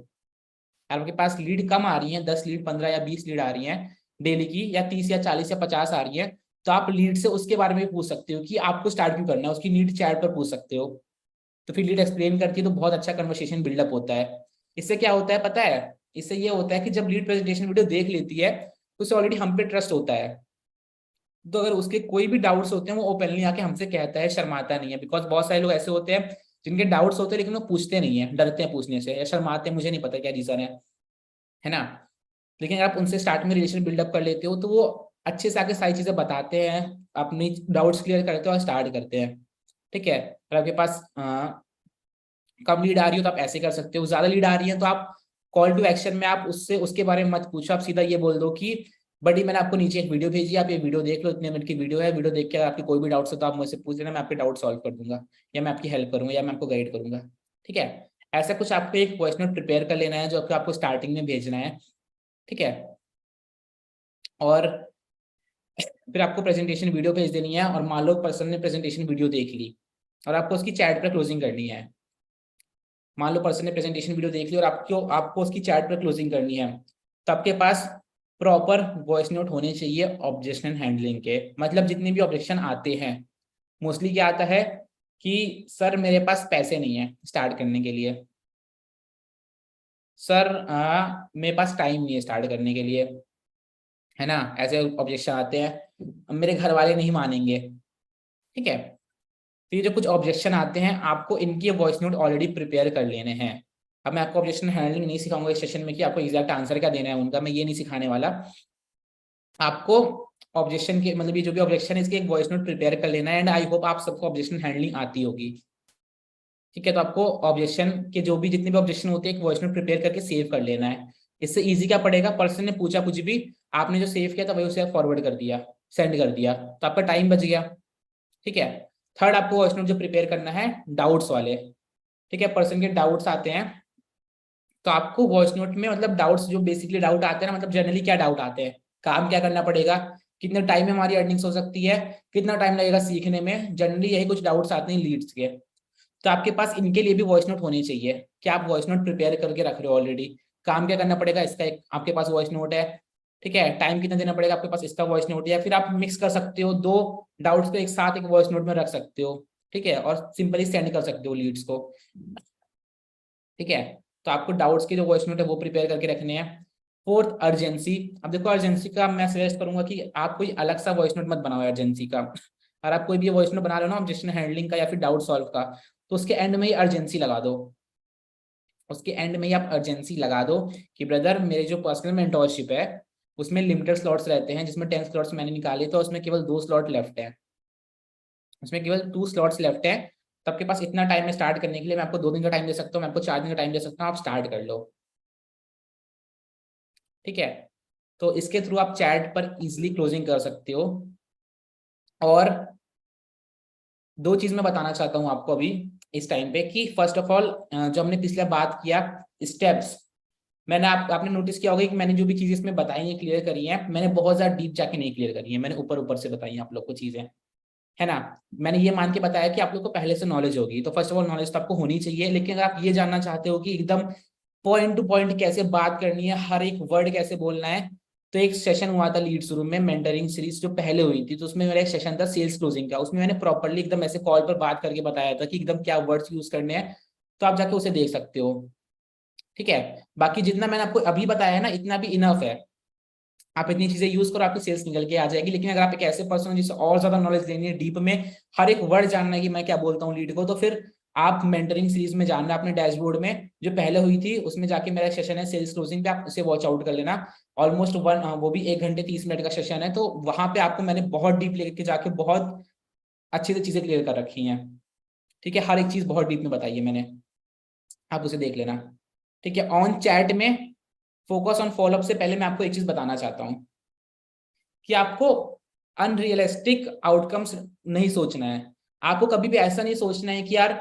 अगर आपके पास लीड कम आ रही है, 10 लीड 15 या 20 लीड आ रही है डेली की, या 30 या 40 या 50 आ रही है, तो आप लीड से उसके बारे में भी पूछ सकते हो कि आपको स्टार्ट क्यों करना है, उसकी नीड चैट पर पूछ सकते हो। तो फिर लीड एक्सप्लेन करती है तो बहुत अच्छा कन्वर्सेशन बिल्डअप होता है। इससे क्या होता है पता है, इससे ये होता है कि जब लीड प्रेजेंटेशन वीडियो देख लेती है तो उसे ऑलरेडी हम पे ट्रस्ट होता है। तो अगर उसके कोई भी डाउट्स होते हैं वो ओपनली आके हमसे कहता है, शर्माता नहीं है। बिकॉज बहुत सारे लोग ऐसे होते हैं जिनके डाउट्स होते हैं लेकिन वो पूछते नहीं है, डरते हैं पूछने से या शर्माते हैं, मुझे नहीं पता क्या रीजन है ना। लेकिन अगर आप उनसे स्टार्ट में रिलेशन बिल्डअप कर लेते हो तो वो अच्छे से आके सारी चीजें बताते हैं, अपनी डाउट्स क्लियर करते हैं और स्टार्ट करते हैं, ठीक है। अगर आपके पास कम लीड आ रही हो तो आप ऐसे कर सकते हो, ज्यादा लीड आ रही है तो आप कॉल टू एक्शन में आप उससे उसके बारे में मत पूछो, आप सीधा ये बोल दो कि बड़ी मैंने आपको नीचे एक वीडियो भेजी है, आप ये वीडियो देख लो, इतने मिनट की वीडियो है, वीडियो देख के अगर आपकी कोई भी डाउट्स हो तो आप मुझसे पूछ लेना, मैं आपके डाउट सॉल्व कर दूंगा, या मैं आपकी हेल्प करूंगा, या मैं आपको गाइड करूंगा, ठीक है। ऐसा कुछ आपको एक वॉइस नोट प्रिपेयर कर लेना है जो आपको स्टार्टिंग में भेजना है, ठीक है। और फिर आपको प्रेजेंटेशन वीडियो भेज देनी है, और मान लो पर्सन ने प्रेजेंटेशन वीडियो देख ली और आपको उसकी चैट पर क्लोजिंग करनी है। मान लो पर्सन ने प्रेजेंटेशन वीडियो देख ली और आपको आपको उसकी चैट पर क्लोजिंग करनी है, तो आपके पास प्रॉपर वॉइस नोट होने चाहिए ऑब्जेक्शन हैंडलिंग के। मतलब जितने भी ऑब्जेक्शन आते हैं, मोस्टली क्या आता है कि सर मेरे पास पैसे नहीं है स्टार्ट करने के लिए, सर मेरे पास टाइम नहीं है स्टार्ट करने के लिए, है ना, ऐसे ऑब्जेक्शन आते हैं, मेरे घर वाले नहीं मानेंगे, ठीक है। तो ये जो कुछ ऑब्जेक्शन आते हैं आपको इनकी वॉइस नोट ऑलरेडी प्रिपेयर कर लेने हैं। अब मैं आपको ऑब्जेक्शन हैंडलिंग नहीं सिखाऊंगा इस सेशन में कि आपको एग्जैक्ट आंसर क्या देना है उनका, मैं ये नहीं सिखाने वाला आपको। ऑब्जेक्शन के मतलब ये जो भी ऑब्जेक्शन है इसके एक वॉइस नोट प्रिपेयर कर लेना है, एंड आई होप आप सबको ऑब्जेक्शन हैंडलिंग आती होगी, ठीक है। तो आपको ऑब्जेक्शन के जो भी जितने भी ऑब्जेक्शन होते हैं एक वॉइस नोट प्रिपेयर करके सेव कर लेना है। इससे इजी क्या पड़ेगा, पर्सन ने पूछा कुछ भी, आपने जो सेव किया था वही उसे फॉरवर्ड कर दिया, सेंड कर दिया, तो आपका टाइम बच गया, ठीक है। थर्ड आपको वॉइस नोट जो प्रिपेयर करना है डाउट्स वाले, ठीक है। पर्सन के डाउट्स आते हैं तो आपको वॉइस नोट में मतलब डाउट्स जो बेसिकली डाउट आते हैं ना, मतलब जनरली क्या डाउट आते हैं, काम क्या करना पड़ेगा, कितने टाइम में हमारी अर्निंग्स हो सकती है, कितना टाइम लगेगा सीखने में, जनरली यही कुछ डाउट्स आते हैं लीड्स के। तो आपके पास इनके लिए भी वॉइस नोट होनी चाहिए कि आप वॉइस नोट प्रिपेयर करके रख रहे हो ऑलरेडी। काम क्या करना पड़ेगा इसका एक आपके पास वॉइस नोट है, ठीक है। टाइम कितना देना पड़ेगा आपके पास इसका वॉइस नोट है, या फिर आप मिक्स कर सकते हो दो डाउट्स को एक साथ एक वॉइस नोट में रख सकते हो, ठीक है, और सिंपली सेंड कर सकते हो लीड्स को, ठीक है। तो आपको डाउट्स की जो वॉइस नोट है वो प्रिपेयर करके रखने हैं। Fourth urgency. अब देखो अर्जेंसी का मैं सजेस्ट करूंगा कि आप कोई अलग सा वॉइस नोट मत बनाओ अर्जेंसी का। अगर आप कोई भी वॉइस नोट बना रहे हो ना ऑब्जेक्शन हैंडलिंग का या फिर डाउट सॉल्व का, तो उसके एंड में ही अर्जेंसी लगा दो, उसके एंड में ही आप अर्जेंसी लगा दो कि ब्रदर मेरे जो पर्सनल मेंटोरशिप है उसमें लिमिटेड स्लॉट्स रहते हैं, जिसमें 10 स्लॉट्स मैंने निकाले तो उसमें केवल 2 स्लॉट लेफ्ट है, उसमें केवल 2 स्लॉट्स लेफ्ट है। तो आपके पास इतना टाइम है स्टार्ट करने के लिए, मैं आपको 2 दिन का टाइम दे सकता हूँ, मैं आपको 4 दिन का टाइम दे सकता हूँ, आप स्टार्ट कर लो, ठीक है। तो इसके थ्रू आप चैट पर इजिली क्लोजिंग कर सकते हो। और दो चीज मैं बताना चाहता हूँ आपको अभी इस टाइम पे कि फर्स्ट ऑफ ऑल जो हमने पिछले बात किया स्टेप्स, मैंने आपने नोटिस किया होगा कि मैंने जो भी चीजें इसमें बताई है क्लियर करी है, मैंने बहुत ज्यादा डीप जाके नहीं क्लियर करी है, मैंने ऊपर ऊपर से बताई है आप लोग को चीजें, है ना। मैंने ये मान के बताया कि आप लोग को पहले से नॉलेज होगी, तो फर्स्ट ऑफ ऑल नॉलेज तो आपको होनी चाहिए, लेकिन अगर आप ये जानना चाहते हो कि एकदम पॉइंट टू पॉइंट कैसे बात करनी है, हर एक वर्ड कैसे बोलना है, तो एक सेशन हुआ था लीड्स रूम में मेंटरिंग सीरीज जो पहले हुई थी, तो उसमें मेरा एक सेशन था सेल्स क्लोजिंग का, उसमें मैंने प्रॉपर्ली एकदम ऐसे कॉल पर बात करके बताया था कि एकदम क्या वर्ड्स यूज करने हैं, तो आप जाके उसे देख सकते हो, ठीक है। बाकी जितना मैंने आपको अभी बताया है ना इतना भी इनफ है, आप इतनी चीजें यूज करो आपकी सेल्स निकल के आ जाएगी। लेकिन अगर आप एक ऐसे पर्सन हो जिससे और ज्यादा नॉलेज लेनी है डीप में, हर एक वर्ड जानना है कि मैं क्या बोलता हूँ लीड को, तो फिर आप मेंटरिंग सीरीज में जानना अपने डैशबोर्ड में जो पहले हुई थी उसमें जाके मेरा सेशन है सेल्स क्लोजिंग पे, आप उसे वॉच आउट कर लेना। ऑलमोस्ट वो भी 1 घंटे 30 मिनट का सेशन है, तो वहां पे आपको मैंने बहुत डीप लेके जाके बहुत अच्छे से चीजें क्लियर कर रखी हैं, ठीक है, हर एक चीज बहुत डीप में बताई है मैंने, आप उसे देख लेना, ठीक है। ऑन चैट में फोकस ऑन फॉलोअप से पहले मैं आपको एक चीज बताना चाहता हूँ कि आपको अनरियलिस्टिक आउटकम्स नहीं सोचना है। आपको कभी भी ऐसा नहीं सोचना है कि यार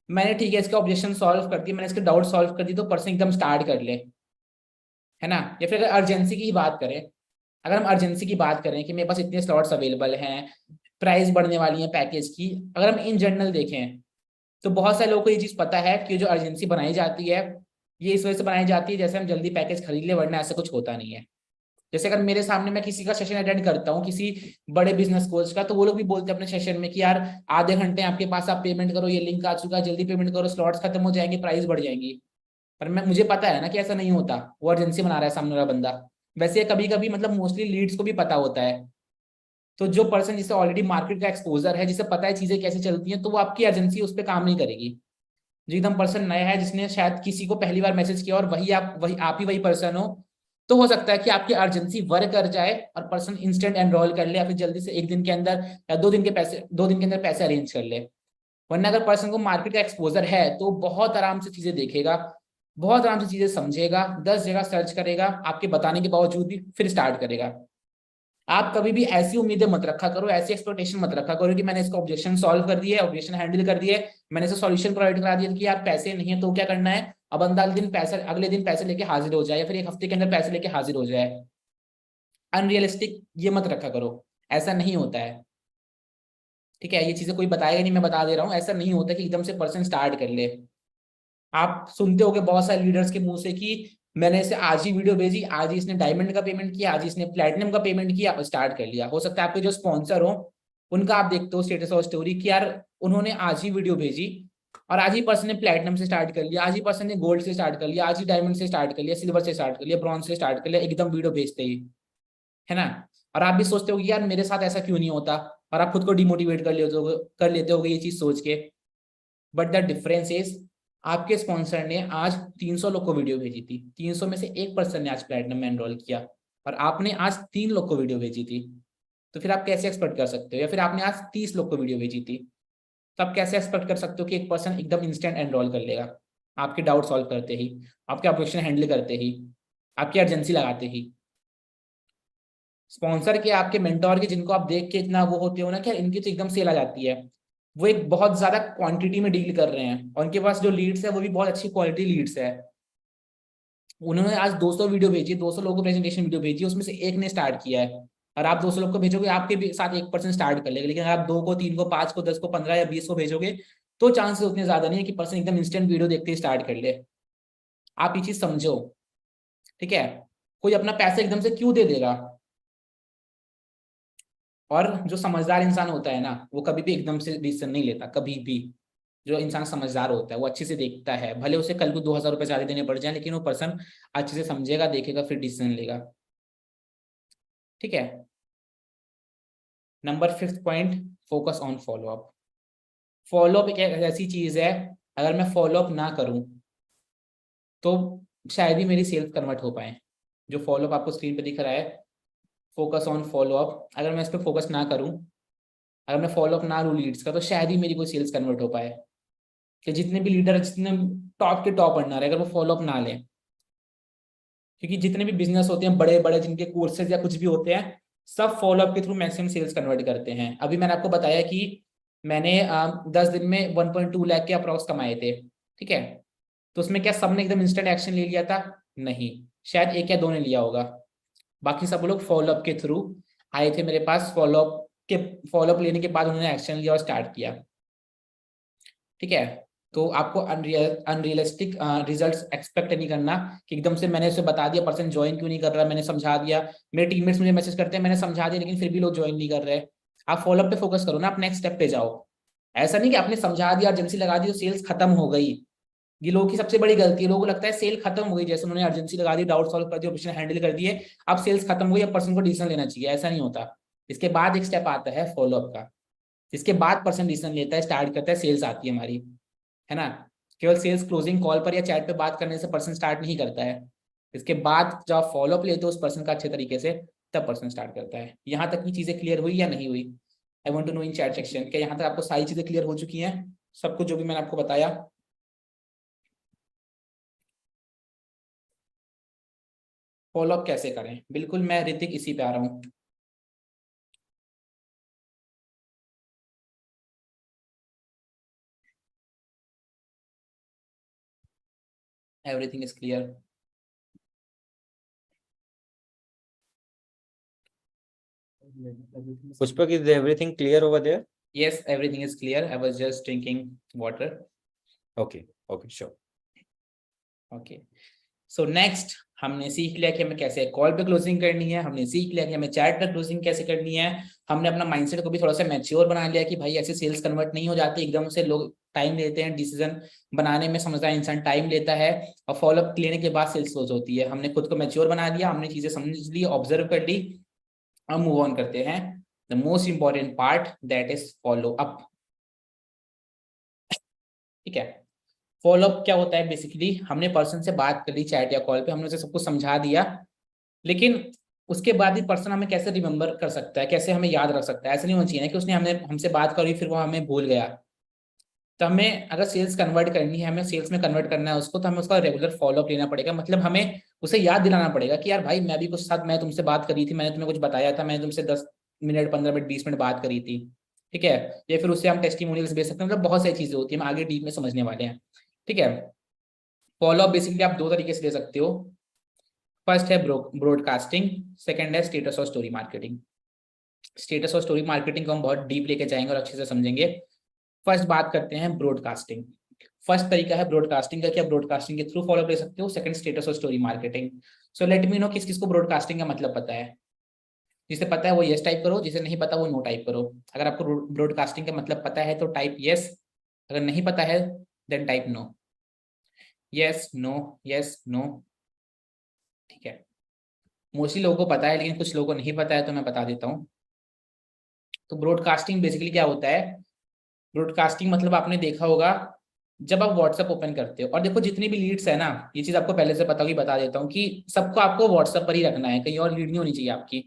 मैंने ठीक है इसका ऑब्जेक्शन सॉल्व कर दिया, मैंने इसके डाउट सॉल्व कर दी तो पर्सन एकदम स्टार्ट कर ले, है ना। या फिर अगर अर्जेंसी की ही बात करें, अगर हम अर्जेंसी की बात करें कि मेरे पास इतने स्लॉट्स अवेलेबल हैं, प्राइस बढ़ने वाली है पैकेज की, अगर हम इन जनरल देखें तो बहुत सारे लोगों को ये चीज पता है कि जो अर्जेंसी बनाई जाती है ये इस वजह से बनाई जाती है जैसे हम जल्दी पैकेज खरीद ले, वरना ऐसा कुछ होता नहीं है। जैसे अगर मेरे सामने मैं किसी का सेशन अटेंड करता हूँ किसी बड़े बिजनेस कोच का, तो वो लोग भी बोलते हैं अपने सेशन में कि यार आधे घंटे आपके पास, आप पेमेंट करो, ये लिंक आ चुका है, जल्दी पेमेंट करो, स्लॉट्स खत्म हो जाएंगे, प्राइस बढ़ जाएंगी। पर मैं, मुझे पता है ना कि ऐसा नहीं होता, वो अर्जेंसी बना रहा है सामने वाला बंदा। वैसे कभी कभी मतलब मोस्टली लीड्स को भी पता होता है, तो जो पर्सन जिसे ऑलरेडी मार्केट का एक्सपोजर है, जिसे पता है चीजें कैसे चलती हैं, तो वो आपकी अर्जेंसी उस पर काम नहीं करेगी। जो एकदम पर्सन नया है, जिसने शायद किसी को पहली बार मैसेज किया और वही आप ही वही पर्सन हो, तो हो सकता है कि आपकी अर्जेंसी वर्क कर जाए और पर्सन इंस्टेंट एनरोल कर ले, या फिर जल्दी से 1 दिन के अंदर या 2 दिन के अंदर पैसे अरेंज कर ले। वरना अगर पर्सन को मार्केट का एक्सपोजर है तो बहुत आराम से चीजें देखेगा, बहुत आराम से चीजें समझेगा, 10 जगह सर्च करेगा, आपके बताने के बावजूद भी फिर स्टार्ट करेगा। आप कभी भी ऐसी उम्मीदें मत रखा करो, ऐसी एक्सपेक्टेशन मत रखा करो कि मैंने इसका ऑब्जेक्शन सॉल्व कर दिया है, ऑब्जेक्शन हैंडल कर दिया है, मैंने इसे सॉल्यूशन प्रोवाइड करा दिया कि यार पैसे नहीं है तो क्या करना है, अब बंदा अगले दिन पैसे लेके हाजिर हो जाए, या फिर 1 हफ्ते के अंदर पैसे लेके हाजिर हो जाए। अनरियलिस्टिक ये मत रखा करो, ऐसा नहीं होता है, ठीक है। ये चीजें कोई बताएगा नहीं, मैं बता दे रहा हूँ, ऐसा नहीं होता कि एकदम से पर्सन स्टार्ट कर ले। आप सुनते होगे बहुत सारे लीडर्स के मुंह से कि मैंने इसे आज ही वीडियो भेजी, आज ही इसने डायमंड का पेमेंट किया, आज ही इसने प्लेटिनम का पेमेंट किया, स्टार्ट कर लिया। हो सकता है आपके जो स्पॉन्सर हो उनका आप देखते हो स्टेटस और स्टोरी कि यार उन्होंने आज ही वीडियो भेजी और आज ही पर्सन ने प्लेटिनम से स्टार्ट कर लिया, आज ही पर्सन ने गोल्ड से स्टार्ट कर लिया, आज ही डायमंड से स्टार्ट कर लिया, सिल्वर से स्टार्ट कर लिया, ब्रॉन्ज से स्टार्ट कर लिया, एकदम वीडियो भेजते ही, है ना। और आप भी सोचते हो कि यार मेरे साथ ऐसा क्यों नहीं होता, और आप खुद को डिमोटिवेट कर लेते हो ये चीज सोच के। बट द डिफरेंस इज, आपके स्पॉन्सर ने आज 300 लोग को वीडियो भेजी थी, 300 में से एक पर्सन ने आज प्लेटिनम में एनरोल किया, और आपने आज 3 लोग को वीडियो भेजी थी। तो फिर आप कैसे एक्सपेक्ट कर सकते हो, या फिर आपने आज 30 लोग को वीडियो भेजी थी, तो आप कैसे एक्सपेक्ट कर सकते हो कि एक पर्सन एकदम इंस्टेंट एनरोल कर लेगा आपके डाउट सॉल्व करते ही, आपके ऑब्जेक्शन हैंडल करते ही, आपकी अर्जेंसी लगाते ही। स्पॉन्सर के, आपके मेंटोर के, जिनको आप देख के इतना वो होते हो ना कि इनकी तो एकदम सेल आ जाती है, वो एक बहुत ज्यादा क्वांटिटी में डील कर रहे हैं, और उनके पास जो लीड्स है वो भी बहुत अच्छी क्वालिटी लीड्स है। उन्होंने आज 200 वीडियो भेजी, 200 लोगों को प्रेजेंटेशन वीडियो भेजी, उसमें से एक ने स्टार्ट किया है, और आप 200 लोग को भेजोगे, आपके भी साथ 1% स्टार्ट कर लेगा। लेकिन अगर आप 2 को, 3 को, 5 को, 10 को, 15 या 20 को भेजोगे, तो चांसेस उतने ज्यादा नहीं है कि पर्सन एकदम इंस्टेंट वीडियो देखते ही स्टार्ट कर ले। आप ये चीज समझो, ठीक है। कोई अपना पैसा एकदम से क्यों दे देगा, और जो समझदार इंसान होता है ना, वो कभी भी एकदम से डिसीजन नहीं लेता, कभी भी। जो इंसान समझदार होता है वो अच्छे से देखता है, भले उसे कल को 2000 रुपए ज्यादा देने पड़ जाए, लेकिन वो पर्सन अच्छे से समझेगा, देखेगा, फिर डिसीजन लेगा, ठीक है। Number 5th point, focus on follow up. Follow up एक ऐसी चीज है, अगर मैं फॉलोअप ना करूं तो शायद ही मेरी सेल्स कन्वर्ट हो पाए। जो फॉलोअप आपको स्क्रीन पे दिख रहा है, फोकस ऑन फॉलोअप, अगर मैं इस पर फोकस ना करूं, अगर मैं फॉलोअप ना लूँ लीड्स का, तो शायद ही मेरी कोई सेल्स कन्वर्ट हो पाए। कि जितने भी लीडर, जितने टॉप के टॉप अर्नर है, अगर वो फॉलोअप ना लें, क्योंकि जितने भी बिजनेस होते हैं बड़े बड़े, जिनके कोर्सेज या कुछ भी होते हैं, सब फॉलोअप के थ्रू मैक्सिमम सेल्स कन्वर्ट करते हैं। अभी मैंने आपको बताया कि मैंने 10 दिन में 1.2 लाख के अप्रॉक्स कमाए थे, ठीक है। तो उसमें क्या सबने एकदम इंस्टेंट एक्शन ले लिया था? नहीं, शायद 1 या 2 ने लिया होगा। बाकी सब लोग फॉलोअप के थ्रू आए थे मेरे पास, फॉलोअप लेने के बाद उन्होंने एक्शन लिया और स्टार्ट किया, ठीक है। तो आपको अनरियलिस्टिक रिजल्ट्स एक्सपेक्ट नहीं करना कि एकदम से मैंने उसे बता दिया, पर्सन ज्वाइन क्यों नहीं कर रहा, मैंने समझा दिया, मेरे टीममेट्स मुझे मैसेज करते हैं मैंने समझा दिया लेकिन फिर भी लोग ज्वाइन नहीं कर रहे। आप फॉलोअप पे फोकस करो ना, आप नेक्स्ट स्टेप पे जाओ। ऐसा नहीं कि आपने समझा दिया, अर्जेंसी लगा दी तो सेल्स खत्म हो गई। ये लोगों की सबसे बड़ी गलती है, लोगों को लगता है सेल खत्म हो गई, जैसे उन्होंने अर्जेंसी लगा दी, डाउट सॉल्व कर दिया, ऑपरेशन हैंडल कर दिए, अब सेल्स खत्म हो गई, अब पर्सन को डिसीजन लेना चाहिए। ऐसा नहीं होता। इसके बाद एक स्टेप आता है फॉलोअप का, इसके बाद पर्सन डिसीजन लेता है, स्टार्ट करता है, सेल्स आती है हमारी, है ना। केवल सेल्स क्लोजिंग कॉल पर या चैट पे बात करने से पर्सन स्टार्ट नहीं करता है। इसके बाद जब आप फॉलोअप लेते हो उस पर्सन का अच्छे तरीके से, तब पर्सन स्टार्ट करता है। यहाँ तक की चीजें क्लियर हुई या नहीं हुई? I want to know in chat section. क्या यहाँ तक आपको सारी चीजें क्लियर हो चुकी हैं, सब कुछ जो भी मैंने आपको बताया? फॉलोअप कैसे करें, बिल्कुल मैं ऋतिक इसी पे आ रहा हूँ। Everything is clear. Pushpak, is everything clear over there? Yes, everything is clear. I was just drinking water. Okay, okay, sure. Okay. So next हमने सीख लिया कि हमें कैसे कॉल पे क्लोजिंग करनी है, हमने सीख लिया कि हमें चैट पे क्लोजिंग कैसे करनी है, हमने अपना माइंडसेट को भी थोड़ा सा मैच्योर बना लिया कि भाई ऐसे सेल्स कन्वर्ट नहीं हो जाती एकदम से, लोग टाइम लेते हैं डिसीजन बनाने में, समझदार इंसान टाइम लेता है, और फॉलोअप लेने के बाद सेल्स क्लोज होती है। हमने खुद को मैच्योर बना लिया, हमने चीजें समझ ली, ऑब्जर्व कर ली। अब मूव ऑन करते हैं the most important part, that is follow up. ठीक है, फॉलोअप क्या होता है? बेसिकली हमने पर्सन से बात कर ली चैट या कॉल पे, हमने उसे सब कुछ समझा दिया, लेकिन उसके बाद भी पर्सन हमें कैसे रिमेम्बर कर सकता है, कैसे हमें याद रख सकता है? ऐसा नहीं होना चाहिए ना कि उसने हमसे बात करी फिर वो हमें भूल गया। तो हमें अगर सेल्स कन्वर्ट करनी है, हमें सेल्स में कन्वर्ट करना है उसको, तो हमें उसका रेगुलर फॉलोअप लेना पड़ेगा। मतलब हमें उसे याद दिलाना पड़ेगा कि यार भाई मैं भी कुछ साथ, मैं तुमसे बात करी थी, मैंने तुम्हें कुछ बताया था, मैंने तुमसे 10 मिनट 15 मिनट 20 मिनट बात करी थी। ठीक है, या फिर उससे हम टेस्टिमोनियल्स भेज सकते हैं, मतलब बहुत सारी चीजें होती है, हम आगे डीप में समझने वाले हैं। ठीक है, फॉलोअप बेसिकली आप दो तरीके से ले सकते हो। फर्स्ट है ब्रॉडकास्टिंग, सेकंड है स्टेटस और स्टोरी मार्केटिंग। स्टेटस और स्टोरी मार्केटिंग को हम बहुत डीप लेके जाएंगे और अच्छे से समझेंगे। फर्स्ट बात करते हैं ब्रॉडकास्टिंग। फर्स्ट तरीका है ब्रॉडकास्टिंग का, कि आप ब्रॉडकास्टिंग के थ्रू फॉलो ले सकते हो। सेकंड स्टेटस और story marketing. So let me no किस किस को ब्रॉडकास्टिंग का मतलब पता है। जिसे पता है वो यस टाइप करो, जिसे नहीं पता वो नो टाइप करो। अगर आपको ब्रॉडकास्टिंग का मतलब पता है तो टाइप यस, अगर नहीं पता है then type no. Yes no, yes no. ठीक है, मोस्टली लोगों को पता है लेकिन कुछ लोगों को नहीं पता है, तो मैं बता देता हूँ। तो ब्रॉडकास्टिंग बेसिकली क्या होता है? ब्रॉडकास्टिंग मतलब आपने देखा होगा, जब आप व्हाट्सएप ओपन करते हो, और देखो जितनी भी लीड्स है ना, ये चीज आपको पहले से पता होगी, बता देता हूँ कि सबको आपको व्हाट्सएप पर ही रखना है, कहीं और लीड नहीं होनी चाहिए आपकी।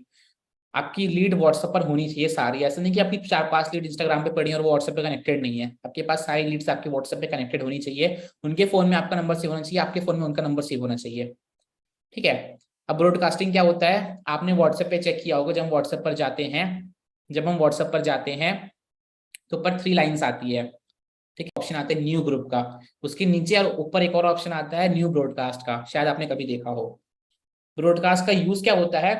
आपकी लीड व्हाट्सएप पर होनी चाहिए सारी। ऐसा नहीं कि आपकी 4-5 लीड इंस्टाग्राम पे पड़ी और वो व्हाट्सएप पे कनेक्टेड नहीं है। आपके पास सारी लीड्स आपके व्हाट्सएप पे कनेक्टेड होनी चाहिए। उनके फोन में आपका नंबर सेव होना चाहिए, आपके फोन में उनका नंबर सेव होना चाहिए। ठीक है, अब ब्रॉडकास्टिंग क्या होता है? आपने व्हाट्सएप पे चेक किया होगा, जब हम व्हाट्सएप पर जाते हैं, जब हम व्हाट्सएप पर जाते हैं तो ऊपर 3 लाइन्स आती है। ठीक है, ऑप्शन आता है न्यू ग्रुप का, उसके नीचे और ऊपर एक और ऑप्शन आता है न्यू ब्रॉडकास्ट का, शायद आपने कभी देखा हो। ब्रॉडकास्ट का यूज क्या होता है?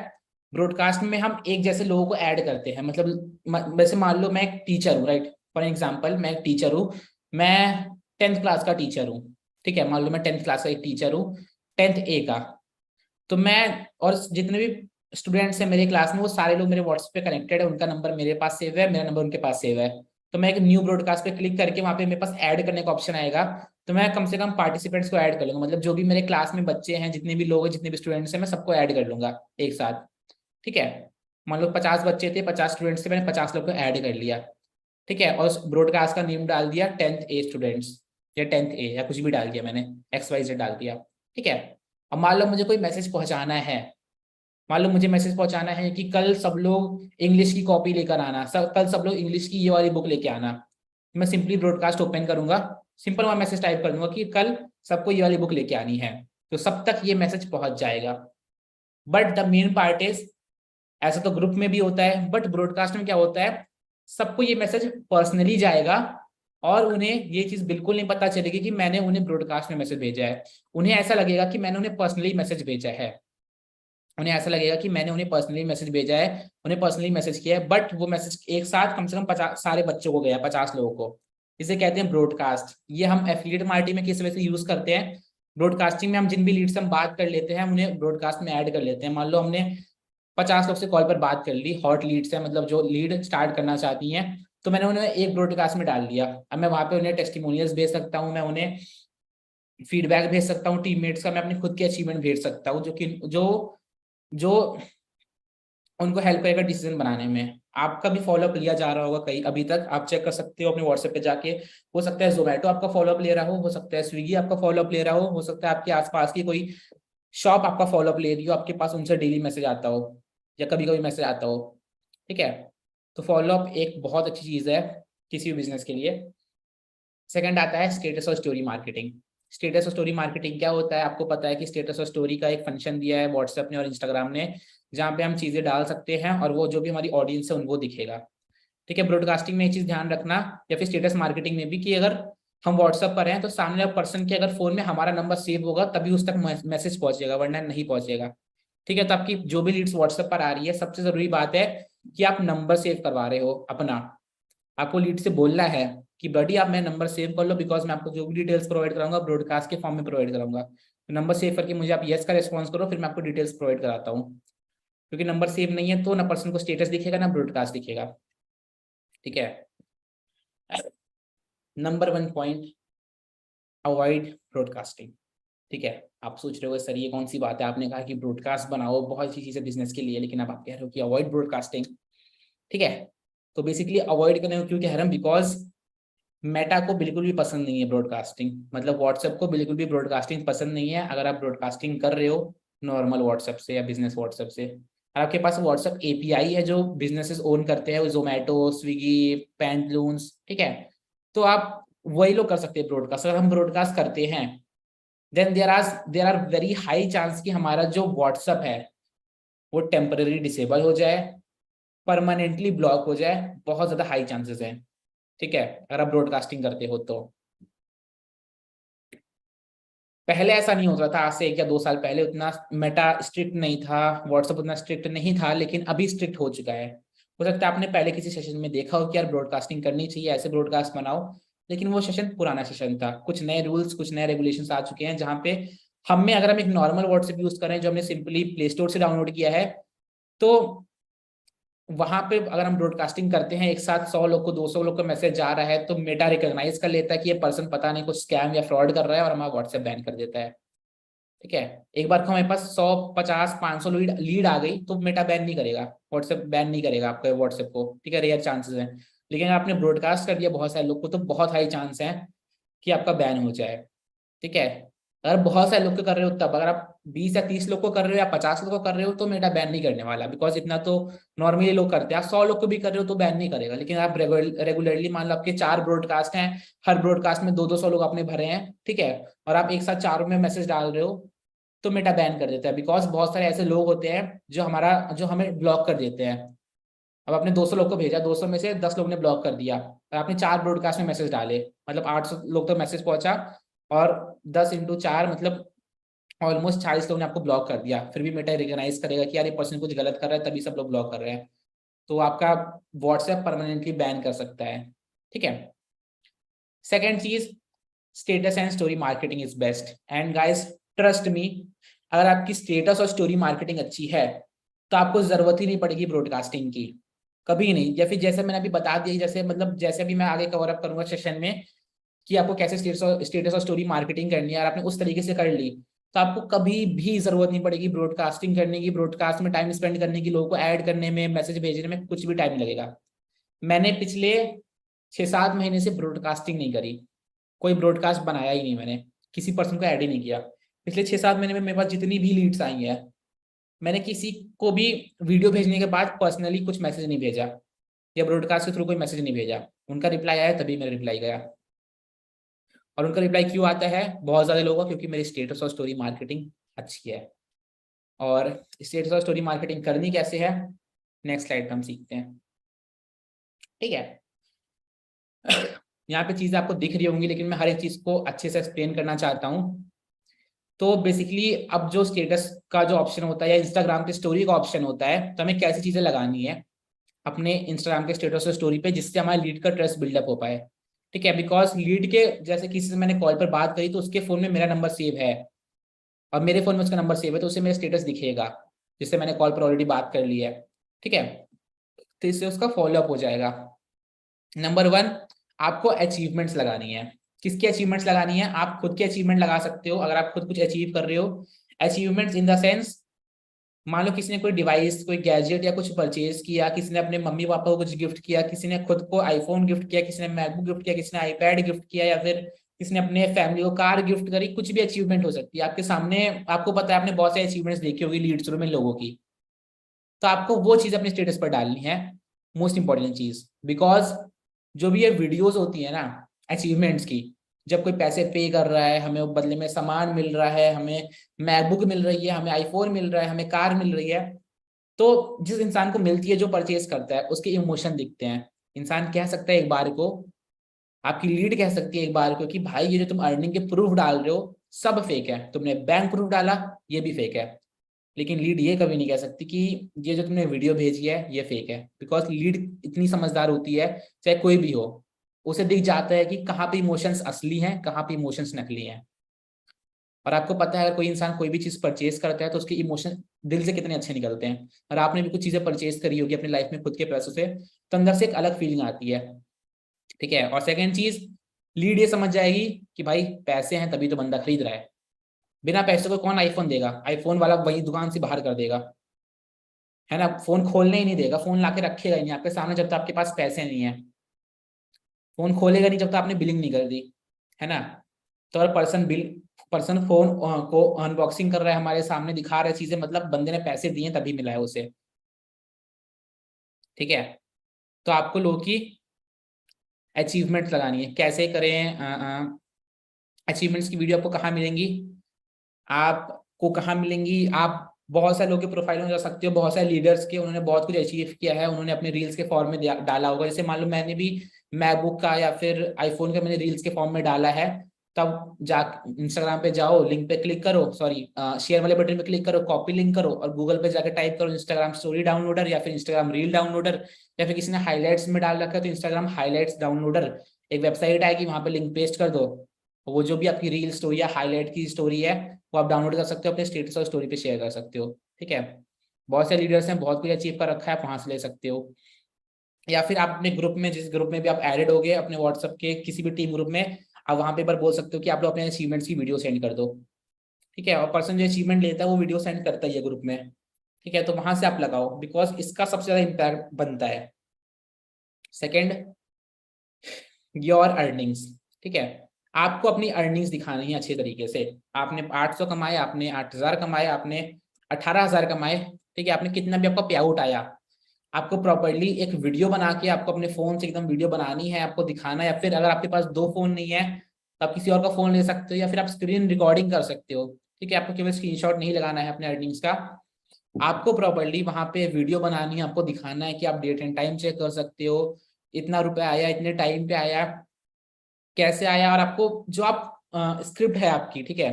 ब्रॉडकास्ट में हम एक जैसे लोगों को ऐड करते हैं। मतलब वैसे मान लो मैं एक टीचर हूँ, राइट, फॉर एग्जाम्पल मैं एक टीचर हूँ, मैं 10th क्लास का टीचर हूँ। ठीक है, मान लो मैं 10th क्लास का एक टीचर हूँ, 10th ए का। तो मैं और जितने भी स्टूडेंट्स हैं मेरे क्लास में, वो सारे लोग मेरे व्हाट्सएप पे कनेक्टेड है, उनका नंबर मेरे पास सेव है, मेरा नंबर उनके पास सेव है। तो मैं एक न्यू ब्रॉडकास्ट पे क्लिक करके वहां पे मेरे पास ऐड करने का ऑप्शन आएगा, तो मैं कम से कम पार्टिसिपेंट्स को ऐड कर लूंगा। मतलब जो भी मेरे क्लास में बच्चे हैं, जितने भी लोग हैं, जितने भी स्टूडेंट्स हैं, मैं सबको ऐड कर लूंगा एक साथ। ठीक है, मान लो 50 बच्चे थे, 50 स्टूडेंट्स थे, मैंने 50 लोग को ऐड कर लिया। ठीक है, और उस ब्रॉडकास्ट का नेम डाल दिया 10th ए स्टूडेंट्स, या 10th ए, या कुछ भी डाल दिया मैंने, XYZ डाल दिया। ठीक है, अब मान लो मुझे कोई मैसेज पहुंचाना है, मान लो मुझे मैसेज पहुंचाना है कि कल सब लोग इंग्लिश की कॉपी लेकर आना, कल सब लोग इंग्लिश की ये वाली बुक लेके आना। मैं सिंपली ब्रॉडकास्ट ओपन करूंगा, सिंपल वहां मैसेज टाइप कर दूंगा कि कल सबको ये वाली बुक लेके आनी है, तो सब तक ये मैसेज पहुंच जाएगा। But the main part is, ऐसा तो ग्रुप में भी होता है, बट ब्रॉडकास्ट में क्या होता है, सबको ये मैसेज पर्सनली जाएगा, और उन्हें ये चीज बिल्कुल नहीं पता चलेगी कि मैंने उन्हें ब्रॉडकास्ट में मैसेज भेजा है। उन्हें ऐसा लगेगा कि मैंने उन्हें पर्सनली मैसेज भेजा है, उन्हें ऐसा लगेगा कि मैंने उन्हें पर्सनली मैसेज भेजा है, उन्हें पर्सनली मैसेज किया है। बट वो मैसेज एक साथ कम से कम 50 सारे बच्चों को गया, 50 लोगों को। इसे कहते हैं ब्रॉडकास्ट। ये हम एफिलिएट मार्केटिंग में किस वजह से यूज करते हैं? ब्रॉडकास्टिंग में हम जिन भी लीड से हम बात कर लेते हैं, उन्हें ब्रॉडकास्ट में ऐड कर लेते हैं। मान लो हमने 50 लोग से कॉल पर बात कर ली, हॉट लीड्स है, मतलब जो लीड स्टार्ट करना चाहती हैं, तो मैंने उन्हें एक ब्रॉडकास्ट में डाल दिया। अब मैं वहां पे उन्हें टेस्टिमोनियल्स भेज सकता हूँ, मैं उन्हें फीडबैक भेज सकता हूँ टीममेट्स का, मैं अपनी खुद की अचीवमेंट भेज सकता हूँ, जो कि जो जो उनको हेल्प करेगा डिसीजन बनाने में। आपका भी फॉलोअप लिया जा रहा होगा कहीं अभी तक, आप चेक कर सकते हो अपने व्हाट्सएप पे जाके। हो सकता है जोमेटो आपका फॉलोअप ले रहा हो सकता है स्विगी आपका फॉलोअप ले रहा हो सकता है आपके आसपास की कोई शॉप आपका फॉलोअप ले रही हो, आपके पास उनसे डेली मैसेज आता हो, या कभी कभी मैसेज आता हो। ठीक है, तो फॉलोअप एक बहुत अच्छी चीज है किसी भी बिजनेस के लिए। सेकंड आता है स्टेटस और स्टोरी मार्केटिंग। स्टेटस और स्टोरी मार्केटिंग क्या होता है, आपको पता है कि स्टेटस और स्टोरी का एक फंक्शन दिया है व्हाट्सएप ने और इंस्टाग्राम ने, जहाँ पे हम चीजें डाल सकते हैं और वो जो भी हमारी ऑडियंस है उनको दिखेगा। ठीक है, ब्रॉडकास्टिंग में ये चीज ध्यान रखना, या फिर स्टेटस मार्केटिंग में भी, कि अगर हम व्हाट्सएप पर हैं तो सामने वाले पर्सन के अगर फोन में हमारा नंबर सेव होगा तभी उस तक मैसेज पहुंचेगा, वरना नहीं पहुंचेगा। ठीक है, तो आपकी जो भी लीड्स व्हाट्सएप पर आ रही है, सबसे जरूरी बात है कि आप नंबर सेव करवा रहे हो अपना। आपको लीड से बोलना है कि बडी आप मेरा नंबर सेव कर लो, बिकॉज मैं आपको जो भी डिटेल्स प्रोवाइड कराऊंगा ब्रॉडकास्ट के फॉर्म में प्रोवाइड कराऊंगा। तो नंबर सेव करके मुझे आप यस का रिस्पॉन्स करो, फिर मैं आपको डिटेल्स प्रोवाइड कराता हूँ। क्योंकि नंबर सेव नहीं है तो ना पर्सन को स्टेटस दिखेगा ना ब्रॉडकास्ट दिखेगा। ठीक है, नंबर 1 पॉइंट, अवॉइड ब्रॉडकास्टिंग। ठीक है, आप सोच रहे हो सर ये कौन सी बात है, आपने कहा कि ब्रॉडकास्ट बनाओ, बहुत अच्छी चीज है बिजनेस के लिए, लेकिन अब आप कह रहे हो कि अवॉइड ब्रॉडकास्टिंग। ठीक है, तो बेसिकली अवॉइड करने को क्यों कह रहे हैं, बिकॉज मेटा को बिल्कुल भी पसंद नहीं है ब्रॉडकास्टिंग, मतलब व्हाट्सएप को बिल्कुल भी ब्रॉडकास्टिंग पसंद नहीं है। अगर आप ब्रॉडकास्टिंग कर रहे हो नॉर्मल व्हाट्सएप से या बिजनेस व्हाट्सएप से, और आपके पास व्हाट्सएप एपीआई है जो बिजनेसेस ओन करते हैं, जोमेटो, स्विगी, पैंटलून्स, ठीक है, तो आप वही लोग कर सकते हैं ब्रॉडकास्ट। अगर हम ब्रॉडकास्ट करते हैं then there are very high chance कि हमारा जो व्हाट्सएप है वो टेम्पररी डिसेबल हो जाए, परमानेंटली ब्लॉक हो जाए, बहुत ज्यादा हाई चांसेस हैं। ठीक है, अगर आप ब्रॉडकास्टिंग करते हो तो। पहले ऐसा नहीं होता था, आज से 1 या 2 साल पहले उतना मेटा स्ट्रिक्ट नहीं था, व्हाट्सएप उतना स्ट्रिक्ट नहीं था, लेकिन अभी स्ट्रिक्ट हो चुका है। हो सकता है आपने पहले किसी सेशन में देखा हो कि यार ब्रॉडकास्टिंग करनी चाहिए, ऐसे ब्रॉडकास्ट बनाओ, लेकिन वो सेशन पुराना सेशन था। कुछ नए रूल्स, कुछ नए रेगुलेशंस आ चुके हैं, जहाँ पे हमें, अगर हम एक नॉर्मल व्हाट्सएप यूज करें जो हमने सिंपली प्ले स्टोर से डाउनलोड किया है, तो वहां पे अगर हम ब्रॉडकास्टिंग करते हैं, एक साथ 100 लोग को, 200 लोग को मैसेज जा रहा है, तो मेटा रिकॉग्नाइज कर लेता है कि ये पर्सन पता नहीं कुछ स्कैम या फ्रॉड कर रहा है, और हमारा व्हाट्सएप बैन कर देता है। ठीक है, एक बार को हमारे पास 100, 50, 500 लीड आ गई तो मेटा बैन नहीं करेगा, व्हाट्सएप बैन नहीं करेगा आपके व्हाट्सएप को। ठीक है, रेयर चांसेस हैं। लेकिन अगर आपने ब्रॉडकास्ट कर दिया बहुत सारे लोग को, तो बहुत हाई चांस है कि आपका बैन हो जाए। ठीक है, अगर बहुत सारे लोग को कर रहे हो तब, अगर आप 20 या 30 लोग को कर रहे हो या 50 लोग को कर रहे हो तो मेटा बैन नहीं करने वाला, बिकॉज इतना तो नॉर्मली लोग करते हैं। आप 100 लोग को भी कर रहे हो तो बैन नहीं करेगा। लेकिन आप रेगुलरली, मान लो आपके 4 ब्रॉडकास्ट हैं, हर ब्रॉडकास्ट में 200-200 लोग आपने भरे हैं, ठीक है, और आप एक साथ चारों में मैसेज डाल रहे हो, तो मेटा बैन कर देता है। बिकॉज बहुत सारे ऐसे लोग होते हैं जो हमें ब्लॉक कर देते हैं। अब आपने 200 लोग को भेजा, 200 में से 10 लोग ने ब्लॉक कर दिया, और आपने 4 ब्रॉडकास्ट में मैसेज डाले, मतलब 800 लोग तो मैसेज पहुंचा, और 10 × 4 मतलब ऑलमोस्ट 40 लोग ने आपको ब्लॉक कर दिया। फिर भी मेटा रिकॉग्नाइज करेगा कि यार ये पर्सन कुछ गलत कर रहा है, तभी सब लोग ब्लॉक कर रहे हैं, तो आपका व्हाट्सएप परमानेंटली बैन कर सकता है। ठीक है, सेकेंड चीज, status and story marketing is best. And guys trust me, अगर आपकी स्टेटस और स्टोरी मार्केटिंग अच्छी है तो आपको जरूरत ही नहीं पड़ेगी ब्रॉडकास्टिंग की, कभी नहीं। या फिर जैसे मैंने अभी बता दिया, जैसे मतलब जैसे भी मैं आगे कवर अप करूंगा सेशन में कि आपको कैसे स्टेटस और स्टोरी मार्केटिंग करनी है, और आपने उस तरीके से कर ली, तो आपको कभी भी जरूरत नहीं पड़ेगी ब्रॉडकास्टिंग करने की, ब्रॉडकास्ट में टाइम स्पेंड करने की, लोगों को ऐड करने में, मैसेज भेजने में कुछ भी टाइम लगेगा। मैंने पिछले 6-7 महीने से ब्रॉडकास्टिंग नहीं करी, कोई ब्रॉडकास्ट बनाया ही नहीं मैंने, किसी पर्सन को ऐड ही नहीं किया। पिछले 6-7 महीने में मेरे पास जितनी भी लीड्स आई हैं, मैंने किसी को भी वीडियो भेजने के बाद पर्सनली कुछ मैसेज नहीं भेजा, या ब्रॉडकास्ट के थ्रू कोई मैसेज नहीं भेजा। उनका रिप्लाई आया तभी मेरा रिप्लाई गया। और उनका रिप्लाई क्यों आता है बहुत ज्यादा लोगों का, क्योंकि मेरी स्टेटस और स्टोरी मार्केटिंग अच्छी है। और स्टेटस और स्टोरी मार्केटिंग करनी कैसे है, नेक्स्ट स्लाइड पे हम सीखते हैं। ठीक है, यहाँ पे चीजें आपको दिख रही होंगी, लेकिन मैं हर एक चीज को अच्छे से एक्सप्लेन करना चाहता हूँ। तो बेसिकली अब जो स्टेटस का जो ऑप्शन होता है, या इंस्टाग्राम के स्टोरी का ऑप्शन होता है, तो हमें कैसी चीजें लगानी है अपने इंस्टाग्राम के स्टेटस और स्टोरी पे, जिससे हमारे लीड का ट्रस्ट बिल्डअप हो पाए। ठीक है, बिकॉज लीड के, जैसे किसी से मैंने कॉल पर बात करी तो उसके फोन में मेरा नंबर सेव है, और मेरे फोन में उसका नंबर सेव है, तो उसे मेरा स्टेटस दिखेगा जिससे मैंने कॉल पर ऑलरेडी बात कर ली है। ठीक है, तो इससे उसका फॉलोअप हो जाएगा। नंबर 1, आपको अचीवमेंट्स लगानी है। किसकी अचीवमेंट्स लगानी है, आप खुद की अचीवमेंट लगा सकते हो अगर आप खुद कुछ अचीव कर रहे हो। अचीवमेंट्स इन द सेंस, मान लो किसी ने कोई डिवाइस, कोई गैजेट या कुछ परचेज किया, किसी ने अपने मम्मी पापा को कुछ गिफ्ट किया, किसी ने खुद को आईफोन गिफ्ट किया, किसी ने मैकबुक गिफ्ट किया, किसी ने आईपैड गिफ्ट किया, या फिर किसी ने अपने फैमिली को कार गिफ्ट करी। कुछ भी अचीवमेंट हो सकती है आपके सामने। आपको पता है, आपने बहुत सारी अचीवमेंट्स देखी होगी लीड्स में लोगों की, तो आपको वो चीज अपने स्टेटस पर डालनी है। मोस्ट इंपॉर्टेंट चीज, बिकॉज जो भी ये वीडियोस होती है ना अचीवमेंट्स की, जब कोई पैसे पे कर रहा है, हमें बदले में सामान मिल रहा है, हमें मैकबुक मिल रही है, हमें आईफोन मिल रहा है, हमें कार मिल रही है, तो जिस इंसान को मिलती है, जो परचेज करता है, उसके इमोशन दिखते हैं। इंसान कह सकता है एक बार को, आपकी लीड कह सकती है एक बार को कि भाई ये जो तुम अर्निंग के प्रूफ डाल रहे हो सब फेक है, तुमने बैंक प्रूफ डाला ये भी फेक है। लेकिन लीड ये कभी नहीं कह सकती कि ये जो तुमने वीडियो भेजी है ये फेक है, बिकॉज लीड इतनी समझदार होती है, चाहे कोई भी हो, उसे दिख जाता है कि कहाँ पे इमोशंस असली हैं, कहाँ पे इमोशंस नकली हैं। और आपको पता है अगर कोई इंसान कोई भी चीज परचेज करता है तो उसके इमोशन दिल से कितने अच्छे निकलते हैं। और आपने भी कुछ चीजें परचेज करी होगी अपनी लाइफ में खुद के पैसों से, तो अंदर से एक अलग फीलिंग आती है। ठीक है, और सेकेंड चीज, लीड ये समझ जाएगी कि भाई पैसे हैं तभी तो बंदा खरीद रहा है, बिना पैसे को कौन आईफोन देगा, आईफोन वाला वही दुकान से बाहर कर देगा, है ना, फोन खोलने ही नहीं देगा, फोन लाके रखेगा ही नहीं आपके सामने जब तक आपके पास पैसे नहीं है, फोन खोलेगा नहीं जब तक आपने बिलिंग नहीं कर दी, है ना। तो अगर पर्सन फोन को अनबॉक्सिंग कर रहा है, हमारे सामने दिखा रहा है चीजें, मतलब बंदे ने पैसे दिए तभी मिला है उसे। ठीक है, तो आपको लोग की अचीवमेंट लगानी है, कैसे करें अचीवमेंट्स की वीडियो आपको कहाँ मिलेंगी, आपको कहाँ मिलेंगी, आप बहुत सारे लोगों के प्रोफाइल में जा सकते हो, बहुत सारे लीडर्स के, उन्होंने बहुत कुछ अचीव किया है, उन्होंने अपने रील्स के फॉर्म में डाला होगा। जैसे मान लो मैंने भी मैकबुक का या फिर आईफोन का मैंने रील्स के फॉर्म में डाला है, तब जा इंस्टाग्राम पे जाओ, लिंक पे क्लिक करो, सॉरी शेयर वाले बटन पे क्लिक करो, कॉपी लिंक करो और गूगल पे जाकर टाइप करो इंस्टाग्राम स्टोरी डाउनलोडर या फिर इंस्टाग्राम रील डाउनलोडर, या फिर किसी ने हाईलाइट्स में डाल रखा है तो इंस्टाग्राम हाईलाइट्स डाउनलोडर, एक वेबसाइट आएगी वहां पे लिंक पेस्ट कर दो, वो जो भी आपकी रील स्टोरी या हाईलाइट की स्टोरी है वो आप डाउनलोड कर सकते हो, अपने स्टेटस और स्टोरी पे शेयर कर सकते हो। ठीक है, बहुत से लीडर्स हैं, बहुत कुछ अचीव कर रखा है, आप वहां से ले सकते हो। या फिर आप अपने ग्रुप में, जिस ग्रुप में भी आप एडेड हो गए अपने व्हाट्सएप के किसी भी टीम ग्रुप में, आप वहां पे एक बार बोल सकते हो कि आप लोग अपने अचीवमेंट्स की वीडियो सेंड कर दो। ठीक है, और पर्सन जो अचीवमेंट लेता है वो वीडियो सेंड करता ही है ग्रुप में। ठीक है, तो वहां से आप लगाओ, बिकॉज इसका सबसे ज्यादा इम्पैक्ट बनता है। Second, your earnings. ठीक है, आपको अपनी अर्निंग्स दिखानी है अच्छे तरीके से। आपने 800 कमाए, आपने 8000 कमाए, आपने 18000 कमाए, ठीक है, आपने कितना भी आपका पे आउट आया, आपको प्रॉपर्ली एक वीडियो बना के आपको अपने फोन से एकदम वीडियो बनानी है, आपको दिखाना है। या फिर अगर आपके पास दो फोन नहीं है तो आप किसी और का फोन ले सकते हो, या फिर आप स्क्रीन रिकॉर्डिंग कर सकते हो। ठीक है, आपको केवल स्क्रीनशॉट नहीं लगाना है अपने अर्निंग्स का, आपको प्रॉपर्ली वहां पे वीडियो बनानी है, आपको दिखाना है कि आप डेट एंड टाइम चेक कर सकते हो, इतना रुपया आया, इतने टाइम पे आया, कैसे आया। और आपको जो आप स्क्रिप्ट है आपकी, ठीक है,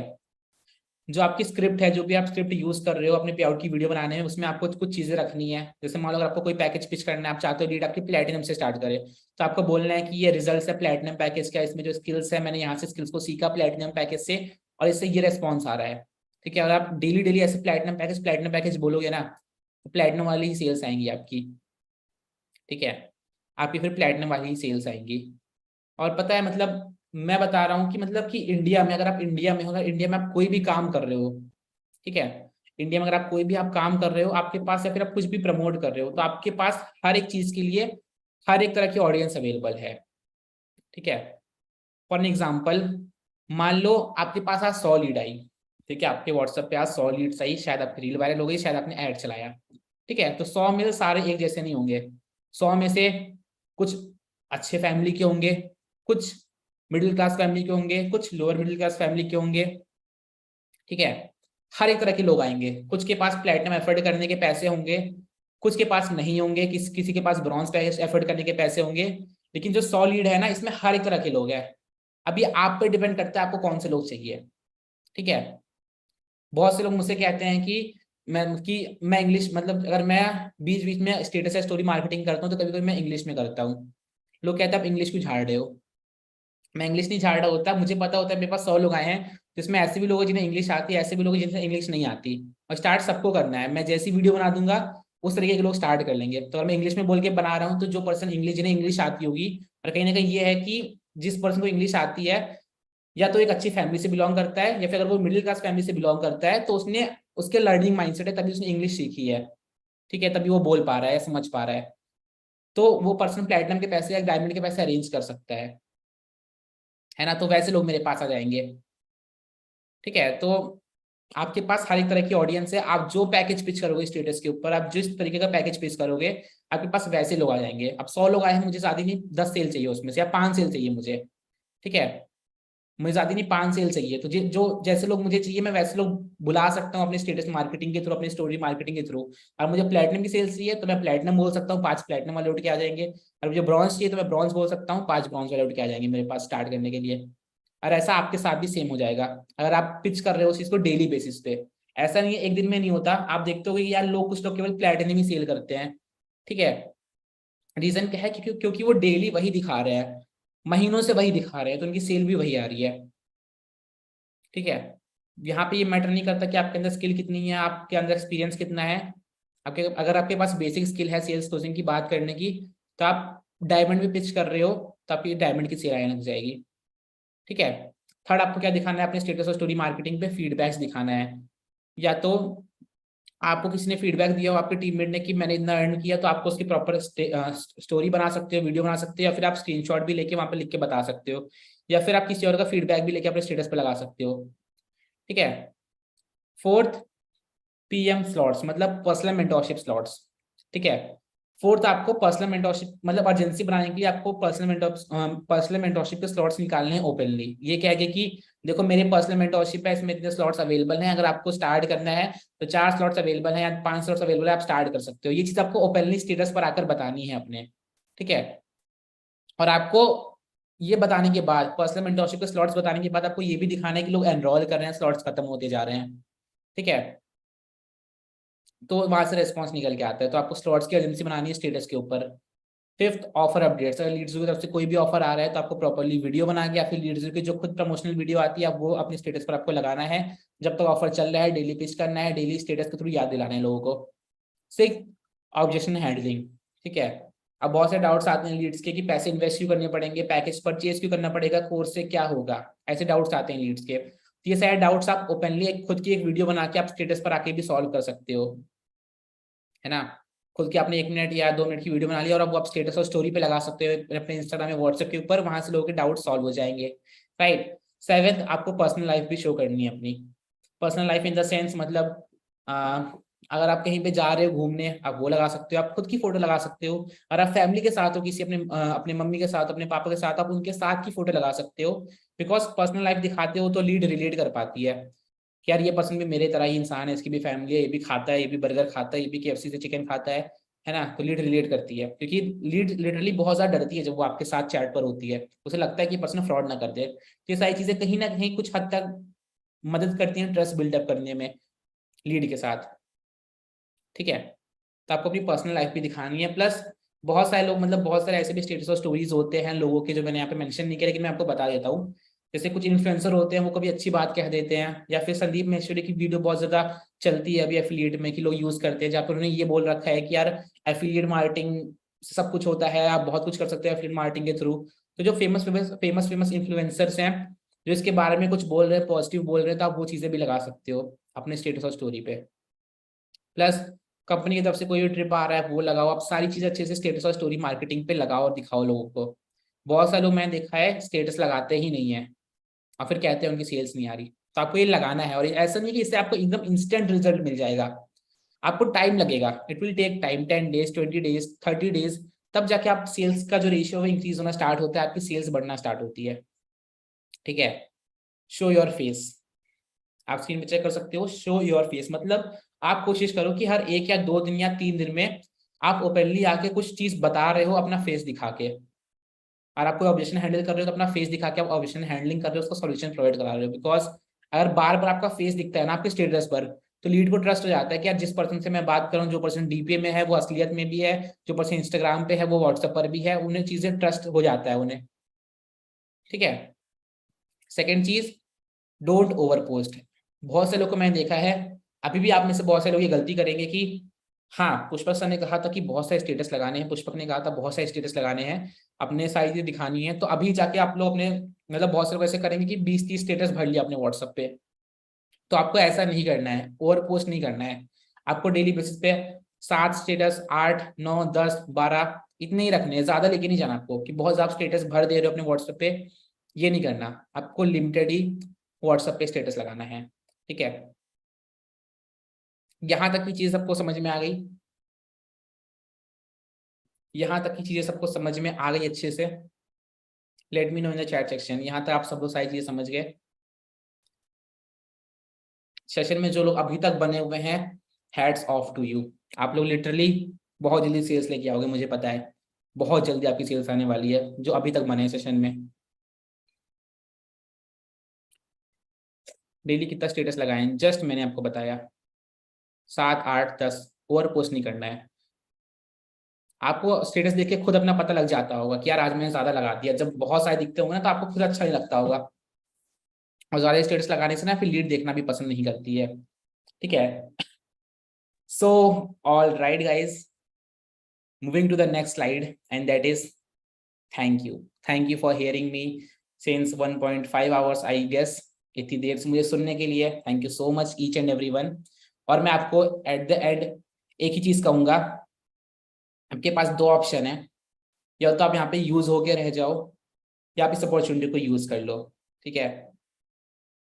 जो आपकी स्क्रिप्ट है, जो भी आप स्क्रिप्ट यूज कर रहे हो अपने पे आउट की वीडियो बनाने में, उसमें आपको कुछ चीजें रखनी है। जैसे मान लो अगर आपको कोई पैकेज पिच करना है, आप चाहते हो लीड आपकी प्लेटिनम से स्टार्ट करे, तो आपको बोलना है कि ये रिजल्ट है प्लेटिनम पैकेज का, इसमें जो स्किल्स है मैंने यहाँ से स्किल्स को सीखा प्लेटिनम पैकेज से और इससे ये रेस्पॉन्स आ रहा है। ठीक है, और आप डेली डेली ऐसे प्लेटिनम पैकेज बोलोगे ना, तो प्लेटिनम वाली ही सेल्स आएंगी आपकी। ठीक है, आपकी फिर प्लेटिनम वाली ही सेल्स आएंगी। और पता है मतलब मैं बता रहा हूँ कि मतलब कि इंडिया में, अगर आप इंडिया में हो, अगर इंडिया में आप कोई भी काम कर रहे हो, ठीक है, इंडिया में अगर आप कोई भी आप काम कर रहे हो, आपके पास, या फिर आप कुछ भी प्रमोट कर रहे हो, तो आपके पास हर एक चीज के लिए हर एक तरह की ऑडियंस अवेलेबल है। ठीक है, फॉर एग्जाम्पल मान लो आपके पास आज 100 लीड आई, ठीक है, आपके व्हाट्सएप पे आज 100 लीड्स आई, शायद आपकी रील वायरल हो गई, शायद आपने ऐड चलाया। ठीक है, तो 100 में से सारे एक जैसे नहीं होंगे, 100 में से कुछ अच्छे फैमिली के होंगे, कुछ मिडिल क्लास फैमिली के होंगे, कुछ लोअर मिडिल क्लास फैमिली के होंगे। ठीक है, हर एक तरह के लोग आएंगे, कुछ के पास प्लेटिनम एफर्ड करने के पैसे होंगे, कुछ के पास नहीं होंगे, किसी के पास ब्रॉन्ज एफर्ड करने के पैसे होंगे। लेकिन जो 100 लीड है ना, इसमें हर एक तरह के लोग हैं। अभी आप पे डिपेंड करता है आपको कौन से लोग चाहिए। ठीक है, बहुत से लोग मुझसे कहते हैं कि मैं इंग्लिश, मतलब अगर मैं बीच बीच में स्टेटस या स्टोरी मार्केटिंग करता हूँ तो कभी कभी मैं इंग्लिश में करता हूँ। लोग कहते हैं आप इंग्लिश क्यों झाड़ रहे हो, मैं इंग्लिश नहीं झाड़ रहा होता, मुझे पता होता है मेरे पास 100 लोग आए हैं, जिसमें ऐसे भी लोग हैं जिन्हें इंग्लिश आती है, ऐसे भी लोग हैं जिन्हें इंग्लिश नहीं आती, और स्टार्ट सबको करना है। मैं जैसी वीडियो बना दूंगा उस तरीके के लोग स्टार्ट कर लेंगे। तो अगर मैं इंग्लिश में बोल के बना रहा हूँ तो जो पर्सन इंग्लिश, जिन्हें इंग्लिश आती होगी, और कहीं ना कहीं ये है कि जिस पर्सन को इंग्लिश आती है या तो एक अच्छी फैमिली से बिलोंग करता है, या फिर अगर वो मिडिल क्लास फैमिली से बिलोंग करता है तो उसने, उसके लर्निंग माइंडसेट है, तभी उसने इंग्लिश सीखी है। ठीक है, तभी वो बोल पा रहा है, समझ पा रहा है, तो वो पर्सन प्लेटिनम के पैसे या डायमंड के पैसे अरेंज कर सकता है ना। तो वैसे लोग मेरे पास आ जाएंगे। ठीक है, तो आपके पास हर एक तरह की ऑडियंस है, आप जो पैकेज पिच करोगे स्टेटस के ऊपर, आप जिस तरीके का पैकेज पिच करोगे आपके पास वैसे लोग आ जाएंगे। अब 100 लोग आए हैं, मुझे ज्यादा नहीं 10 सेल चाहिए उसमें से, या 5 सेल चाहिए मुझे, ठीक है, मुझे ज्यादा नहीं 5 सेल चाहिए, तो जो जैसे लोग मुझे चाहिए मैं वैसे लोग बुला सकता हूँ अपने स्टेटस मार्केटिंग के थ्रू, अपनी स्टोरी मार्केटिंग के थ्रू। और मुझे प्लेटिनम की सेल्स चाहिए तो मैं प्लेटिनम बोल सकता हूँ, 5 प्लेटिनम वाले उठ के आ जाएंगे। और मुझे ब्रॉन्ज चाहिए तो मैं ब्रॉन्ज बोल सकता हूँ, 5 ब्रॉन्ज वाले उठ के आ जाएंगे मेरे पास स्टार्ट करने के लिए। और ऐसा आपके साथ भी सेम हो जाएगा अगर आप पिच कर रहे हो उस चीज को डेली बेसिस पे। ऐसा नहीं है एक दिन में नहीं होता, आप देखते हो कि यार लोग, कुछ लोग केवल प्लेटिनम ही सेल करते हैं, ठीक है। रीजन क्या है? क्योंकि वो डेली वही दिखा रहे हैं, महीनों से वही दिखा रहे हैं, तो उनकी सेल भी वही आ रही है, ठीक है। यहाँ पे ये मैटर नहीं करता कि आपके अंदर स्किल कितनी है, आपके अंदर एक्सपीरियंस कितना है। आपके अगर आपके पास बेसिक स्किल है सेल्स क्लोजिंग की बात करने की, तो आप डायमंड में पिच कर रहे हो तो आपकी डायमंड की सेल आने लग जाएगी, ठीक है। थर्ड, आपको क्या दिखाना है अपने स्टेटस और स्टोरी मार्केटिंग पे? फीडबैक्स दिखाना है। या तो आपको किसी ने फीडबैक दिया हो आपके टीममेट ने कि मैंने इतना अर्न किया, तो आपको उसकी प्रॉपर स्टोरी बना सकते हो, वीडियो बना सकते हो, या फिर आप स्क्रीनशॉट भी लेके वहां पे लिख के बता सकते हो, या फिर आप किसी और का फीडबैक भी लेके अपने स्टेटस पे लगा सकते हो, ठीक है। फोर्थ, पीएम स्लॉट्स मतलब पर्सनल मेंटोरशिप स्लॉट्स, ठीक है। फोर्थ, आपको पर्सनल मेंटोरशिप मतलब अर्जेंसी बनाने के लिए आपको पर्सनल मेंटोरशिप के स्लॉट्स निकालने हैं ओपनली। ये कह के कि देखो मेरे पर्सनल मेंटोरशिप है, इसमें इतने स्लॉट्स अवेलेबल हैं, अगर आपको स्टार्ट करना है तो 4 स्लॉट्स अवेलेबल हैं या 5 स्लॉट्स अवेलेबल है, आप स्टार्ट कर सकते हो। ये चीज आपको ओपनली स्टेटस पर आकर बतानी है अपने, ठीक है। और आपको ये बताने के बाद, पर्सनल मेंटोरशिप के स्लॉट्स बताने के बाद, आपको ये भी दिखाना है कि लोग एनरोल कर रहे हैं, स्लॉट्स खत्म होते जा रहे हैं, ठीक है। तो वहां से रेस्पॉन्स निकल के आता है, तो आपको स्लॉट्स की एजेंसी बनानी है स्टेटस के ऊपर। Fifth, offer updates. अगर लीड्स की तरफ से कोई भी ऑफर आ रहा है तो आपको प्रॉपर्ली वीडियो बना के, या फिर लीड्स की जो खुद प्रमोशनल वीडियो आती है आप वो अपने स्टेटस पर आपको लगाना है। जब तक ऑफर चल रहा है डेली पिच करना है, डेली स्टेटस के थ्रू याद दिलाना है लोगों को। सिक्स, ऑब्जेक्शन हैंडलिंग, ठीक है। अब बहुत से डाउट्स आते हैं लीड्स के कि पैसे इन्वेस्ट क्यों करने पड़ेंगे, पैकेज परचेज क्यों करना पड़ेगा, कोर्स से क्या होगा, ऐसे डाउट्स आते हैं लीड्स के। तो ये सारे डाउट्स आप ओपनली एक खुद की एक वीडियो बना के आप स्टेटस पर आके भी सॉल्व कर सकते हो, है ना। खुद की आपने 1 मिनट या 2 मिनट की वीडियो बना ली और अब आप स्टेटस और स्टोरी पे लगा सकते हो अपने इंस्टाग्राम या व्हाट्सएप के ऊपर, वहां से लोगों के डाउट सॉल्व हो जाएंगे, राइट। सेवेंथ, आपको पर्सनल लाइफ भी शो करनी है अपनी। Personal life in the sense मतलब अगर आप कहीं पे जा रहे हो घूमने, आप वो लगा सकते हो, आप खुद की फोटो लगा सकते हो। और आप फैमिली के साथ हो, किसी अपने मम्मी के साथ, अपने पापा के साथ, आप उनके साथ की फोटो लगा सकते हो। बिकॉज पर्सनल लाइफ दिखाते हो तो लीड रिलेट कर पाती है कि यार ये पर्सन भी मेरे तरह ही इंसान है, इसकी भी फैमिली है, ये भी खाता है, ये भी बर्गर खाता है, ये भी केएफसी से चिकन खाता है ना। तो लीड रिलेट करती है, क्योंकि लीड लिटरली बहुत ज्यादा डरती है जब वो आपके साथ चैट पर होती है, उसे लगता है कि पर्सन फ्रॉड ना कर दे। तो ये सारी चीजें कहीं ना कहीं कुछ हद तक मदद करती हैं ट्रस्ट बिल्डअप करने में लीड के साथ, ठीक है। तो आपको अपनी पर्सनल लाइफ भी दिखानी है। प्लस बहुत सारे लोग, मतलब बहुत सारे ऐसे भी स्टेटस और स्टोरीज होते हैं लोगों के जो मैंने यहाँ पे मेंशन नहीं किया, लेकिन मैं आपको बता देता हूँ। जैसे कुछ इन्फ्लुएंसर होते हैं वो कभी अच्छी बात कह देते हैं, या फिर संदीप महेश्वरी की वीडियो बहुत ज्यादा चलती है अभी एफिलिएट में कि लोग यूज करते हैं, जहाँ पर उन्होंने ये बोल रखा है कि यार एफिलिएट मार्केटिंग से सब कुछ होता है, आप बहुत कुछ कर सकते हैं एफिलिएट मार्केटिंग के थ्रू। तो जो फेमस इन्फ्लुएंसर्स हैं जो इसके बारे में कुछ बोल रहे हैं, पॉजिटिव बोल रहे हैं, तो आप वो चीजें भी लगा सकते हो अपने स्टेटस और स्टोरी पे। प्लस कंपनी की तरफ से कोई भी ट्रिप आ रहा है वो लगाओ, आप सारी चीजें अच्छे से स्टेटस और स्टोरी मार्केटिंग पे लगाओ और दिखाओ लोगों को। बहुत सारे लोग मैंने देखा है स्टेटस लगाते ही नहीं है और फिर कहते हैं उनकी सेल्स नहीं आ रही। तो आपको ये लगाना है, और ऐसा नहीं कि इससे आपको एकदम इंस्टेंट रिजल्ट मिल जाएगा, आपको टाइम लगेगा, it will take time, 10 days, 20 days, 30 days, तब जाके आप सेल्स का जो रेशियो है इंक्रीज होना स्टार्ट होता है, आपकी सेल्स बढ़ना स्टार्ट होती है, ठीक है। शो योर फेस, आप स्क्रीन पे चेक कर सकते हो, शो योर फेस मतलब आप कोशिश करो कि हर 1 या 2 दिन या 3 दिन में आप ओपनली आके कुछ चीज बता रहे हो अपना फेस दिखा के। और आप कोई ऑब्जेक्शन हैंडल कर रहे हो तो अपना फेस दिखा के आप ऑब्जेक्शन हैंडलिंग कर रहे हो, उसको सॉल्यूशन प्रोवाइड करा रहे हो। बिकॉज अगर बार बार आपका फेस दिखता है ना आपके स्टेटस पर, तो लीड को ट्रस्ट हो जाता है कि यार जिस पर्सन से मैं बात कर रहा हूँ, जो पर्सन डीपीए में है वो असलियत में भी है, जो पर्सन इंस्टाग्राम पे है वो व्हाट्सएप पर भी है, उन्हें चीजें ट्रस्ट हो जाता है उन्हें, ठीक है। सेकेंड चीज, डोंट ओवर पोस्ट। बहुत से लोग को मैंने देखा है, अभी भी आप में से बहुत सारे लोग ये गलती करेंगे कि हाँ पुष्पक सर ने कहा था कि बहुत सारे स्टेटस लगाने हैं, पुष्पक ने कहा था बहुत सारे स्टेटस लगाने हैं, अपने सारी चीजें दिखानी है, तो अभी जाके आप लोग अपने मतलब बहुत से लोग ऐसे करेंगे कि 20-30 स्टेटस भर लिया अपने व्हाट्सएप पे। तो आपको ऐसा नहीं करना है, ओवर पोस्ट नहीं करना है। आपको डेली बेसिस पे 7 स्टेटस, 8, 9, 10, 12 इतने ही रखने हैं, ज्यादा लेके नहीं जाना आपको कि बहुत ज्यादा स्टेटस भर दे रहे हो अपने व्हाट्सएप पे, ये नहीं करना। आपको लिमिटेड ही व्हाट्सएप पे स्टेटस लगाना है, ठीक है। यहाँ तक की चीजें सबको समझ में आ गई? यहाँ तक की चीजें सबको समझ में आ गई अच्छे से? Late me know in the chat section. यहाँ तक आप सब लोग सारी चीजें समझ गए? सेशन में जो लोग अभी तक बने हुए हैं, हैट्स ऑफ टू यू। आप लोग लिटरली बहुत जल्दी सेल्स लेके आओगे, मुझे पता है। बहुत जल्दी आपकी सेल्स आने वाली है जो अभी तक बने हैं सेशन में। डेली कितना स्टेटस लगाएं, जस्ट मैंने आपको बताया 7 8 10, ओवर पोस्ट नहीं करना है। आपको स्टेटस देख के खुद अपना पता लग जाता होगा कि यार आज मैंने ज्यादा लगा दिया। जब बहुत सारे दिखते होंगे ना तो आपको खुद अच्छा नहीं लगता होगा, और ज्यादा स्टेटस लगाने से ना फिर लीड देखना भी पसंद नहीं करती है। ठीक है, so all right guys, moving to the next slide and that is thank you for hearing me since 1.5 hours I guess. इतनी देर से मुझे सुनने के लिए thank you so much each and everyone. और मैं आपको एट द एंड एक ही चीज कहूंगा, आपके पास दो ऑप्शन है, या तो आप यहाँ पे यूज होके रह जाओ या आप इस अपॉर्चुनिटी को यूज कर लो। ठीक है,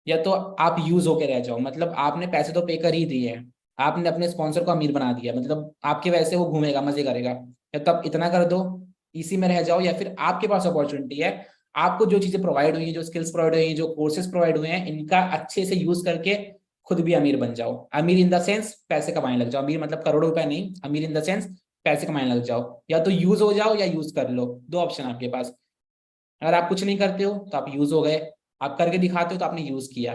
या तो आप यूज होके रह जाओ, मतलब आपने पैसे तो पे कर ही दिए हैं, आपने अपने स्पॉन्सर को अमीर बना दिया, मतलब आपके वैसे वो घूमेगा मजे करेगा। या तो आप इतना कर दो, इसी में रह जाओ, या फिर आपके पास अपॉर्चुनिटी है, आपको जो चीजें प्रोवाइड हुई है, जो स्किल्स प्रोवाइड हुई हैं, जो कोर्सेज प्रोवाइड हुए हैं, इनका अच्छे से यूज करके खुद भी अमीर बन जाओ। अमीर इन द सेंस पैसे कमाने लग जाओ, अमीर मतलब करोड़ों रुपए नहीं, अमीर इन द सेंस पैसे कमाने लग जाओ। या तो यूज हो जाओ या यूज कर लो, दो ऑप्शन आपके पास। अगर आप कुछ नहीं करते हो तो आप यूज हो गए, आप करके दिखाते हो तो आपने यूज किया।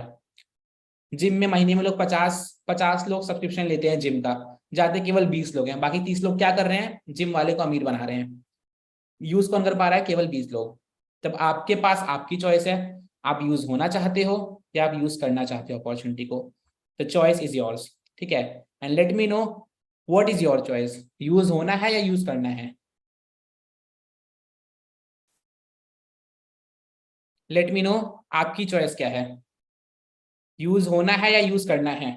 जिम में महीने में लोग 50 लोग सब्सक्रिप्शन लेते हैं जिम का, जाते केवल 20 लोग हैं, बाकी 30 लोग क्या कर रहे हैं, जिम वाले को अमीर बना रहे हैं। यूज कौन कर पा रहा है, केवल 20 लोग। तब आपके पास आपकी चॉइस है, आप यूज होना चाहते हो या आप यूज करना चाहते हो अपॉर्चुनिटी को। The choice is yours. ठीक है, and let me know what is your choice, use होना है या यूज करना है? लेट मी नो आपकी चॉइस क्या है, यूज होना है या यूज करना है?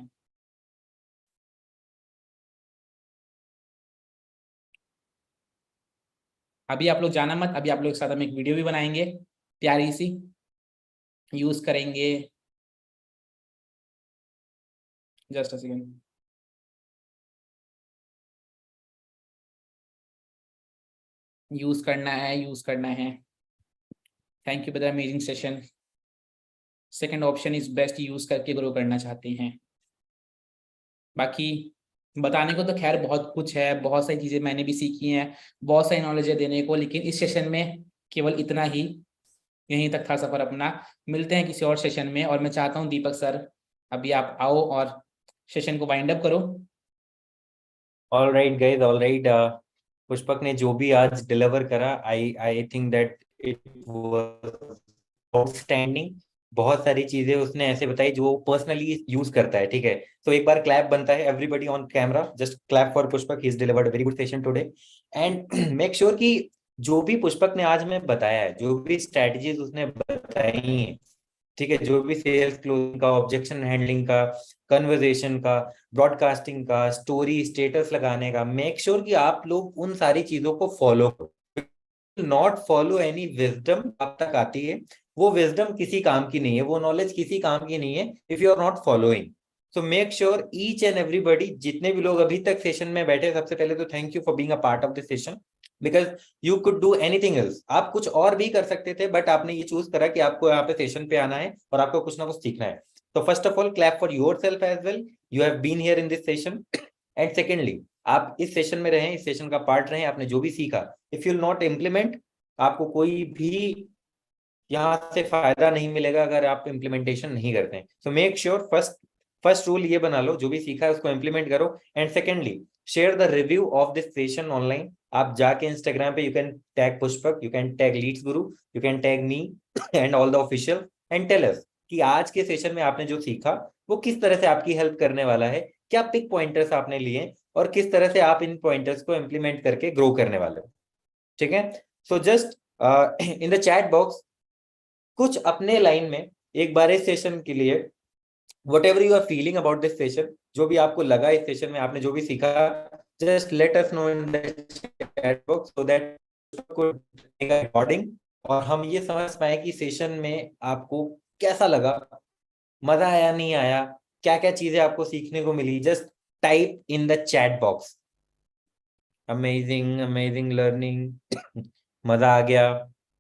अभी आप लोग जाना मत, अभी आप लोग के साथ हम एक वीडियो भी बनाएंगे प्यारी सी, यूज करेंगे। जस्ट अ सेकेंड, यूज करना है, यूज करना है। Thank you for the amazing session. Second option is best, use करके ग्रो करना चाहते हैं। बाकी बताने को तो खैर बहुत कुछ है, बहुत सारी चीजें मैंने भी सीखी हैं, बहुत सारी नॉलेज है देने को, लेकिन इस सेशन में केवल इतना ही, यहीं तक था सफर अपना। मिलते हैं किसी और सेशन में, और मैं चाहता हूँ दीपक सर अभी आप आओ और सेशन को वाइंड अप करो। All right guys, all right. Pushpak ने जो भी आज डिलीवर करा, I I think that it was outstanding. बहुत सारी चीजें उसने ऐसे बताई जो पर्सनली यूज करता है। ठीक है, तो एक बार क्लैप बनता है, everybody on camera just clap for Pushpak, he is delivered very good session today. And make sure कि जो भी पुष्पक ने आज में बताया है, जो भी स्ट्रेटजीज उसने बताई हैं, ठीक है, जो भी सेल्स क्लोजिंग का, ऑब्जेक्शन हैंडलिंग का, कन्वर्सेशन का, ब्रॉडकास्टिंग का, स्टोरी स्टेटस लगाने का, मेक श्योर कि आप लोग उन सारी चीजों को फॉलो करो। नॉट फॉलो एनी विजडम आप तक आती है, वो विजडम किसी काम की नहीं है, वो नॉलेज किसी काम की नहीं है if you are not following. So make sure each and everybody, जितने भी लोग अभी तक सेशन में बैठे, सबसे पहले तो thank you for being a part of this session, because you could do anything else. आप कुछ और भी कर सकते थे, बट आपने ये चूज करा कि आपको यहाँ पे सेशन पे आना है और आपको कुछ ना कुछ सीखना है। तो first of all clap for yourself as well, you have been here in this session. And secondly, आप इस सेशन में रहे, इस सेशन का पार्ट रहे, आपने जो भी सीखा, इफ यू नॉट इम्प्लीमेंट, आपको कोई भी यहाँ से फायदा नहीं मिलेगा अगर आप इम्प्लीमेंटेशन नहीं करते हैं। सो मेक श्योर फर्स्ट रूल ये बना लो, जो भी सीखा है उसको इम्प्लीमेंट करो। And secondly, share the review of this session online. आप जाके इंस्टाग्राम पे you can tag Pushpak, you can tag leads Guru, you can tag me and all the official, and tell us कि आज के सेशन में आपने जो सीखा वो किस तरह से आपकी हेल्प करने वाला है, क्या पिक पॉइंटर्स आपने लिए और किस तरह से आप इन पॉइंटर्स को इम्प्लीमेंट करके ग्रो करने वाले हो। ठीक है, so just in the chat box कुछ अपने लाइन में एक बार इस सेशन के लिए, whatever you are feeling about this session, जो भी आपको लगा इस सेशन में, आपने जो भी सीखा, just let us know in the chat box so that recording, और हम ये समझ पाए कि सेशन में आपको कैसा लगा, मजा आया नहीं आया, क्या क्या चीजें आपको सीखने को मिली। Just type in the chat box. Amazing learning. मजा आ गया.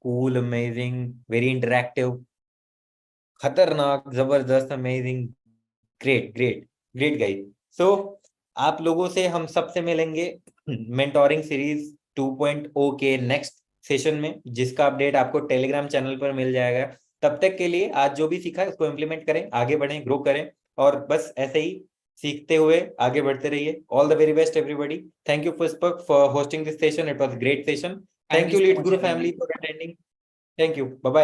Cool, amazing, very interactive. खतरनाक, जबरदस्त, अमेजिंग, ग्रेट गाइस. सो आप लोगों से हम सबसे मिलेंगे मेंटोरिंग सीरीज 2.0 के नेक्स्ट सेशन में, जिसका अपडेट आपको टेलीग्राम चैनल पर मिल जाएगा. तब तक के लिए आज जो भी सीखा है उसको इम्प्लीमेंट करें, आगे बढ़ें, ग्रो करें, और बस ऐसे ही सीखते हुए आगे बढ़ते रहिए. All the very best everybody. Thank you Pushpak for hosting this session. It was great session. Thank you so lead much, guru everyone. Family for attending. Thank you. Bye bye.